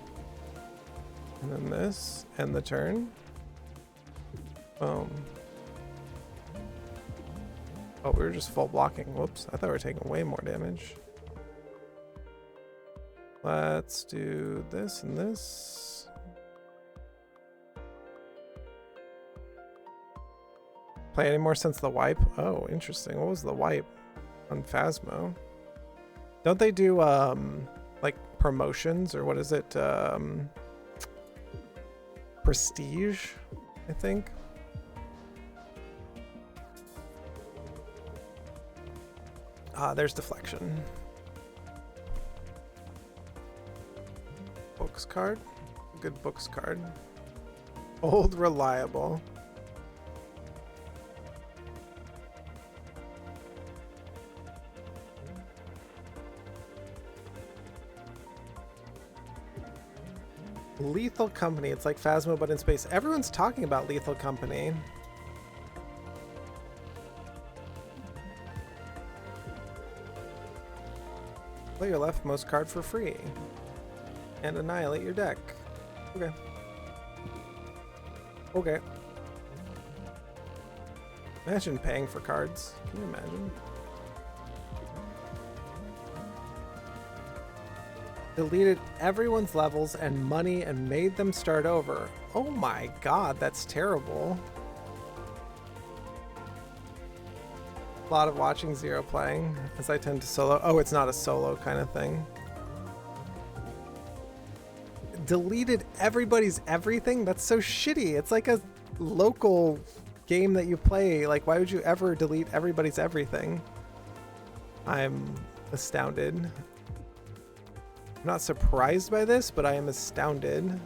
Speaker 1: And then this. End the turn. Boom. Oh, we were just full blocking. Whoops. I thought we were taking way more damage. Let's do this and this. Play any more since the wipe? Oh, interesting. What was the wipe on Phasmo? Don't they do like promotions, or what is it? Prestige, I think. There's deflection. Books card. Good books card. Old reliable. Lethal Company. It's like Phasmo but in space. Everyone's talking about Lethal Company. Play your leftmost card for free. And annihilate your deck. Okay. Okay. Imagine paying for cards. Can you imagine? Deleted everyone's levels and money and made them start over. Oh my god, that's terrible. A lot of watching Zero playing, as I tend to solo. Oh, it's not a solo kind of thing. Deleted everybody's everything? That's so shitty. It's like a local game that you play. Like, why would you ever delete everybody's everything? I'm astounded. I'm not surprised by this, but I am astounded.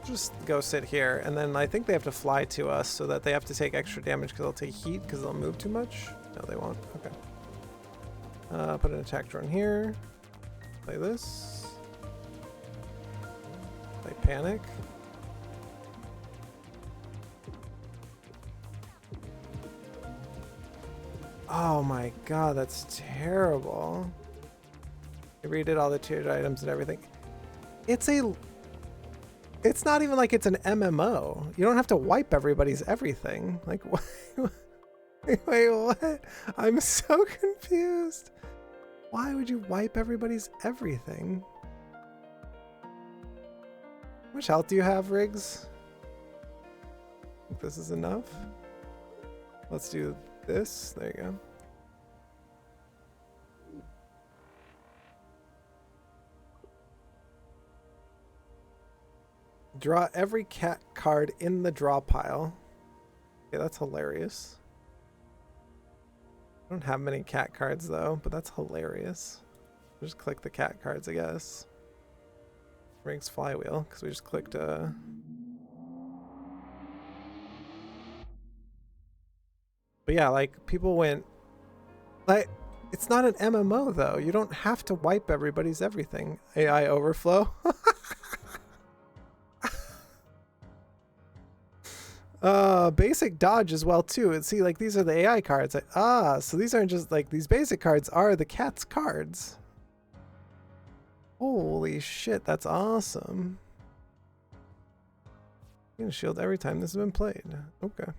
Speaker 1: Just go sit here, and then I think they have to fly to us so that they have to take extra damage because they'll take heat because they'll move too much. No, they won't. Okay. Put an attack drone here. Play this. Play panic. Oh my god, that's terrible. I redid all the tiered items and everything. It's not even like it's an MMO. You don't have to wipe everybody's everything. Like, what? Wait, what? I'm so confused. Why would you wipe everybody's everything? How much health do you have, Riggs? I think this is enough. Let's do this. There you go. Draw every cat card in the draw pile. Okay, that's hilarious. I don't have many cat cards though, but that's hilarious. Just click the cat cards, I guess. Riggs flywheel, because we just clicked But yeah, like, people went... Like, it's not an MMO though. You don't have to wipe everybody's everything. AI overflow. Basic dodge as well too. And see, like, these are the AI cards. Like, so these aren't just like, these basic cards are the cat's cards. Holy shit, that's awesome. You can shield every time this has been played. Okay.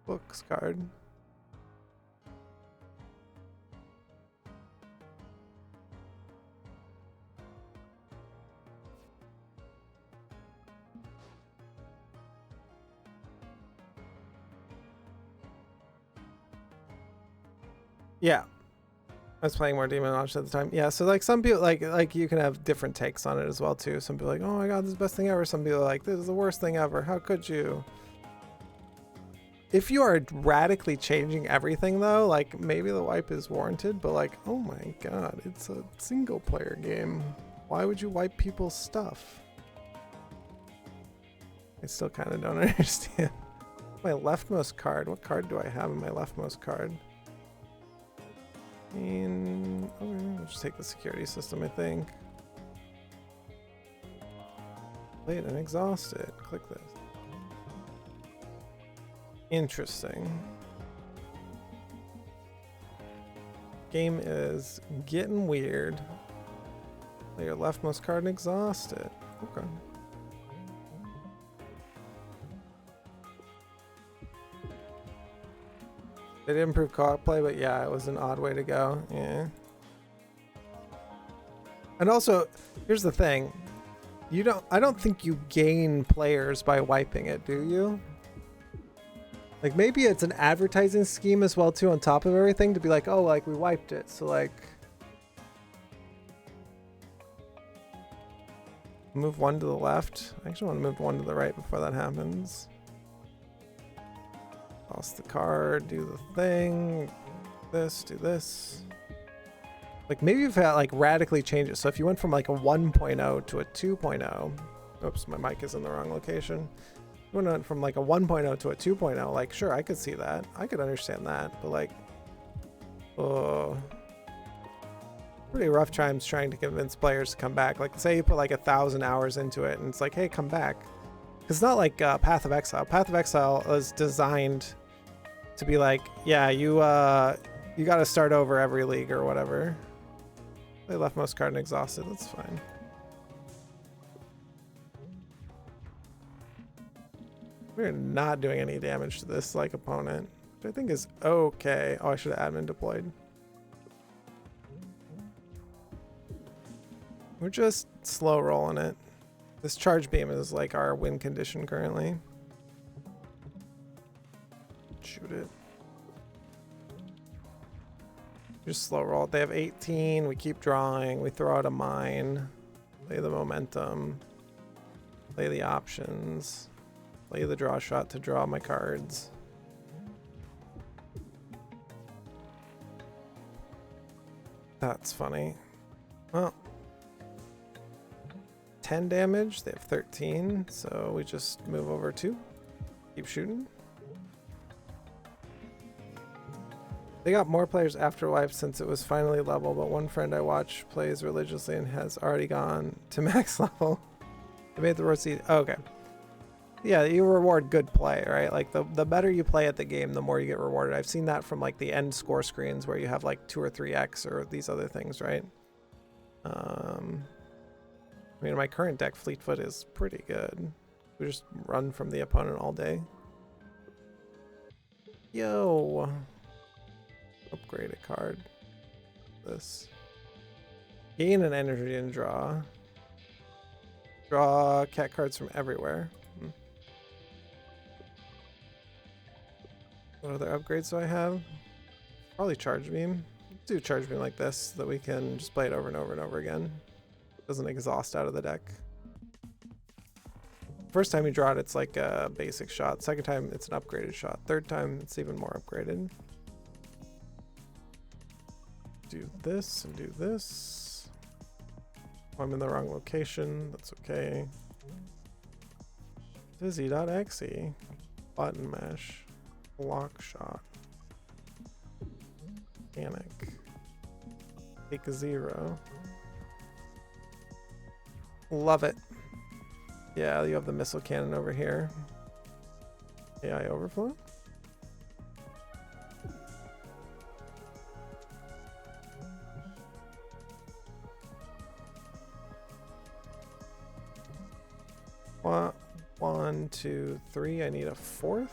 Speaker 1: Books card. Yeah, I was playing more Demon Launch at the time. Yeah, so like some people like you can have different takes on it as well too. Some people are like, oh my god, this is the best thing ever. Some people are like, this is the worst thing ever. How could you? If you are radically changing everything though, like maybe the wipe is warranted, but like, oh my god, it's a single player game. Why would you wipe people's stuff? I still kind of don't understand. My leftmost card. What card do I have in my leftmost card? And okay, we'll just take the security system, I think. Played and exhausted. Click this. Interesting. Game is getting weird. Play your leftmost card and exhaust it. Okay. They did improve co-op play, but yeah, it was an odd way to go. Yeah. And also, here's the thing. I don't think you gain players by wiping it, do you? Like maybe it's an advertising scheme as well too on top of everything to be like, oh, like we wiped it. So like move one to the left. I actually want to move one to the right before that happens. Toss the card, do the thing. This, do this. Like maybe if that like radically changes. So if you went from like a 1.0 to a 2.0. Oops, my mic is in the wrong location. You went from like a 1.0 to a 2.0, like sure, I could see that. I could understand that, but like, oh, pretty rough times trying to convince players to come back. Like say you put like 1,000 hours into it and it's like, hey, come back. It's not like Path of Exile. Path of Exile is designed to be like, yeah, you got to start over every league or whatever. They left most card and exhausted, that's fine. We're not doing any damage to this like opponent, which I think is okay. Oh, I should have admin deployed. We're just slow rolling it. This charge beam is like our win condition currently. Shoot it. Just slow roll it. They have 18. We keep drawing. We throw out a mine. Play the momentum. Play the options. Play the draw shot to draw my cards. That's funny. Well, 10 damage. They have 13, so we just move over 2. Keep shooting. They got more players after Life since it was finally level, but one friend I watch plays religiously and has already gone to max level. They made the road seat. Oh, okay. Yeah, you reward good play, right? Like the better you play at the game, the more you get rewarded. I've seen that from like the end score screens where you have like 2 or 3x or these other things, right? I mean, my current deck, Fleetfoot, is pretty good. We just run from the opponent all day. Yo. Upgrade a card. This. Gain an energy and draw. Draw cat cards from everywhere. What other upgrades do I have? Probably Charge Beam. Let's do Charge Beam like this so that we can just play it over and over and over again. Doesn't exhaust out of the deck. First time you draw it, it's like a basic shot. Second time, it's an upgraded shot. Third time, it's even more upgraded. Do this and do this. Oh, I'm in the wrong location. That's okay. Dizzy.exe. Button mash. Block shot. Panic. Take a 0. Love it. Yeah, you have the missile cannon over here. AI overflow. One, 2, 3. I need a 4th.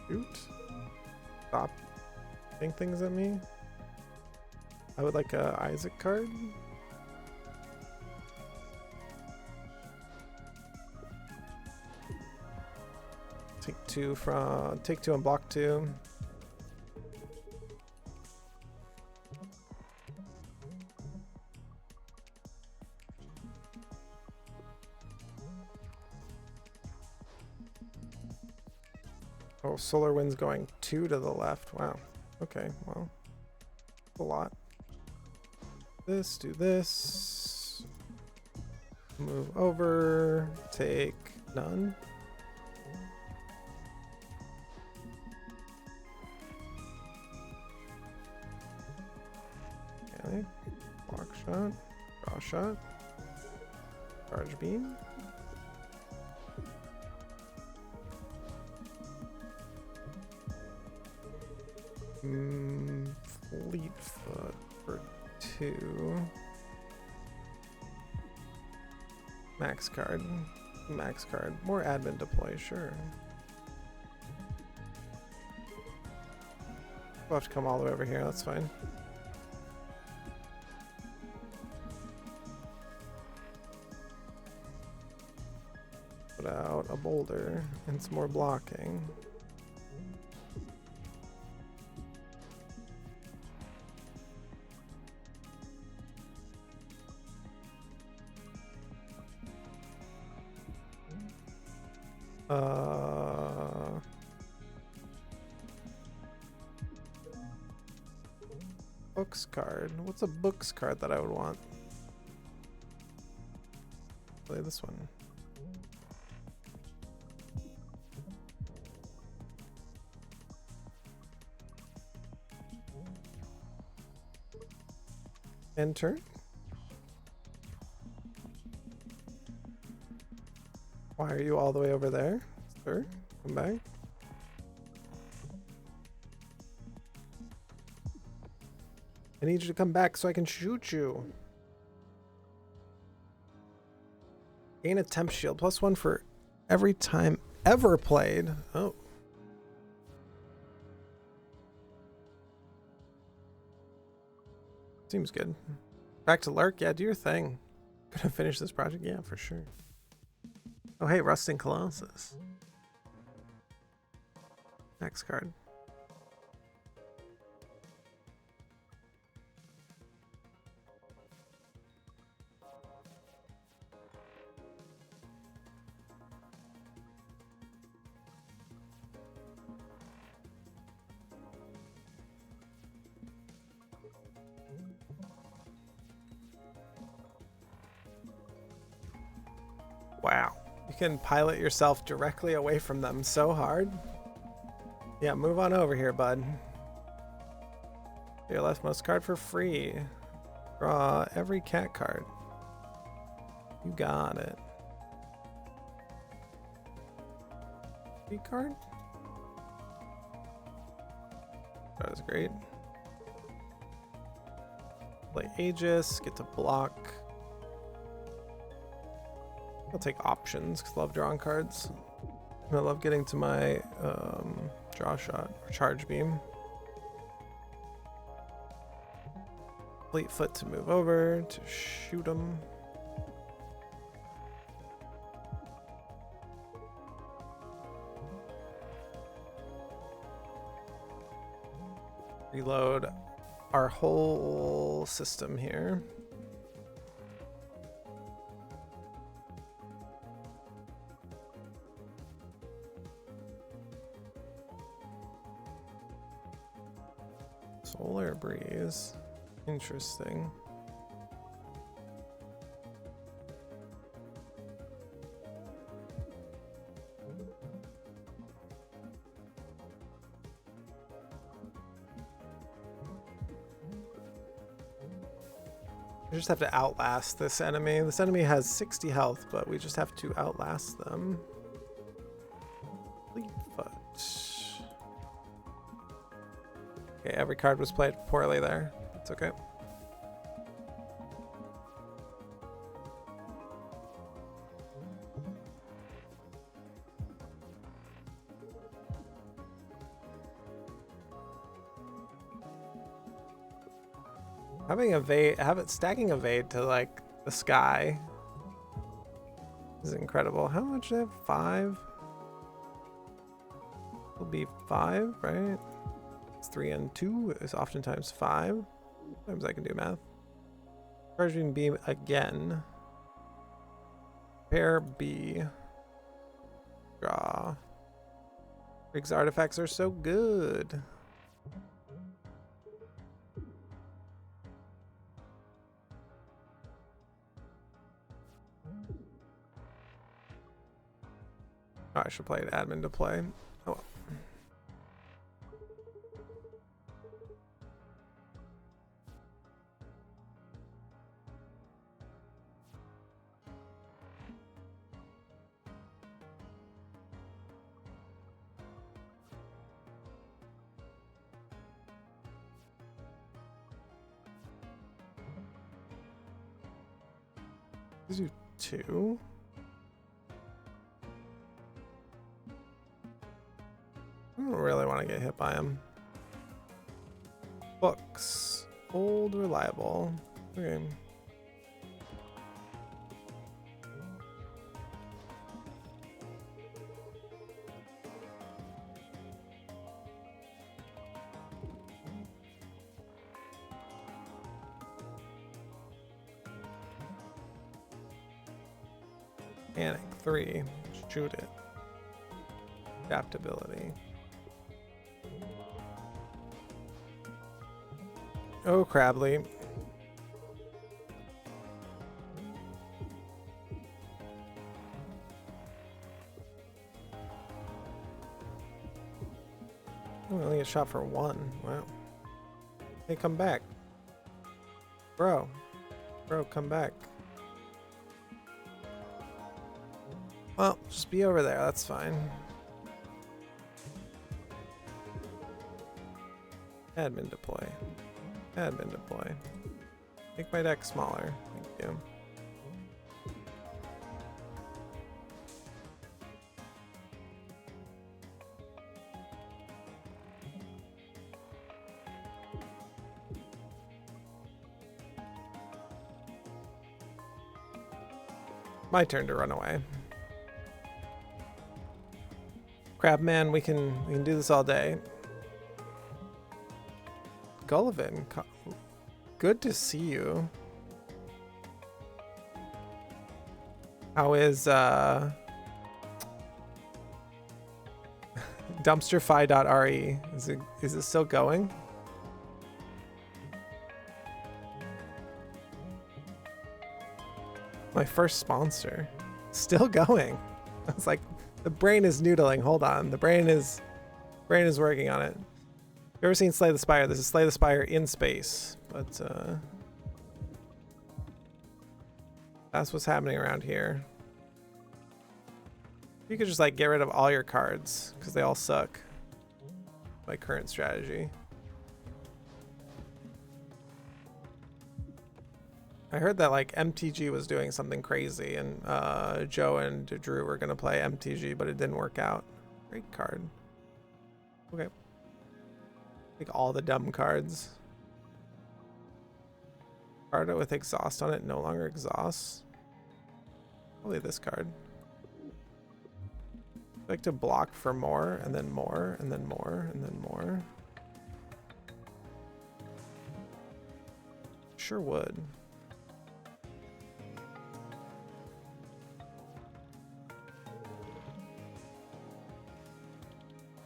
Speaker 1: Shoot. Stop hitting things at me. I would like a Isaac card. Take two and block 2. Oh, Solar Wind's going 2 to the left. Wow. Okay, well, a lot. This, do this. Move over. Take none. Okay. Block shot. Draw shot. Charge beam. Fleetfoot for 2. Max card. Max card. More admin deploy, sure. We'll have to come all the way over here, that's fine. boulder and some more blocking. Books card. What's a books card that I would want? Play this one. Enter. Why are you all the way over there, sir? Come back. I need you to come back so I can shoot you. Gain a temp shield. +1 for every time ever played. Oh. Seems good. Back to Lurk. Yeah, do your thing. Gonna finish this project? Yeah, for sure. Oh, hey, Rusting Colossus. Next card. Wow. You can pilot yourself directly away from them so hard. Yeah, move on over here, bud. Your leftmost card for free. Draw every cat card. You got it. Free card? That was great. Play Aegis, get to block. I'll take options because I love drawing cards. And I love getting to my draw shot or charge beam. Fleet foot to move over to shoot him. Reload our whole system here. Solar breeze. Interesting. We just have to outlast this enemy. This enemy has 60 health, but we just have to outlast them. Fleetfoot. Okay, every card was played poorly there. It's okay. Stacking evade to like the sky is incredible. How much do I have? 5? Will be 5, right? 3 and 2 is oftentimes 5. Sometimes I can do math. Charging beam again. Pair B. Draw. Riggs artifacts are so good. Oh, I should play an admin to play. Oh well. These are 2. I don't really want to get hit by him. Books. Old, reliable. Okay. Panic 3. Shoot it. Adaptability. Oh, Crably. Oh, we only get shot for 1. Wow. Hey, come back. Bro. Bro, come back. Well, just be over there. That's fine. Admin deploy. Admin deploy. Make my deck smaller. Thank you. My turn to run away. Crabman, we can do this all day. Gullivan, good to see you. How is dumpsterfi.re? Is it still going? My first sponsor. Still going. I was like, the brain is noodling. Hold on. The brain is working on it. You ever seen Slay the Spire? This is Slay the Spire in space, but that's what's happening around here. You could just like get rid of all your cards because they all suck. My current strategy. I heard that like MTG was doing something crazy and Joe and Drew were gonna play MTG, but it didn't work out. Great card. Okay. Take all the dumb cards. Card with exhaust on it no longer exhausts. Probably this card. I like to block for more, and then more, and then more, and then more. Sure would.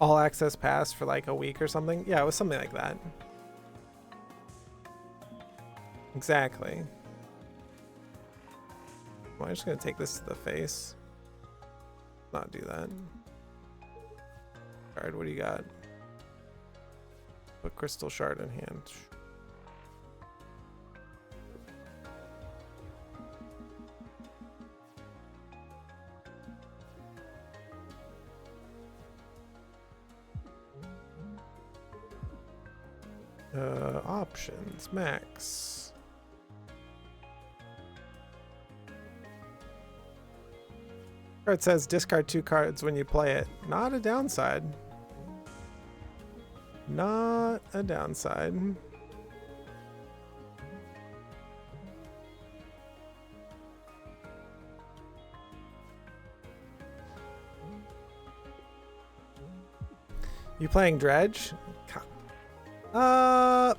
Speaker 1: All access pass for like a week or something. Yeah, it was something like that. Exactly. Well, I'm just gonna take this to the face. Not do that. Card, what do you got? Put crystal shard in hand. Options, max. Card says discard 2 cards when you play it. Not a downside. Not a downside. You playing Dredge?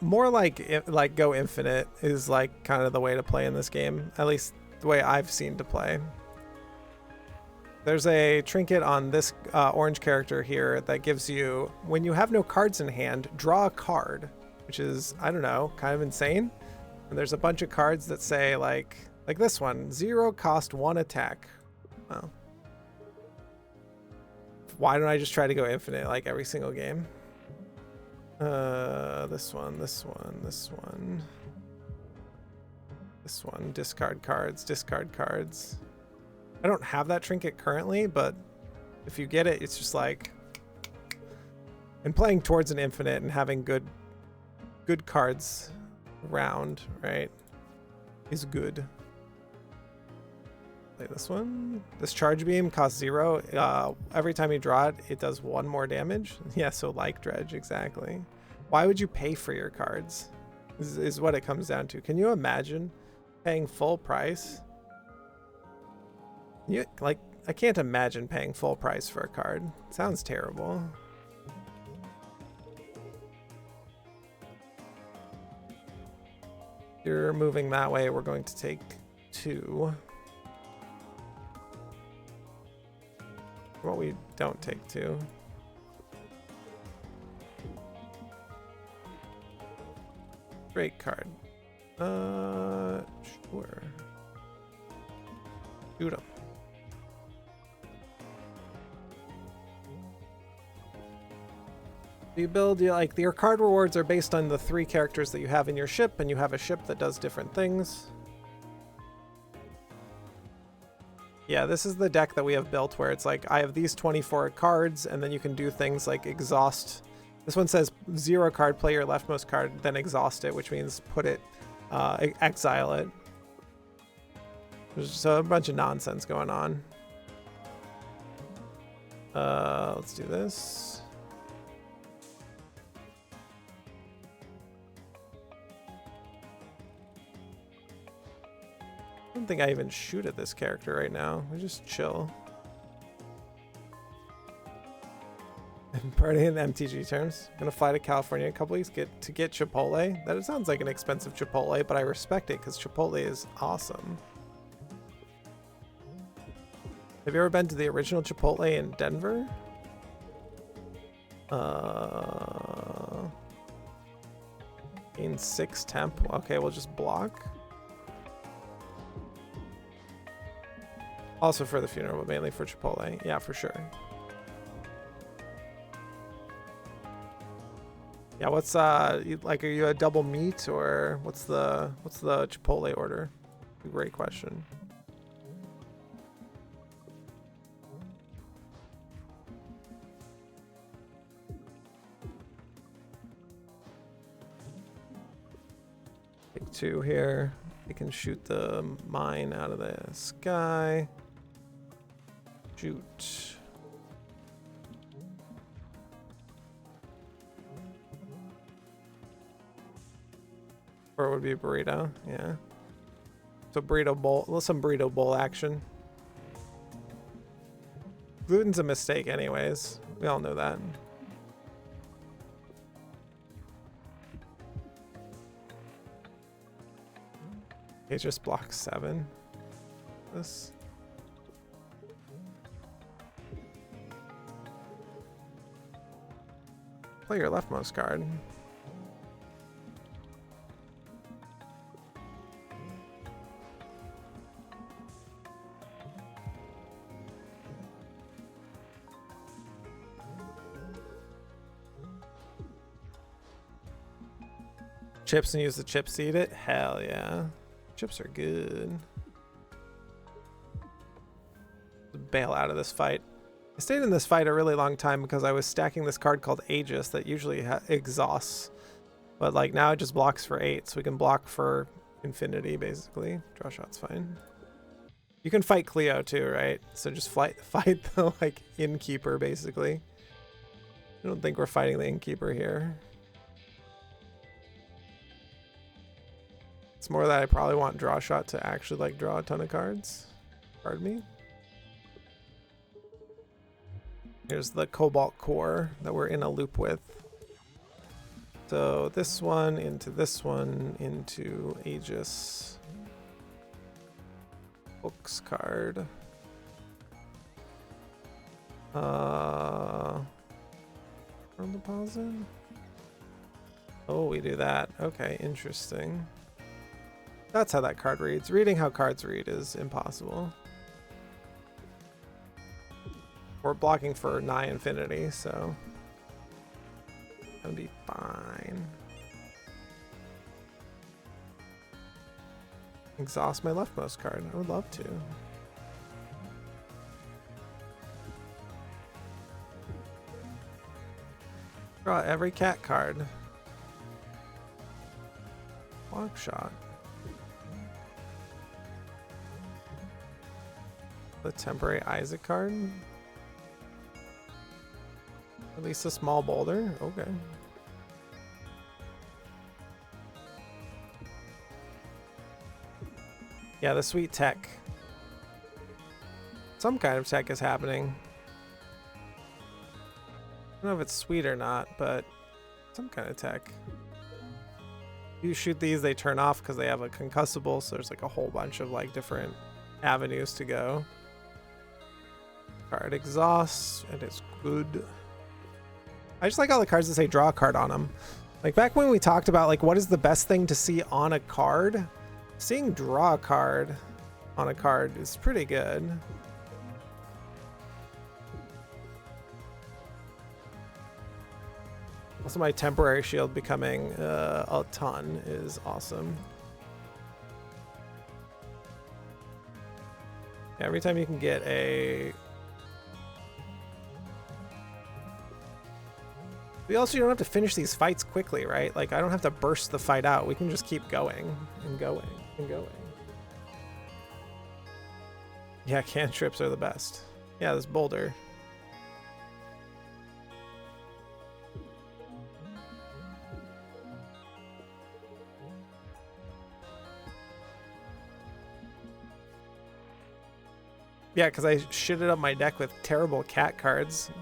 Speaker 1: More like go infinite is like kind of the way to play in this game. At least the way I've seen to play. There's a trinket on this orange character here that gives you, when you have no cards in hand, draw a card, which is, I don't know, kind of insane. And there's a bunch of cards that say like this one, 0 cost 1 attack. Well, why don't I just try to go infinite like every single game? This one, this one, this one. This one, discard cards, discard cards. I don't have that trinket currently, but if you get it, it's just like, and playing towards an infinite and having good cards around, right, is good. Play this one. This charge beam costs 0. Every time you draw it, it does 1 more damage. Yeah, so like Dredge, exactly. Why would you pay for your cards? Is what it comes down to. Can you imagine paying full price? I can't imagine paying full price for a card. It sounds terrible. You're moving that way. We're going to take 2. What we don't take too. Great card. Sure. Shoot 'em. You build, like, your card rewards are based on the 3 characters that you have in your ship, and you have a ship that does different things. Yeah, this is the deck that we have built where it's like, I have these 24 cards, and then you can do things like exhaust. This one says 0 card, play your leftmost card, then exhaust it, which means put it, exile it. There's just a bunch of nonsense going on. Let's do this. I don't think I even shoot at this character right now. We just chill. Party in MTG terms. Gonna fly to California in a couple weeks to get Chipotle. That sounds like an expensive Chipotle, but I respect it because Chipotle is awesome. Have you ever been to the original Chipotle in Denver? Gain 6 temp. Okay, we'll just block. Also for the funeral, but mainly for Chipotle. Yeah, for sure. Yeah, what's like, are you a double meat or what's the Chipotle order? Great question. Take 2 here. We can shoot the mine out of the sky. Shoot. Or it would be a burrito, yeah. So burrito bowl, some burrito bowl action. Gluten's a mistake anyways. We all know that. Okay, just block 7. This. Play your leftmost card. Chips and use the chips to eat it? Hell yeah. Chips are good. Bail out of this fight. I stayed in this fight a really long time because I was stacking this card called Aegis that usually exhausts. But like now it just blocks for 8, so we can block for infinity basically. Draw shot's fine. You can fight Cleo too, right? So just fight the like innkeeper basically. I don't think we're fighting the innkeeper here. It's more that I probably want draw shot to actually like draw a ton of cards. Pardon me. Here's the Cobalt Core that we're in a loop with. So this one into Aegis. Books card. From deposit? Oh, we do that. Okay, interesting. That's how that card reads. Reading how cards read is impossible. We're blocking for nigh infinity, so that'll be fine. Exhaust my leftmost card. I would love to. Draw every cat card. Block shot. The temporary Isaac card. Release a small boulder. Okay. Yeah, the sweet tech. Some kind of tech is happening. I don't know if it's sweet or not, but some kind of tech. You shoot these, they turn off because they have a concussible, so there's like a whole bunch of like different avenues to go. Card exhaust. It is good. I just like all the cards that say draw a card on them. Like back when we talked about like what is the best thing to see on a card, seeing draw a card on a card is pretty good. Also, my temporary shield becoming a ton is awesome. Yeah, every time you can get a... You don't have to finish these fights quickly, right? Like, I don't have to burst the fight out. We can just keep going and going and going. Yeah, cantrips are the best. Yeah, this boulder. Yeah, because I shitted up my deck with terrible cat cards.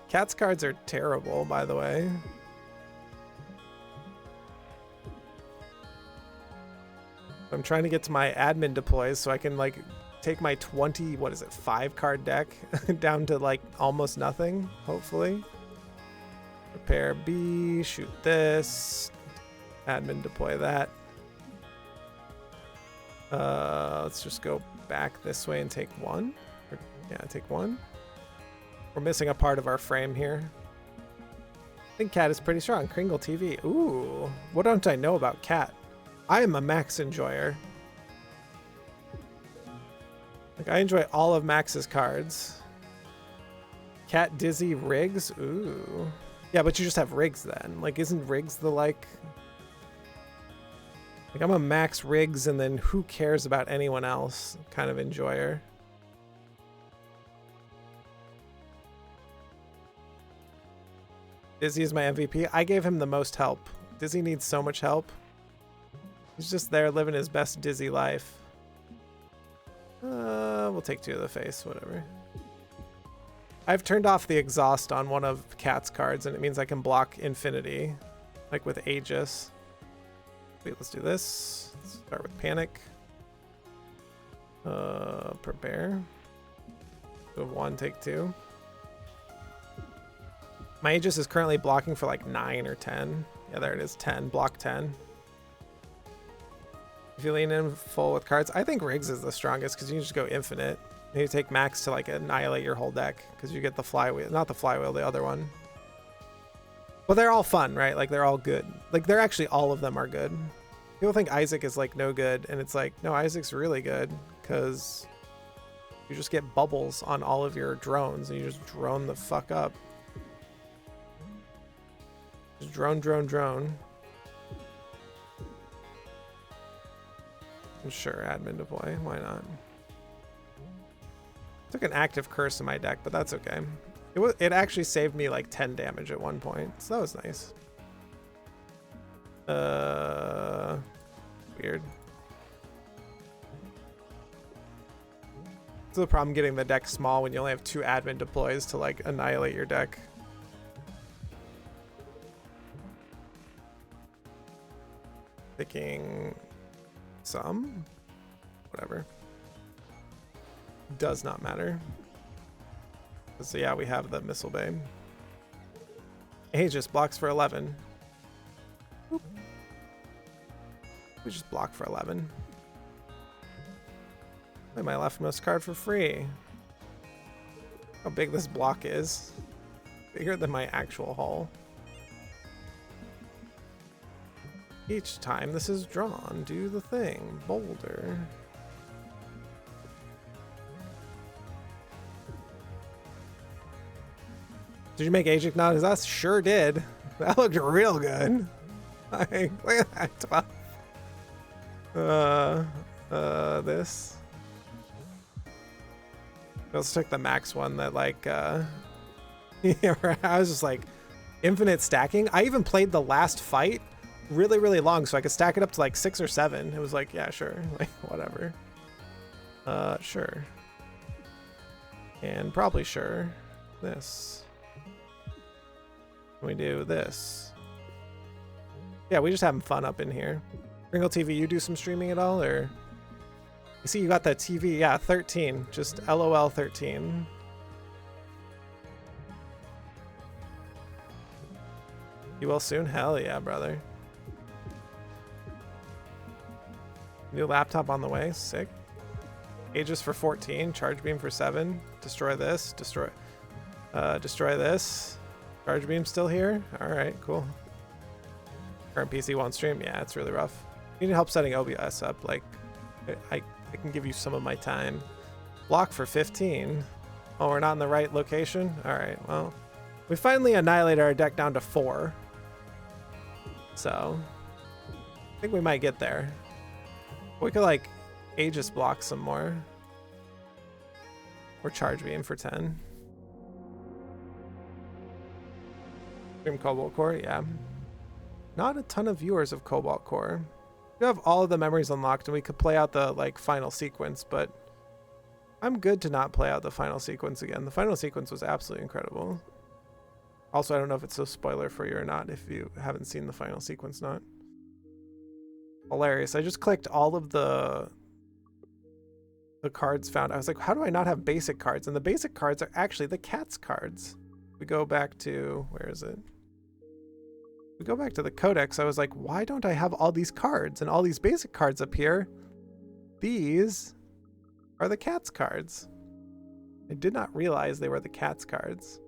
Speaker 1: Cat's cards are terrible, by the way. I'm trying to get to my admin deploys so I can like take my 20, what is it, 5-card deck down to like almost nothing, hopefully. Repair B, shoot this. Admin deploy that. Let's just go back this way and take one. Yeah, take one. We're missing a part of our frame here. I think Cat is pretty strong. Kringle TV. Ooh, what don't I know about Cat? I am a Max enjoyer. Like, I enjoy all of Max's cards. Cat Dizzy Riggs. Ooh. Yeah, but you just have Riggs then. Like, isn't Riggs the like... Like, I'm a Max Riggs and then who cares about anyone else kind of enjoyer. Dizzy is my MVP. I gave him the most help. Dizzy needs so much help. He's just there living his best Dizzy life. We'll take 2 to the face, whatever. I've turned off the exhaust on one of Cat's cards and it means I can block infinity, like with Aegis. Wait, let's do this. Let's start with Panic. Prepare. So 1, take 2. My Aegis is currently blocking for like 9 or 10. Yeah, there it is, 10. Block 10. If you lean in full with cards, I think Riggs is the strongest because you can just go infinite. And you take Max to like annihilate your whole deck because you get the flywheel. Not the flywheel, the other one. Well, they're all fun, right? Like, they're all good. Like, they're actually, all of them are good. People think Isaac is like no good, and it's like, no, Isaac's really good because you just get bubbles on all of your drones and you just drone the fuck up. Just drone, drone, drone. Sure, admin deploy. Why not? Took an active curse in my deck, but that's okay. It actually saved me like 10 damage at one point, so that was nice. Weird. It's the problem getting the deck small when you only have 2 admin deploys to like annihilate your deck. Picking some, whatever. Does not matter. So yeah, we have the Missile Bay. Aegis blocks for 11. Oop. We just block for 11. Play my leftmost card for free. How big this block is. Bigger than my actual hull. Each time this is drawn, do the thing. Boulder. Did you make Ajax now? Because I sure did. That looked real good. Like, look at that 12. This. Let's take the max one that like yeah, I was just like infinite stacking. I even played the last fight really, really long so I could stack it up to like 6 or 7. It was like, yeah, sure. Like, whatever. Sure. And probably sure. This. We do this. Yeah, we just having fun up in here. Kringle TV, you do some streaming at all, or? I see you got that TV. Yeah, 13. Just LOL 13. You will soon? Hell yeah, brother. New laptop on the way. Sick. Aegis for 14. Charge beam for 7. Destroy this. Destroy this. Charge beam still here? Alright, cool. Current PC won't stream? Yeah, it's really rough. You need help setting OBS up. Like, I can give you some of my time. Block for 15. Oh, we're not in the right location? Alright, well. We finally annihilated our deck down to 4. So, I think we might get there. We could, like, Aegis block some more. Or charge beam for 10. Stream Cobalt Core, yeah. Not a ton of viewers of Cobalt Core. We have all of the memories unlocked and we could play out the, like, final sequence, but I'm good to not play out the final sequence again. The final sequence was absolutely incredible. Also, I don't know if it's a spoiler for you or not if you haven't seen the final sequence not. Hilarious. I just clicked all of the cards found. I was like, how do I not have basic cards? And the basic cards are actually the cat's cards. We go back to, where is it? We go back to the codex. I was like, why don't I have all these cards and all these basic cards up here? These are the cat's cards. I did not realize they were the cat's cards.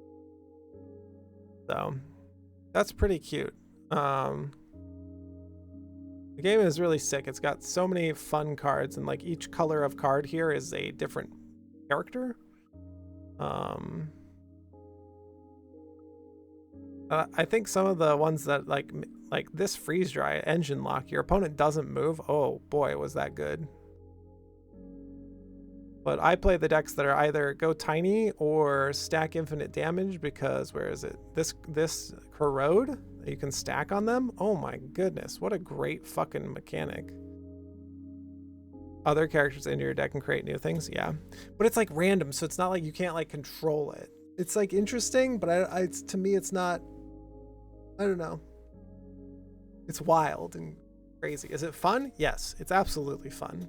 Speaker 1: So that's pretty cute. The game is really sick. It's got so many fun cards, and like each color of card here is a different character. I think some of the ones that like this freeze dry engine lock, your opponent doesn't move. Oh boy, was that good. But I play the decks that are either go tiny or stack infinite damage because, where is it? This corrode that you can stack on them. Oh my goodness, what a great fucking mechanic. Other characters into your deck and create new things, yeah. But it's like random, so it's not like you can't like control it. It's like interesting, but to me it's not, I don't know. It's wild and crazy. Is it fun? Yes, it's absolutely fun.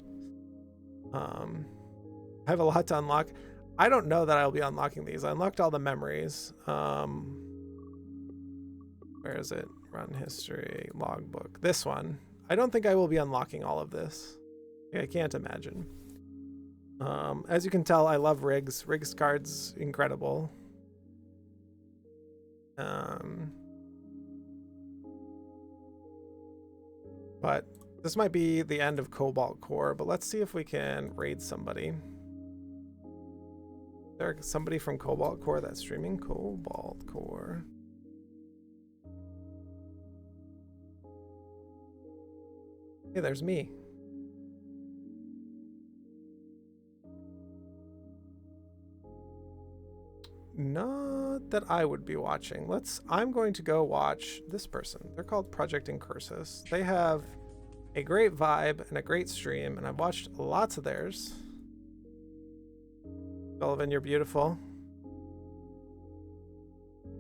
Speaker 1: I have a lot to unlock. I don't know that I'll be unlocking these. I unlocked all the memories. Where is it? Run history, logbook. This one. I don't think I will be unlocking all of this. I can't imagine. As you can tell, I love rigs. Rigs cards, incredible. But this might be the end of Cobalt Core, but let's see if we can raid somebody. Is there somebody from Cobalt Core that's streaming? Cobalt Core. Hey, there's me. Not that I would be watching. I'm going to go watch this person. They're called Project Incursus. They have a great vibe and a great stream, and I've watched lots of theirs. Sullivan, you're beautiful.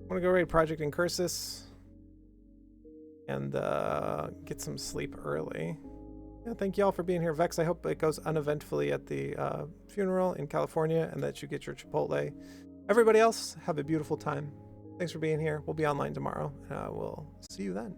Speaker 1: I'm gonna go raid Project Incursus and get some sleep early. Yeah, thank you all for being here. Vex, I hope it goes uneventfully at the funeral in California and that you get your Chipotle. Everybody else, have a beautiful time. Thanks for being here. We'll be online tomorrow. We'll see you then.